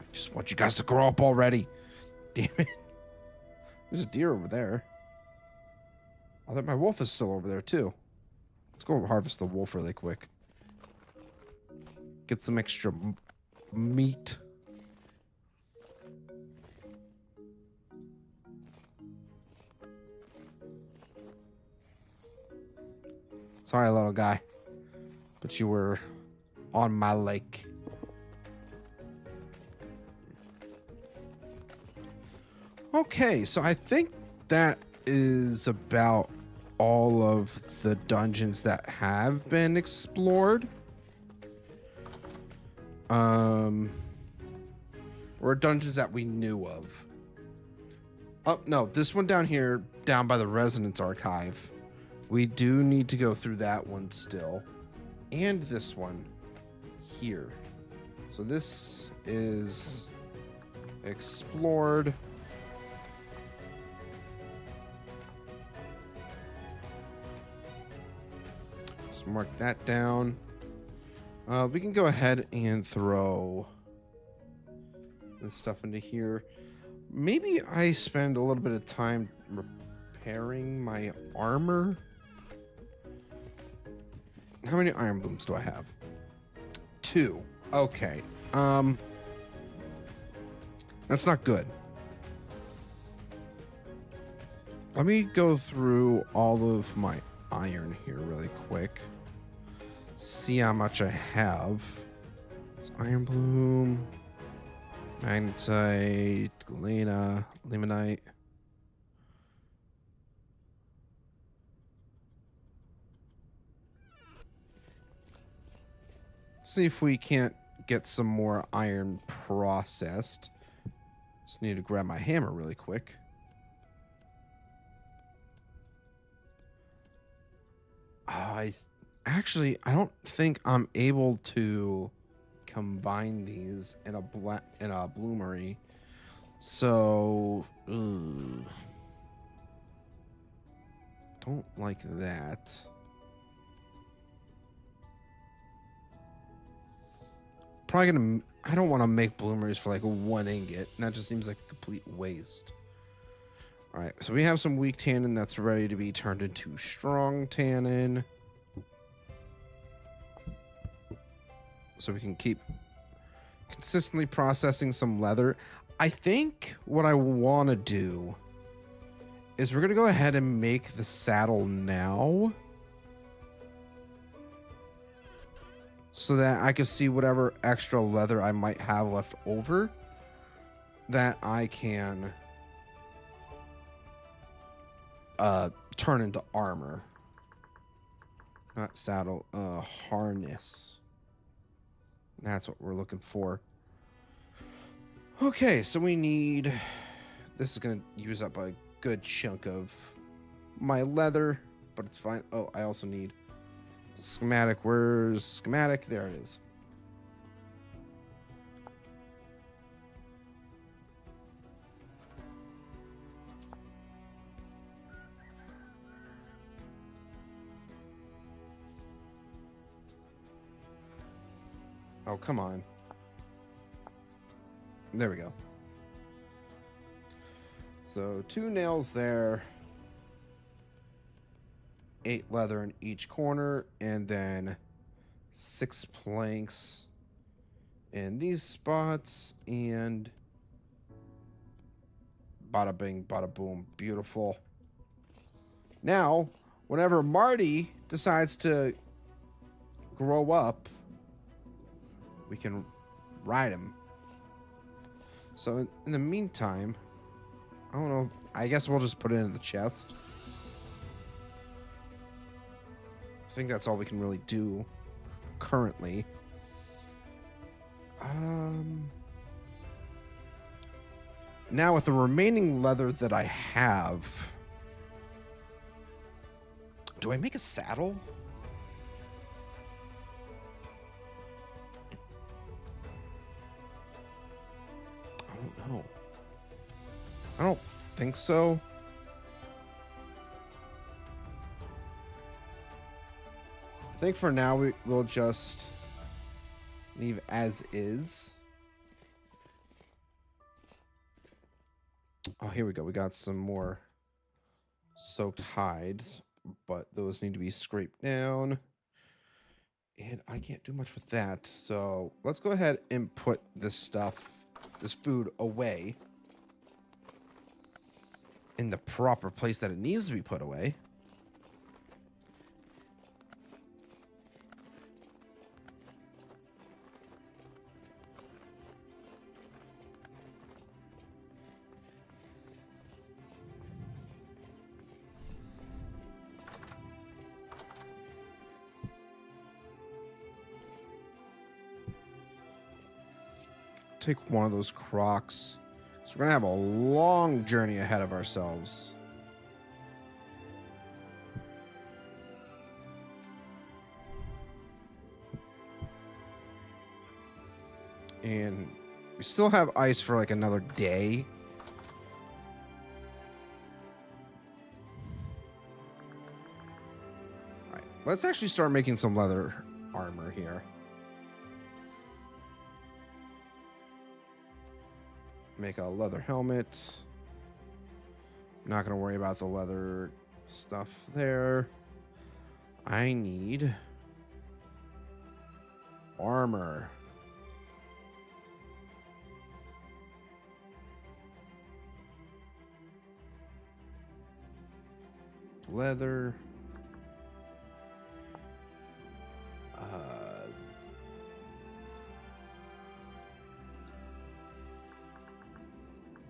I just want you guys to grow up already. Damn it. There's a deer over there. Oh, that my wolf is still over there too. Let's go harvest the wolf really quick. Get some extra meat. Sorry, little guy, but you were on my lake. Okay, so I think that is about all of the dungeons that have been explored. Or dungeons that we knew of. Oh, no, this one down here, down by the Resonance Archive. We do need to go through that one still. And this one here. So this is explored. Just mark that down. We can go ahead and throw this stuff into here. Maybe I spend a little bit of time repairing my armor. How many iron blooms do I have? 2. Okay. That's not good. Let me go through all of my iron here really quick. See how much I have. It's iron bloom, magnetite, galena, limonite. See if we can't get some more iron processed. Just need to grab my hammer really quick. I don't think I'm able to combine these in a bloomery. So, don't like that. Probably gonna. I don't want to make bloomeries for like 1 ingot. And that just seems like a complete waste. All right, so we have some weak tannin that's ready to be turned into strong tannin. So we can keep consistently processing some leather. I think what I want to do is we're going to go ahead and make the saddle now, so that I can see whatever extra leather I might have left over that I can turn into armor. Not saddle, harness. That's what we're looking for. Okay, so we need... This is going to use up a good chunk of my leather, but it's fine. Oh, I also need schematic. Where's schematic? There it is. Oh, come on. There we go. So 2 nails there. 8 leather in each corner, and then 6 planks in these spots, and bada bing, bada boom. Beautiful. Now, whenever Marty decides to grow up, we can ride him. So in the meantime, I don't know. I guess we'll just put it in the chest. I think that's all we can really do currently. Now with the remaining leather that I have, do I make a saddle? I don't know. I don't think so. I think for now we'll just leave as is. Oh, here we go. We got some more soaked hides, but those need to be scraped down. And I can't do much with that. So let's go ahead and put this stuff, this food, away in the proper place that it needs to be put away. Take one of those Crocs. So we're gonna have a long journey ahead of ourselves. And we still have ice for like another day. All right, let's actually start making some leather armor here. Make a leather helmet. Not gonna worry about the leather stuff there. I need armor. Leather.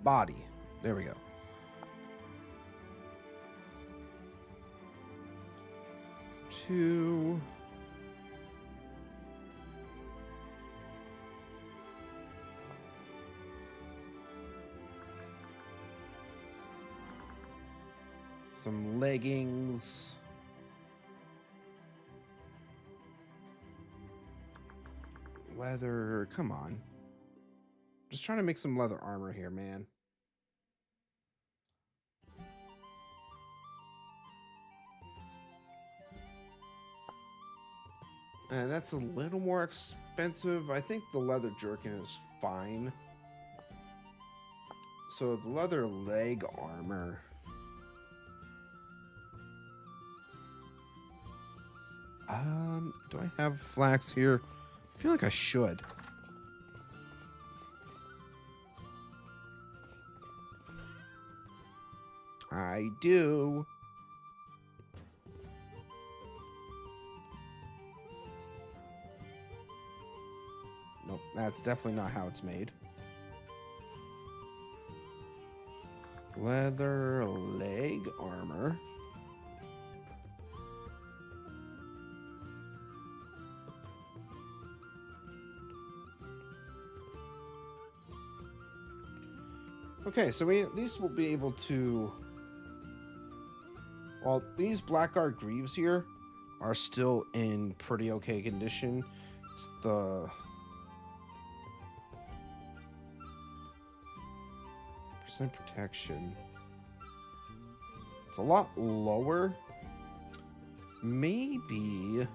Body. There we go. Two. Some leggings. Leather. Come on. Just trying to make some leather armor here, man. And that's a little more expensive. I think the leather jerkin is fine. So the leather leg armor. Do I have flax here? I feel like I should. I do. Nope, that's definitely not how it's made. Leather leg armor. Okay, so we at least will be able to... Well, these Blackguard Greaves here are still in pretty okay condition. It's the... percent protection. It's a lot lower. Maybe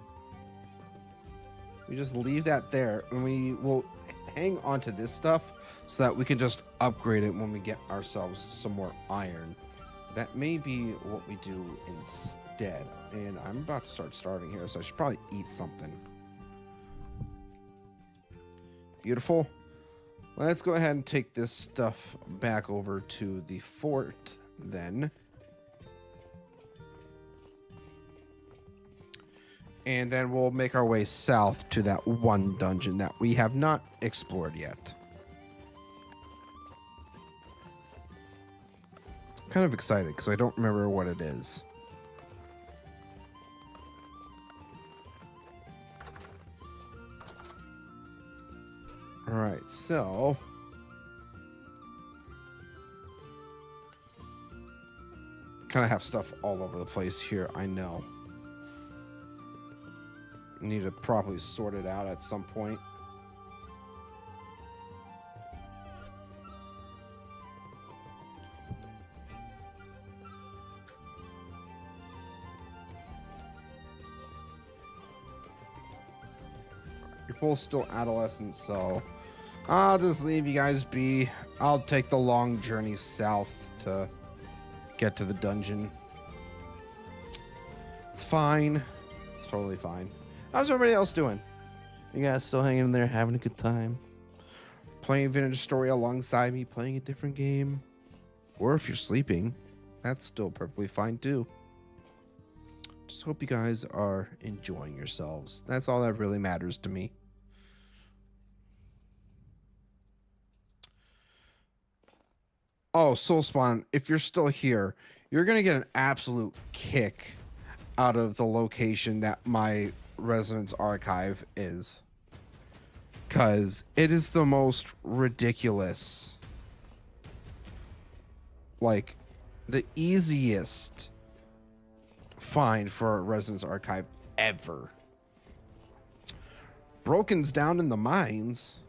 we just leave that there and we will hang on to this stuff so that we can just upgrade it when we get ourselves some more iron. That may be what we do instead. And I'm about to start starving here, so I should probably eat something. Beautiful. Let's go ahead and take this stuff back over to the fort then. And then we'll make our way south to that one dungeon that we have not explored yet. I'm kind of excited because I don't remember what it is. All right, so kind of have stuff all over the place here, I know. Need to probably sort it out at some point. You're both still adolescents, so I'll just leave you guys be. I'll take the long journey south to get to the dungeon. It's fine. It's totally fine. How's everybody else doing? You guys still hanging in there, having a good time? Playing Vintage Story alongside me, playing a different game? Or if you're sleeping, that's still perfectly fine too. Just hope you guys are enjoying yourselves. That's all that really matters to me. Oh, Soulspawn, if you're still here, you're going to get an absolute kick out of the location that my Resonance Archive is, because it is the most ridiculous, like the easiest find for a Resonance Archive ever. Broken's down in the mines.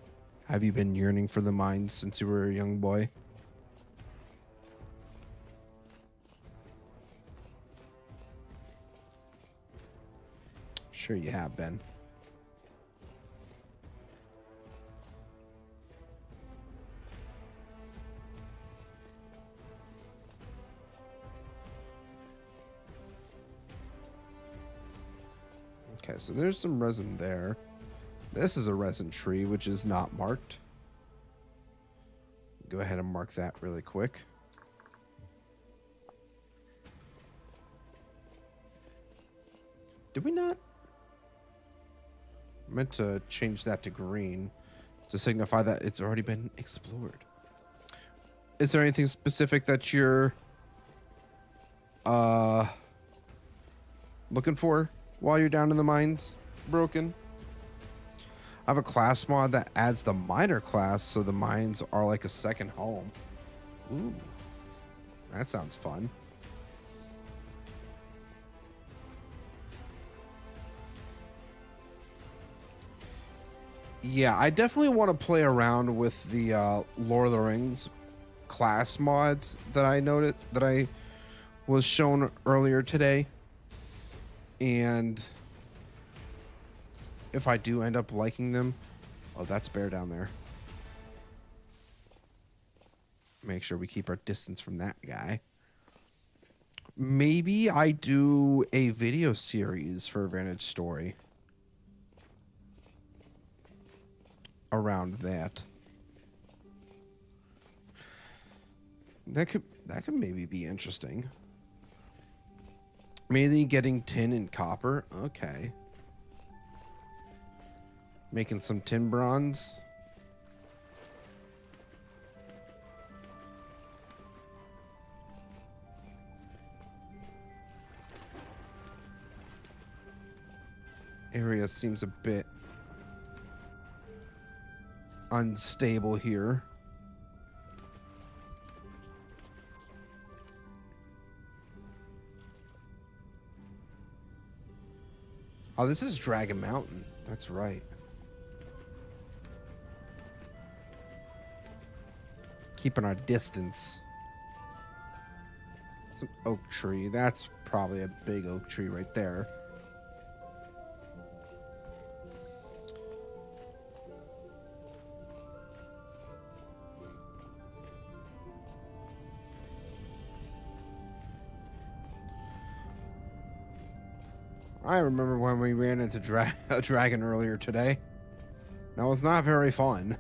Have you been yearning for the mines since you were a young boy? Sure you have been. Okay, so there's some resin there. This is a resin tree, which is not marked. Go ahead and mark that really quick. Did we not? I meant to change that to green to signify that it's already been explored. Is there anything specific that you're looking for while you're down in the mines, Broken? I have a class mod that adds the miner class, so the mines are like a second home. Ooh, that sounds fun. Yeah, I definitely want to play around with the Lord of the Rings class mods that I was shown earlier today. And if I do end up liking them, oh, that's bear down there. Make sure we keep our distance from that guy. Maybe I do a video series for Vintage Story around that. That could maybe be interesting. Mainly getting tin and copper. Okay. Making some tin bronze. Area seems a bit unstable here. Oh, this is Dragon Mountain. That's right. Keeping our distance. Some oak tree. That's probably a big oak tree right there. I remember when we ran into a dragon earlier today. That was not very fun.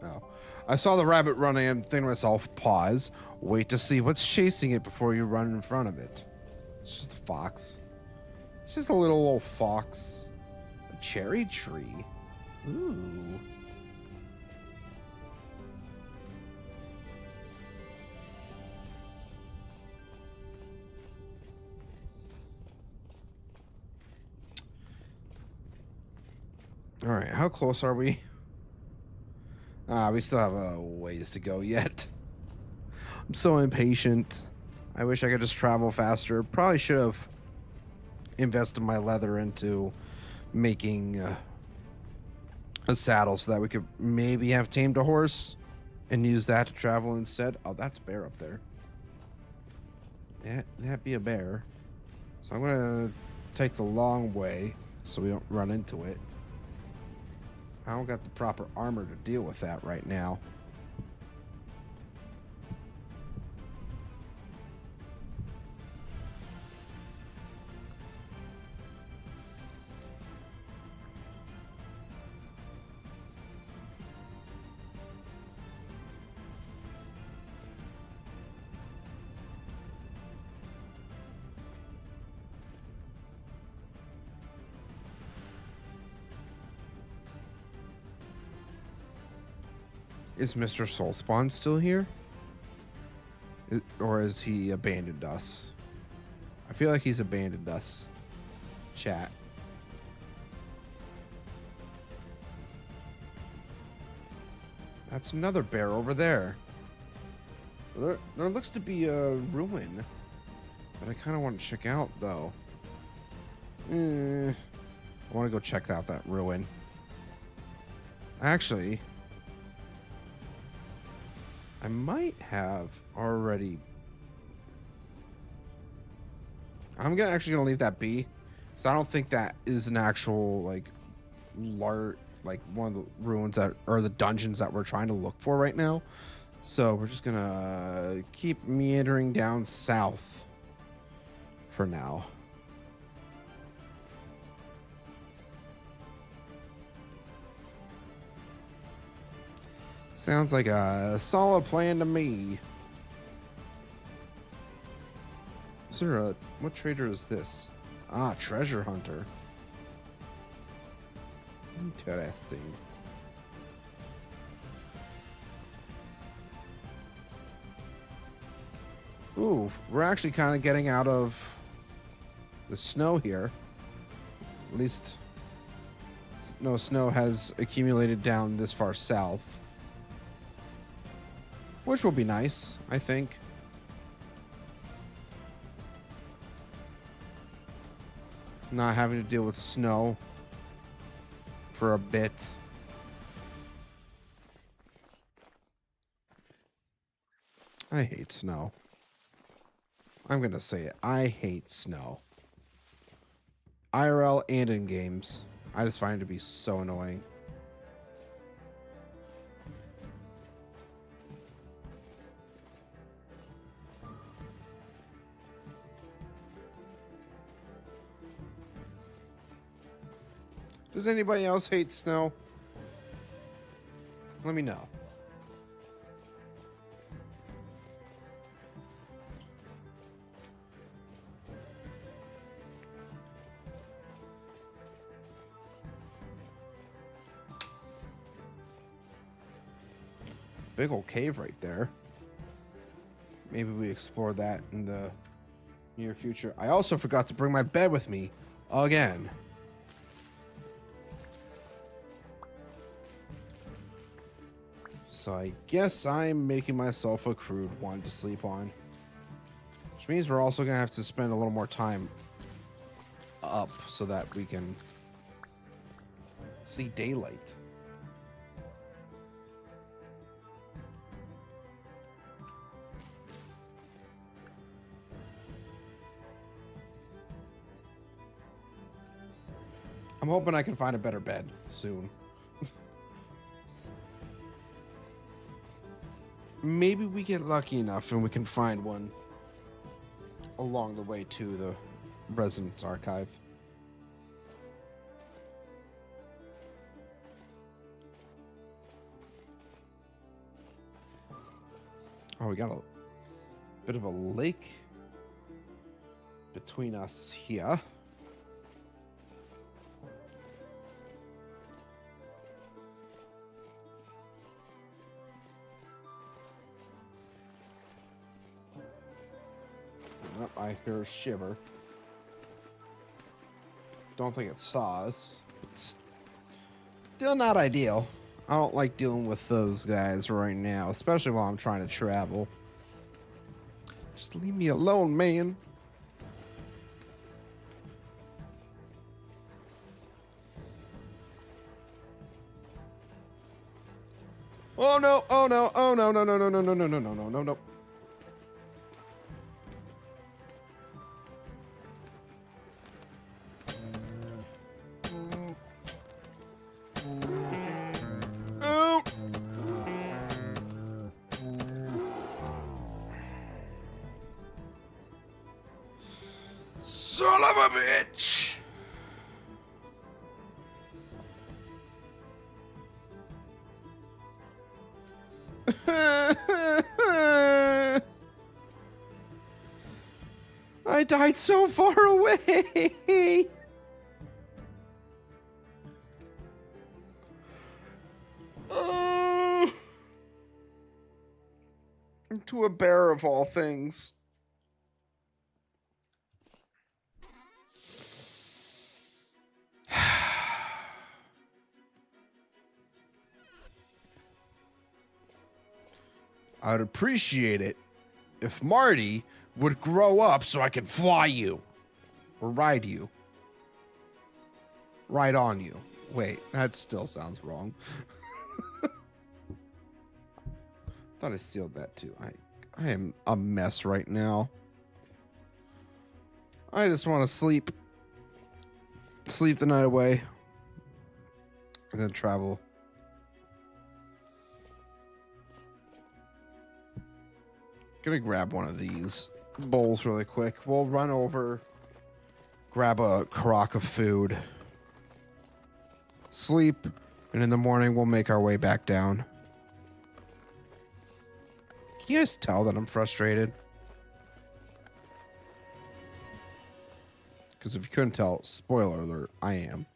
Oh. I saw the rabbit running and think to myself, pause, wait to see what's chasing it before you run in front of it. It's just a fox. It's just a little old fox. A cherry tree. Ooh. All right, how close are we? We still have a ways to go yet. I'm so impatient. I wish I could just travel faster. Probably should have invested my leather into making a saddle so that we could maybe have tamed a horse and use that to travel instead. Oh, that's a bear up there. Yeah, that'd be a bear. So I'm gonna take the long way so we don't run into it. I don't got the proper armor to deal with that right now. Is Mr. Soulspawn still here? Or has he abandoned us? I feel like he's abandoned us. Chat. That's another bear over there. There looks to be a ruin that I kind of want to check out, though. I want to go check out that ruin. Actually, I might have already. I'm actually gonna leave that be, because I don't think that is an actual like one of the ruins that or the dungeons that we're trying to look for right now. So we're just gonna keep meandering down south for now. Sounds like a solid plan to me. Is there what trader is this? Ah, treasure hunter. Interesting. Ooh, we're actually kind of getting out of the snow here. At least no snow has accumulated down this far south. Which will be nice, I think. Not having to deal with snow for a bit. I hate snow. I'm gonna say it. I hate snow. IRL and in games. I just find it to be so annoying. Does anybody else hate snow? Let me know. Big old cave right there. Maybe we explore that in the near future. I also forgot to bring my bed with me again. So I guess I'm making myself a crude one to sleep on. Which means we're also going to have to spend a little more time up so that we can see daylight. I'm hoping I can find a better bed soon. maybe we get lucky enough and we can find one along the way to the Residence Archive. Oh, we got a bit of a lake between us here. Oh, I hear a shiver. Don't think it saw us. It's still not ideal. I don't like dealing with those guys right now, especially while I'm trying to travel. Just leave me alone, man. Oh no, oh no, oh no, no, no, no, no, no, no, no, no, no, no, no. Oh. Son of a bitch! I died so far away. To a bear of all things. I'd appreciate it if Marty would grow up so I could fly you. Or ride you. Ride on you. Wait, that still sounds wrong. Thought I sealed that too. I am a mess right now. I just want to sleep. Sleep the night away. And then travel. Gonna grab one of these bowls really quick. We'll run over, grab a crock of food, sleep, and in the morning we'll make our way back down. Can you guys tell that I'm frustrated? Because if you couldn't tell, spoiler alert, I am.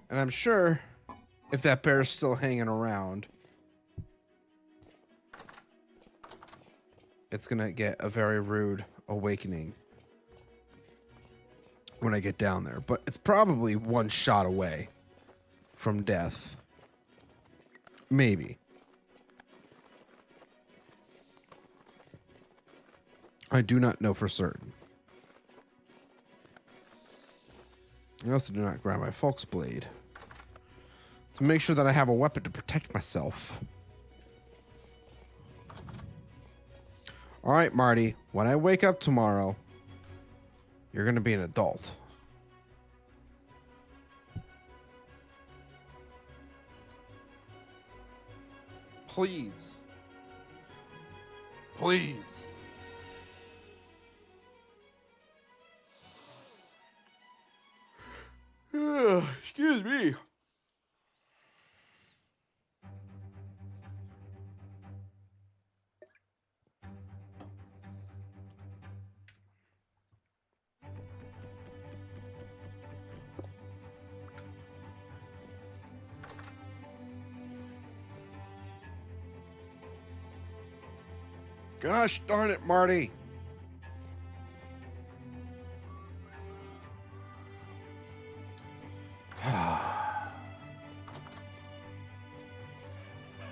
And I'm sure if that bear's still hanging around, it's gonna get a very rude awakening when I get down there. But it's probably one shot away from death. Maybe. I do not know for certain. I also do not grab my Folk's Blade to make sure that I have a weapon to protect myself. All right, Marty, when I wake up tomorrow, you're going to be an adult. Please. Please. Excuse me. Gosh darn it, Marty.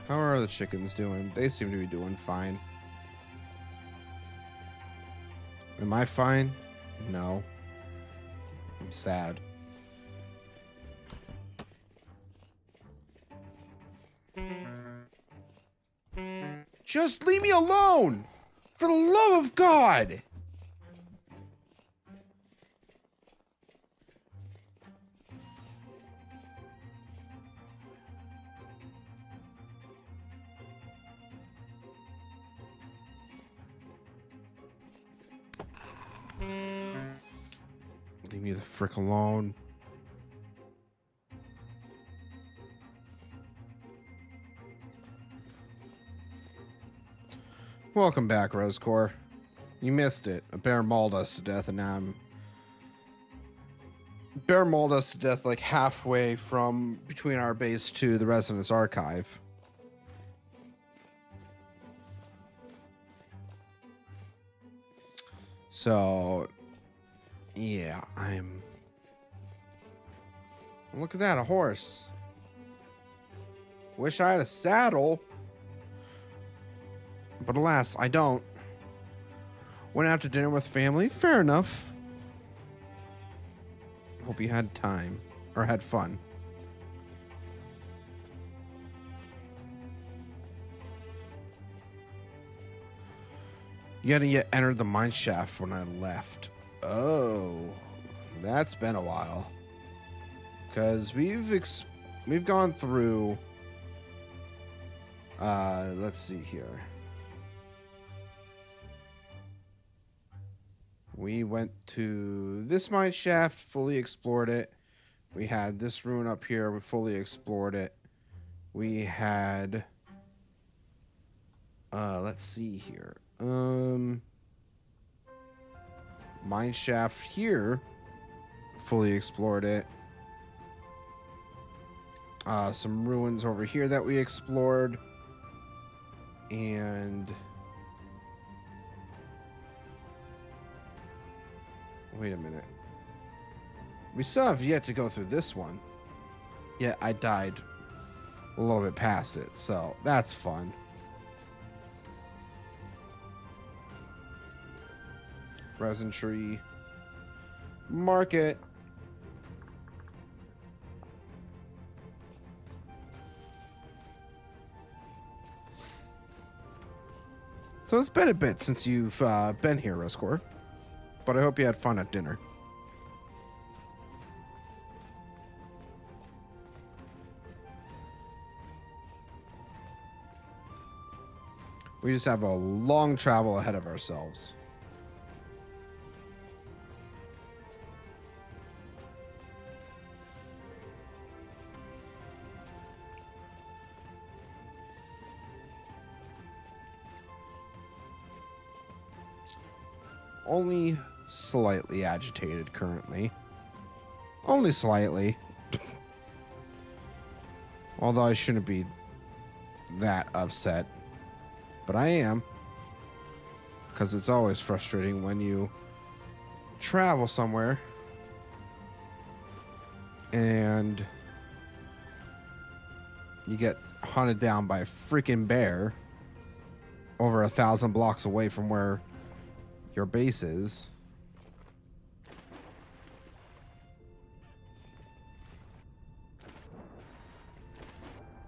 How are the chickens doing? They seem to be doing fine. Am I fine? No. I'm sad. Just leave me alone! For the love of God! me the frick alone. Welcome back, Rosecore. You missed it. A bear mauled us to death, and now bear mauled us to death like halfway from between our base to the Resonance Archive. So, yeah, look at that, a horse. Wish I had a saddle. But alas, I don't. Went out to dinner with family. Fair enough. Hope you had time. Or had fun. You hadn't yet entered the mine shaft when I left. Oh. That's been a while. Because we've gone through... let's see here. We went to this mine shaft, fully explored it. We had this ruin up here, we fully explored it. We had... let's see here. Mine shaft here, fully explored it. Some ruins over here that we explored. And... wait a minute. We still have yet to go through this one. Yeah, I died a little bit past it, so that's fun. Resin tree. Market. So it's been a bit since you've been here, Rescore. But I hope you had fun at dinner. We just have a long travel ahead of ourselves. Only slightly agitated currently. Only slightly. Although I shouldn't be that upset. But I am. Because it's always frustrating when you travel somewhere and you get hunted down by a freaking bear over 1,000 blocks away from where your base is.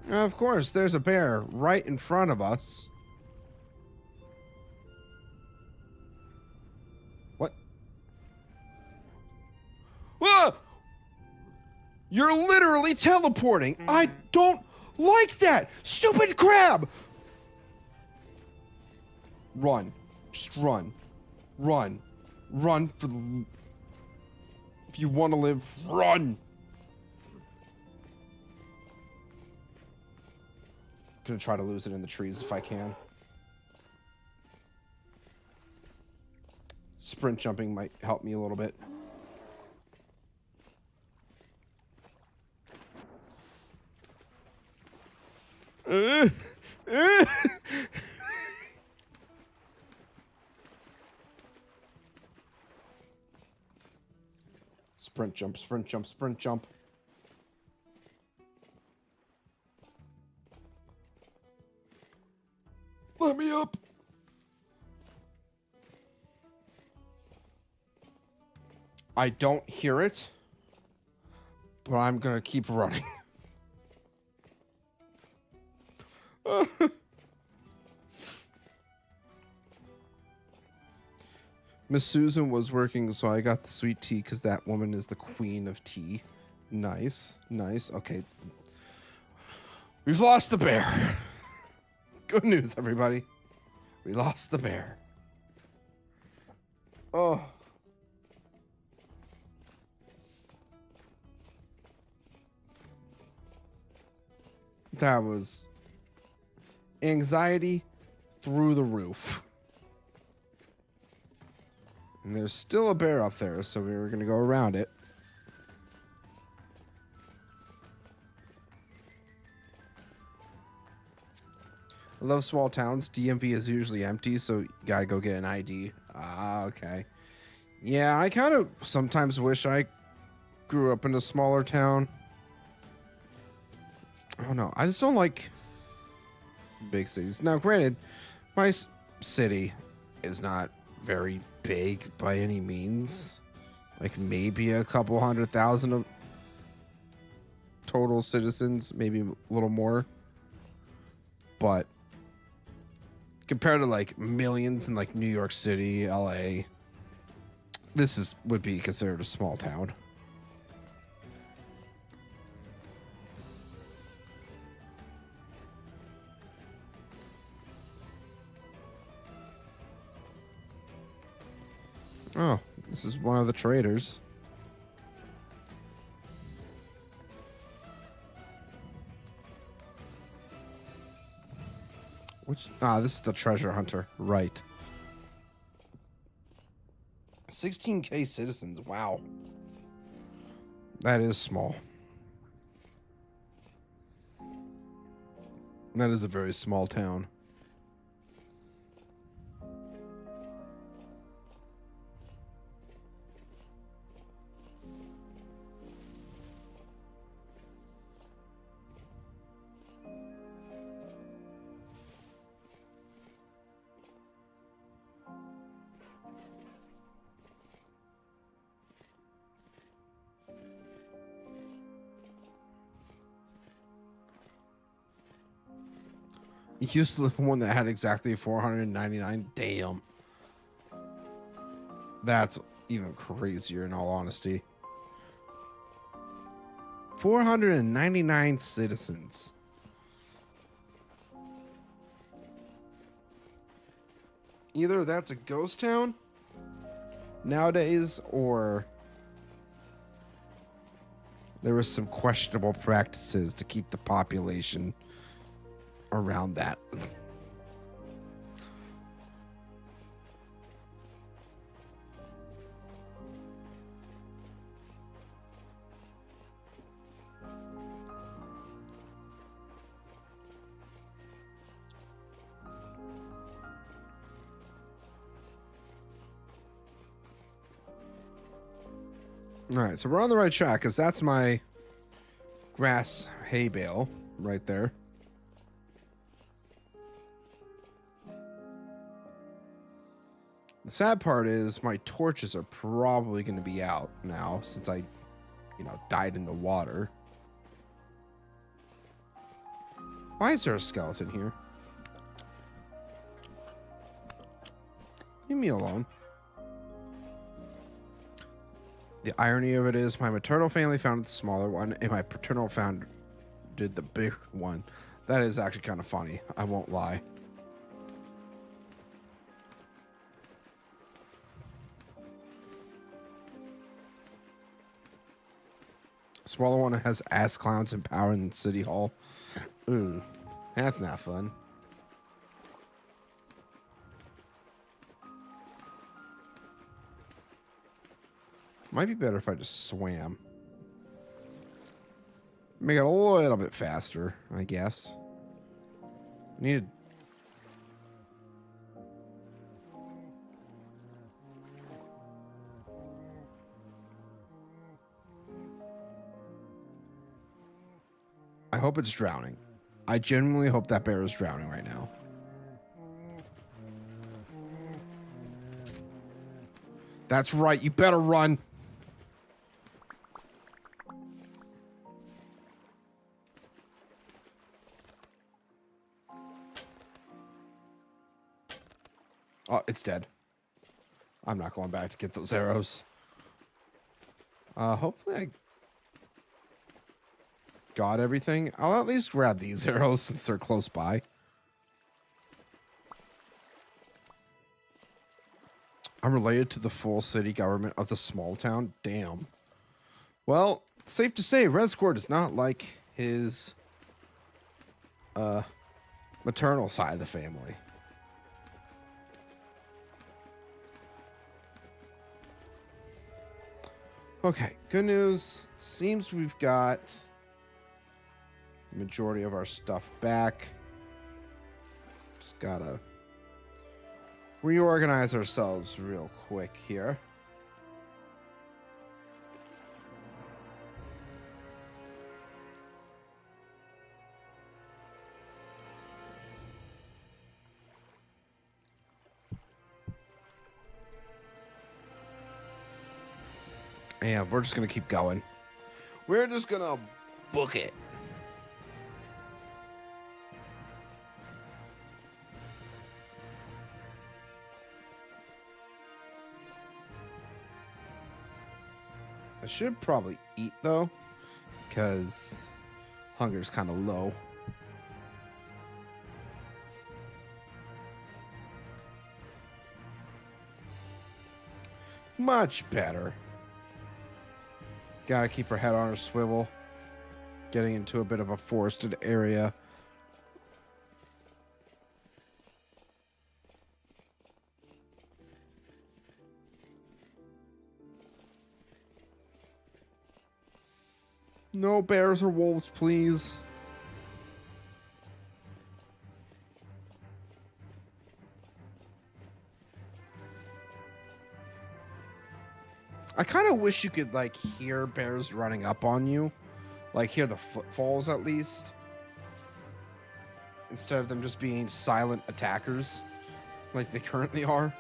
Of course, there's a bear right in front of us. What? Ah! You're literally teleporting. I don't like that. Stupid crab. Run. Just run. Run. Run for the... if you want to live, run. Gonna try to lose it in the trees if I can. Sprint jumping might help me a little bit. Sprint jump, sprint jump, sprint jump. Let me up. I don't hear it, but I'm gonna keep running. Miss Susan was working, so I got the sweet tea because that woman is the queen of tea. Nice, nice. Okay. We've lost the bear. Good news, everybody. We lost the bear. Oh. That was anxiety through the roof. And there's still a bear up there, so we were going to go around it. I love small towns. DMV is usually empty, so you got to go get an ID. Ah, okay. Yeah, I kind of sometimes wish I grew up in a smaller town. I don't know. I just don't like big cities. Now, granted, my city is not very big by any means. Like maybe a couple 100,000 of total citizens, maybe a little more. But compared to like millions in like New York City, LA, this would be considered a small town. Oh, this is one of the traders. This is the treasure hunter. Right. 16K citizens. Wow. That is small. That is a very small town. You used to live in one that had exactly 499. Damn. That's even crazier in all honesty. 499 citizens. Either that's a ghost town nowadays, or there was some questionable practices to keep the population around that. All right, so we're on the right track because that's my grass hay bale right there. The sad part is my torches are probably going to be out now since I, died in the water. Why is there a skeleton here? Leave me alone. The irony of it is my maternal family founded the smaller one and my paternal founded the bigger one. That is actually kind of funny. I won't lie. Smaller one has ass clowns and power in City Hall. Ugh, that's not fun. Might be better if I just swam. Make it a little bit faster, I guess. Needed. I hope it's drowning. I genuinely hope that bear is drowning right now. That's right. You better run. Oh, it's dead. I'm not going back to get those arrows. Hopefully I got everything. I'll at least grab these arrows since they're close by. I'm related to the full city government of the small town. Damn. Well, safe to say, Rescore does not like his maternal side of the family. Okay, good news. Seems we've got the majority of our stuff back. Just gotta reorganize ourselves real quick here. And we're just gonna keep going. We're just gonna book it. I should probably eat though, because hunger's kind of low. Much better. Gotta keep her head on her swivel. Getting into a bit of a forested area. No bears or wolves, please. I kind of wish you could, like, hear bears running up on you. Like, hear the footfalls, at least. Instead of them just being silent attackers. Like they currently are.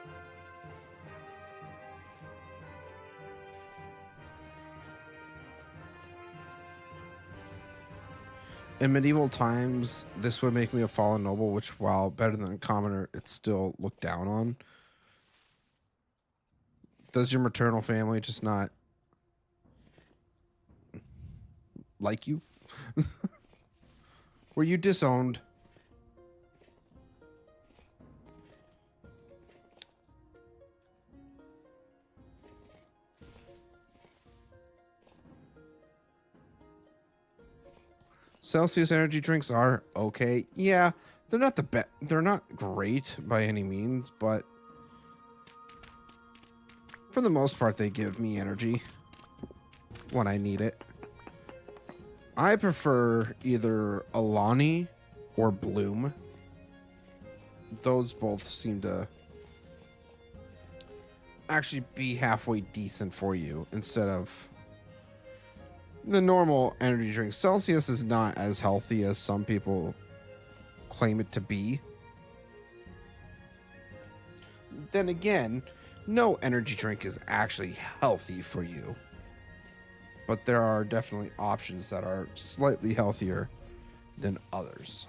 In medieval times, this would make me a fallen noble, which, while better than a commoner, it's still looked down on. Does your maternal family just not like you? Were you disowned? Celsius energy drinks are okay. Yeah, they're not the best. They're not great by any means, but for the most part, they give me energy when I need it. I prefer either Alani or Bloom. Those both seem to actually be halfway decent for you instead of the normal energy drink. Celsius is not as healthy as some people claim it to be. Then again, no energy drink is actually healthy for you. But there are definitely options that are slightly healthier than others.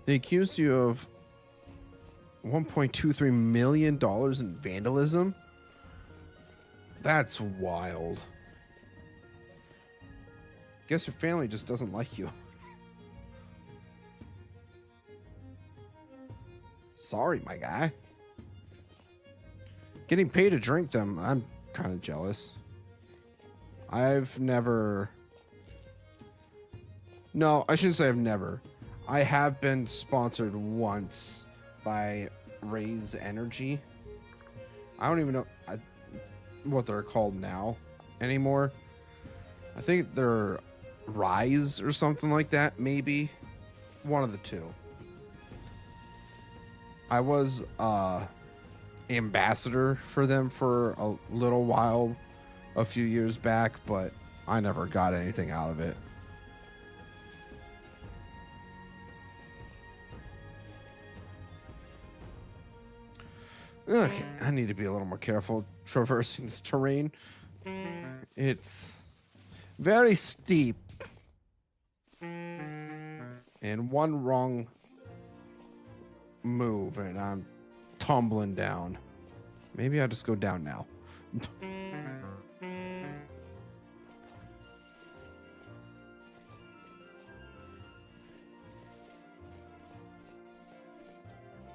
They accused you of $1.23 million in vandalism? That's wild. Guess your family just doesn't like you. Sorry, my guy. Getting paid to drink them, I'm kind of jealous. I've never... No, I shouldn't say I've never. I have been sponsored once by Raise Energy. I don't even know what they're called now anymore. I think they're Rise or something like that, maybe. One of the two. I was ambassador for them for a little while a few years back, but I never got anything out of it. Okay, I need to be a little more careful traversing this terrain. It's very steep. And one wrong move and I'm tumbling down. Maybe I'll just go down now.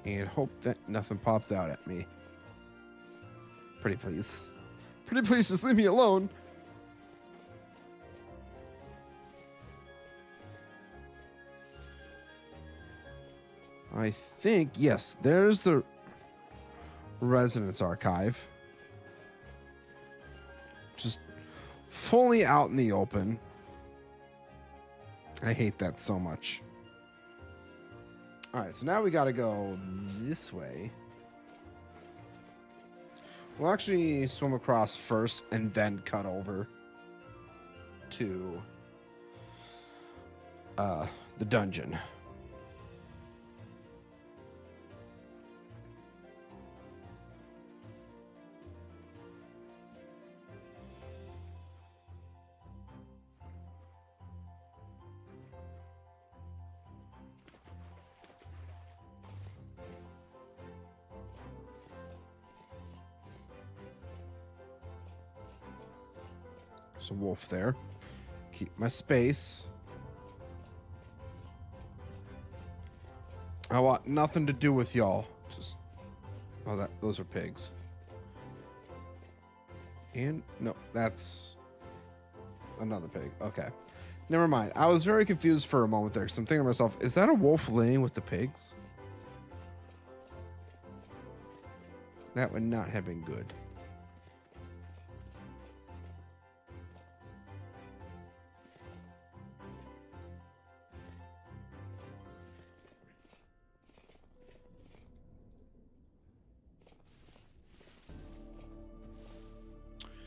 and hope that nothing pops out at me. Pretty please. Pretty please, just leave me alone. I think, yes, there's the residence archive. Just fully out in the open. I hate that so much. All right, so now we got to go this way. We'll actually swim across first and then cut over to the dungeon. There's a wolf there. Keep my space. I want nothing to do with y'all. Just those are pigs. And no, that's another pig. Okay. Never mind. I was very confused for a moment there because I'm thinking to myself, is that a wolf laying with the pigs? That would not have been good.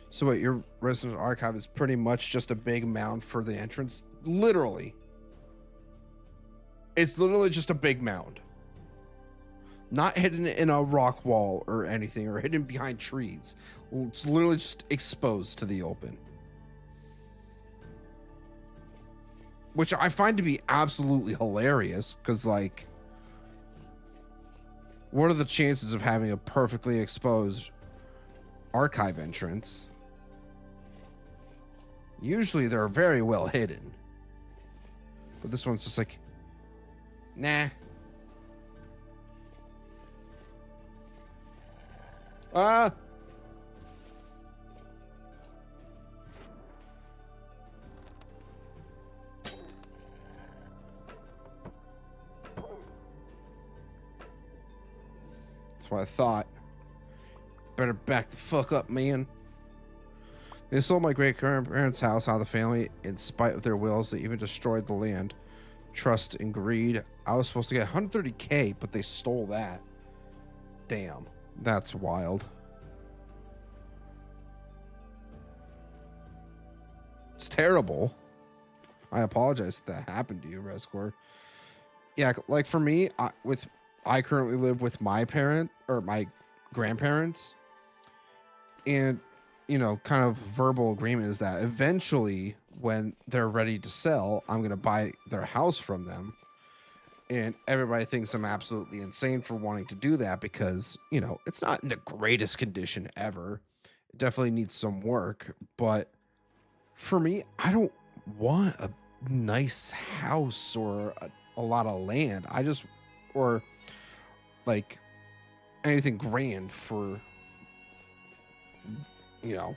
So wait, your resident archive is pretty much just a big mound for the entrance? Literally. It's literally just a big mound. Not hidden in a rock wall or anything, or hidden behind trees. It's literally just exposed to the open. Which I find to be absolutely hilarious, because, like, what are the chances of having a perfectly exposed archive entrance? Usually they're very well hidden. But this one's just like, nah. Ah! That's what I thought. Better back the fuck up, man. They sold my great-grandparents' house out of the family in spite of their wills. They even destroyed the land. Trust and greed. I was supposed to get 130K, but they stole that. Damn. That's wild. It's terrible. I apologize if that happened to you, Rescore. Yeah, like for me, I currently live with my grandparents. And you know, kind of verbal agreement is that eventually when they're ready to sell, I'm going to buy their house from them. And everybody thinks I'm absolutely insane for wanting to do that because, you know, it's not in the greatest condition ever. It definitely needs some work. But for me, I don't want a nice house or a lot of land. Or like anything grand for, you know,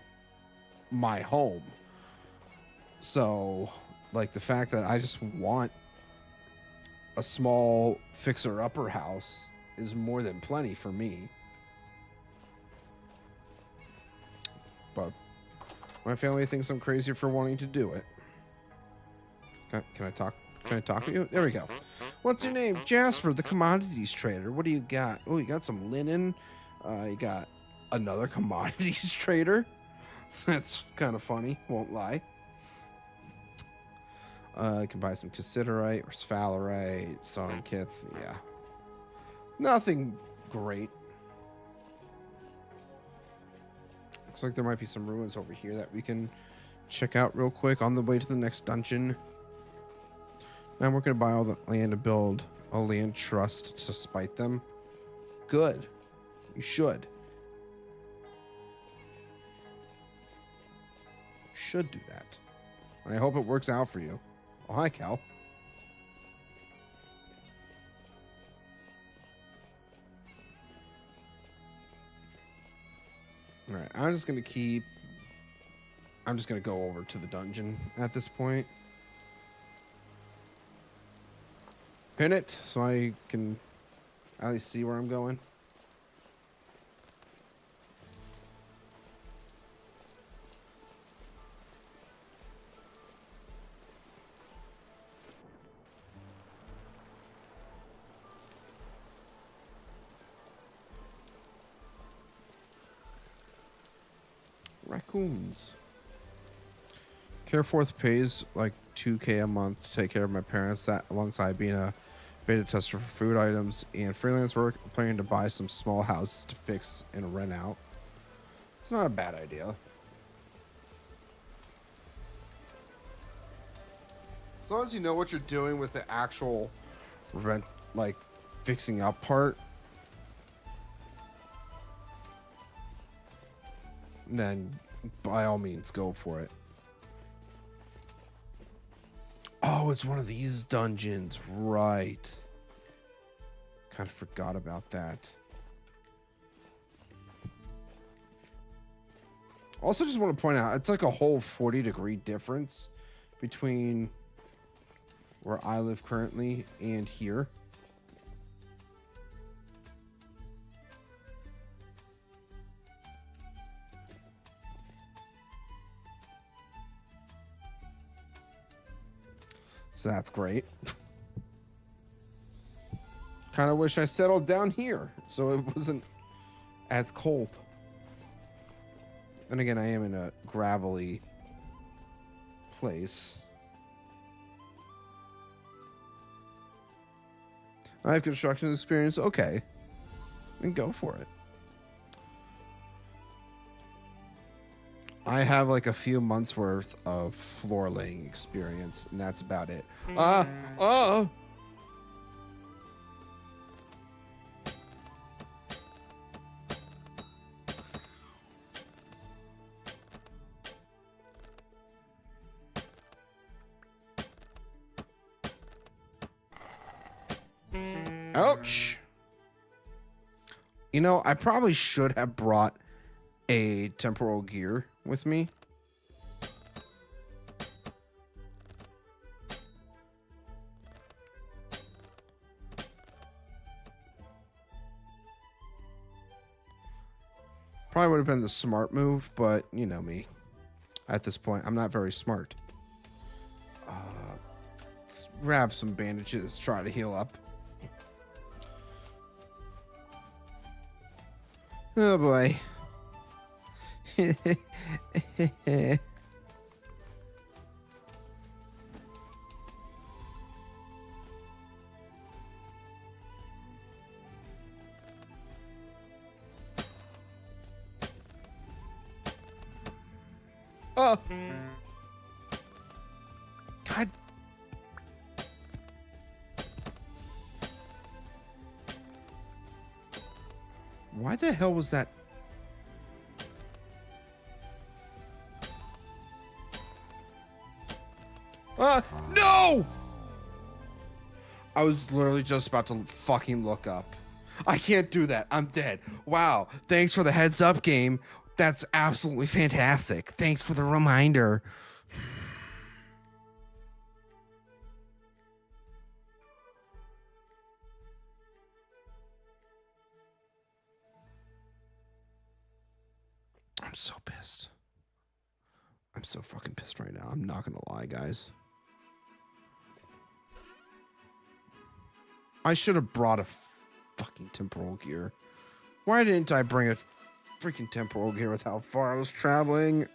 my home. So like the fact that I just want a small fixer-upper house is more than plenty for me. But my family thinks I'm crazy for wanting to do it. Can I talk? Can I talk to you? There we go. What's your name? Jasper, the commodities trader. What do you got? Oh, you got some linen. You got another commodities trader. That's kind of funny, won't lie. You can buy some cassiterite or sphalerite, sewing kits. Yeah. Nothing great. Looks like there might be some ruins over here that we can check out real quick on the way to the next dungeon. Now we're going to buy all the land to build a land trust to spite them. Good. You should. Should do that. And I hope it works out for you. Oh, hi, Cal. I'm just gonna go over to the dungeon at this point. Pin it so I can at least see where I'm going. Raccoons. Careforth pays like $2K a month to take care of my parents, that alongside being a beta tester for food items and freelance work. I'm planning to buy some small houses to fix and rent out. It's not a bad idea. As long as you know what you're doing with the actual rent, like fixing up part, then by all means go for it. Oh, it's one of these dungeons, right? Kind of forgot about that. Also, just want to point out, it's like a whole 40-degree difference between where I live currently and here. So that's great. Kind of wish I settled down here so it wasn't as cold. And again, I am in a gravelly place. I have construction experience. Okay. Then go for it. I have like a few months worth of floor laying experience, and that's about it. Ouch. You know, I probably should have brought a temporal gear with me. Probably would have been the smart move, but you know me. At this point, I'm not very smart. Let's grab some bandages, try to heal up. Oh boy. Oh. God. Why the hell was that? No! I was literally just about to fucking look up. I can't do that. I'm dead. Wow. Thanks for the heads up, game. That's absolutely fantastic. Thanks for the reminder. I'm so pissed. I'm so fucking pissed right now. I'm not gonna lie, guys. I should have brought a fucking temporal gear. Why didn't I bring a freaking temporal gear with how far I was traveling?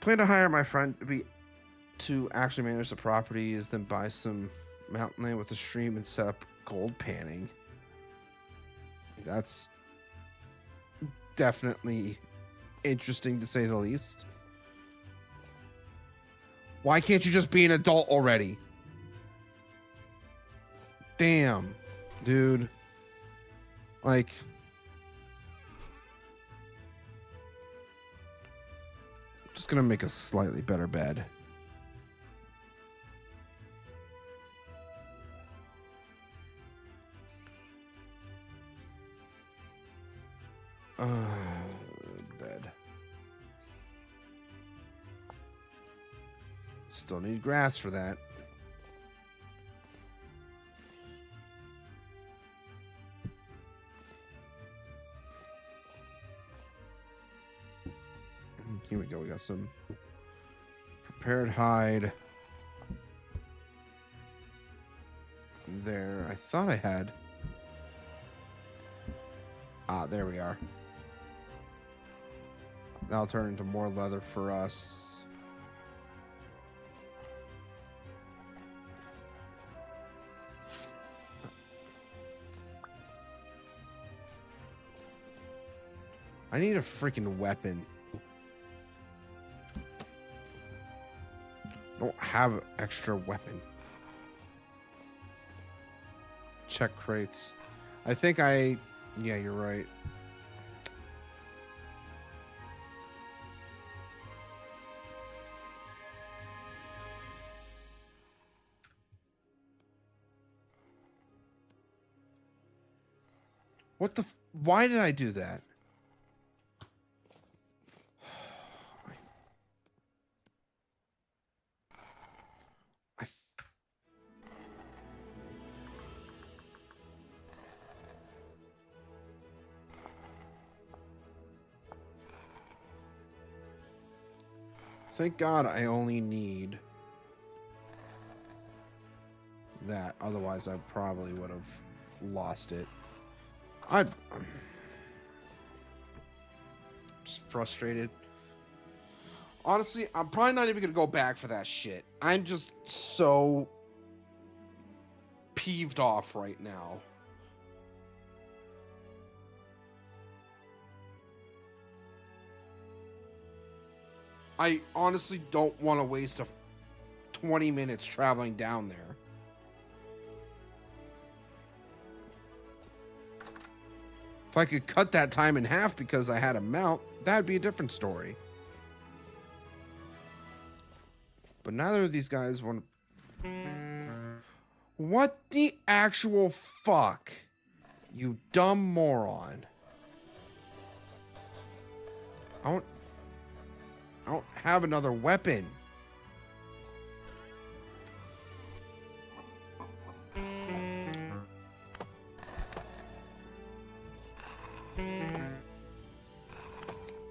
Plan to hire my friend to actually manage the properties, then buy some mountain land with a stream and set up gold panning. That's definitely interesting to say the least. Why can't you just be an adult already? Damn, dude. Like, I'm just gonna make a slightly better bed. Still need grass for that. Here we go. We got some prepared hide. There. I thought I had. Ah, there we are. That'll turn into more leather for us. I need a freaking weapon. I don't have an extra weapon. Check crates. I think I... Yeah, you're right. What the... Why did I do that? Thank God I only need that. Otherwise, I probably would have lost it. I'm just frustrated. Honestly, I'm probably not even going to go back for that shit. I'm just so peeved off right now. I honestly don't want to waste 20 minutes traveling down there. If I could cut that time in half because I had a mount, that'd be a different story. But neither of these guys want to... What the actual fuck? You dumb moron. I don't have another weapon.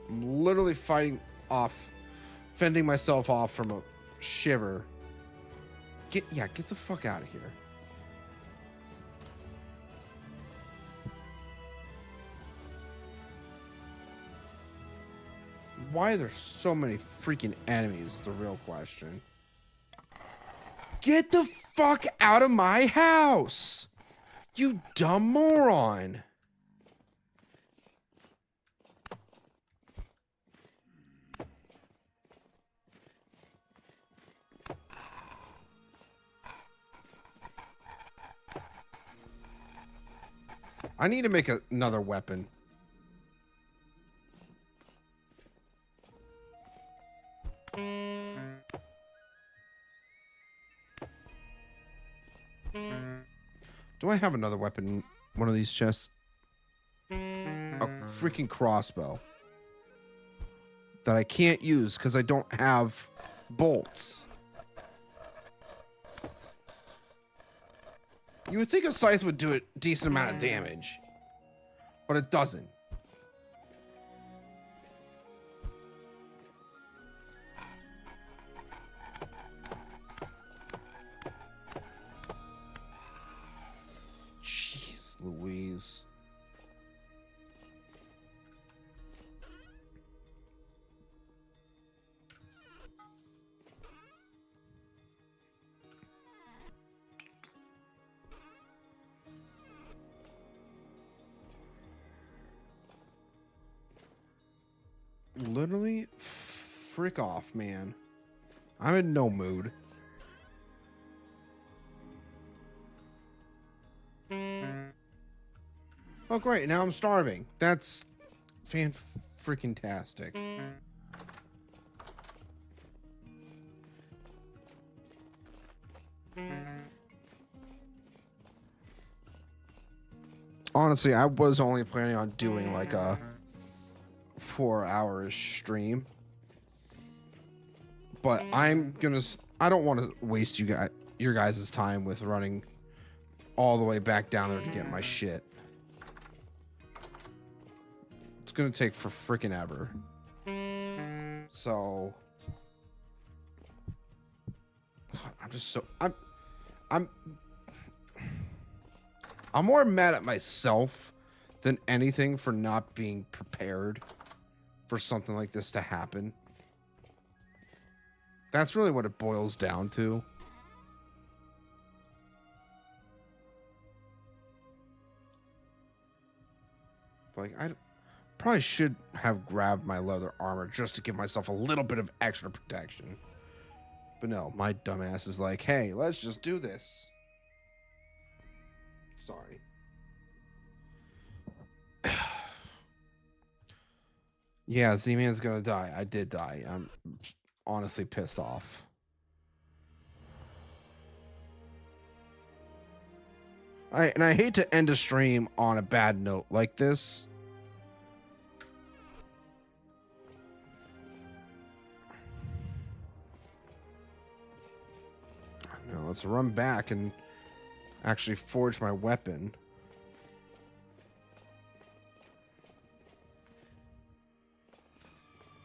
I'm literally fending myself off from a shiver. Get the fuck out of here. Why are there so many freaking enemies is the real question. Get the fuck out of my house! You dumb moron! I need to make another weapon. Do I have another weapon in one of these chests? A freaking crossbow. That I can't use because I don't have bolts. You would think a scythe would do a decent amount of damage. But it doesn't. Jeez Louise. Literally, frick off, man. I'm in no mood. Oh, great. Now I'm starving. That's fan-freaking-tastic. Honestly, I was only planning on doing like a 4-hour stream, but I'm gonna I don't want to waste your guys' time with running all the way back down there to get my shit. It's gonna take for freaking ever. So God, I'm just so I'm more mad at myself than anything for not being prepared for something like this to happen. That's really what it boils down to. Like, I probably should have grabbed my leather armor just to give myself a little bit of extra protection. But no, my dumbass is like, hey, let's just do this. Sorry. Yeah, Z-Man's gonna die. I did die. I'm honestly pissed off. I hate to end a stream on a bad note like this. No, let's run back and actually forge my weapon.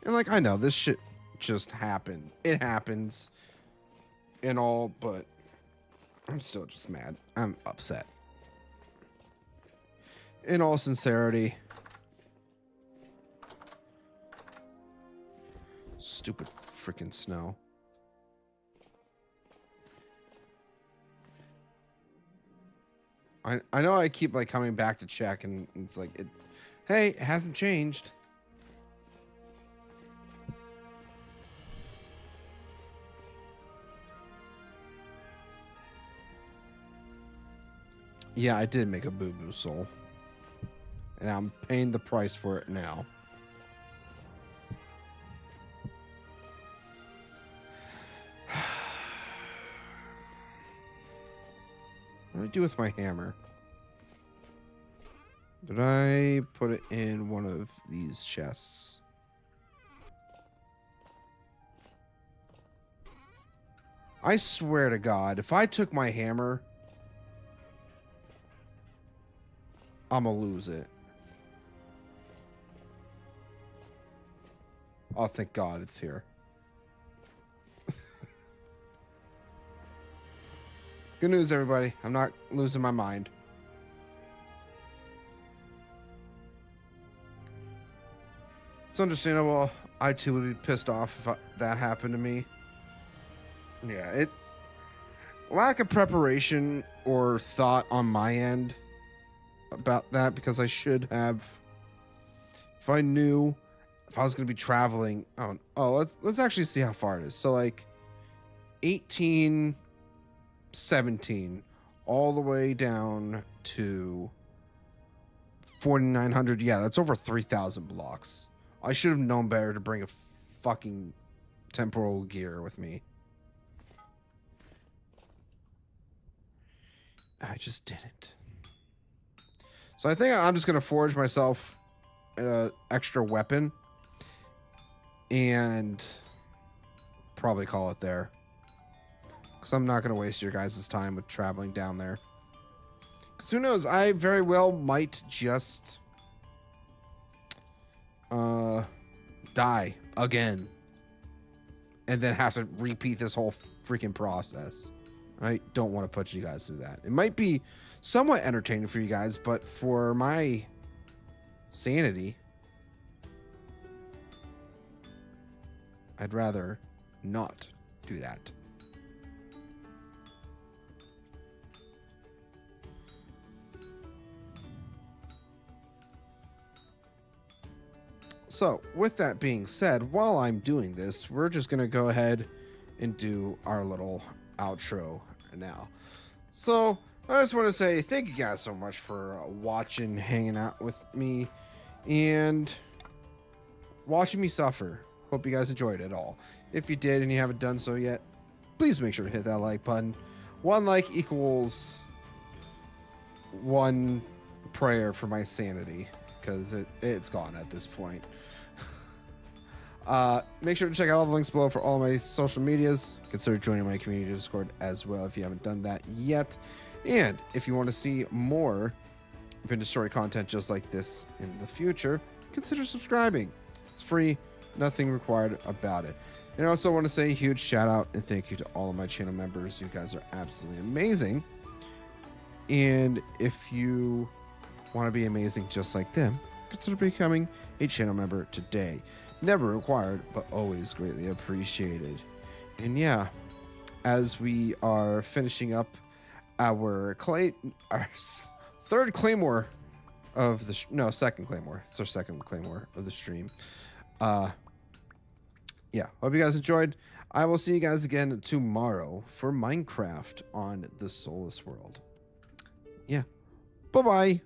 And like, I know this shit just happened. It happens and all, but I'm still just mad. I'm upset. In all sincerity. Stupid freaking snow. I know I keep like coming back to check and it's like hey, it hasn't changed. Yeah, I did make a boo-boo soul. And I'm paying the price for it now. What did I do with my hammer? Did I put it in one of these chests? I swear to God, if I took my hammer, I'm gonna lose it. Oh, thank God it's here. Good news, everybody. I'm not losing my mind. It's understandable. I too would be pissed off if that happened to me. Yeah, lack of preparation or thought on my end about that, because I should have, if I knew if I was going to be traveling. Oh, let's actually see how far it is. So like 18, 17, all the way down to 4,900. Yeah, that's over 3,000 blocks. I should have known better to bring a fucking temporal gear with me. I just didn't. So I think I'm just going to forge myself an extra weapon and probably call it there. Because I'm not going to waste your guys' time with traveling down there. Because who knows, I very well might just die again. And then have to repeat this whole freaking process. I don't want to put you guys through that. It might be somewhat entertaining for you guys, but for my sanity, I'd rather not do that. So, with that being said, while I'm doing this, we're just going to go ahead and do our little outro now. So, I just want to say thank you guys so much for watching, hanging out with me, and watching me suffer. Hope you guys enjoyed it all. If you did and you haven't done so yet, please make sure to hit that like button. 1 like equals 1 prayer for my sanity, because it's gone at this point. Make sure to check out all the links below for all my social medias. Consider joining my community Discord as well if you haven't done that yet. And if you want to see more Vintage Story content just like this in the future, consider subscribing. It's free, nothing required about it. And I also want to say a huge shout out and thank you to all of my channel members. You guys are absolutely amazing. And if you want to be amazing just like them, consider becoming a channel member today. Never required, but always greatly appreciated. And yeah, as we are finishing up our third claymore of the second claymore. It's our second claymore of the stream. Yeah, hope you guys enjoyed. I will see you guys again tomorrow for Minecraft on the Solus world. Yeah, bye bye.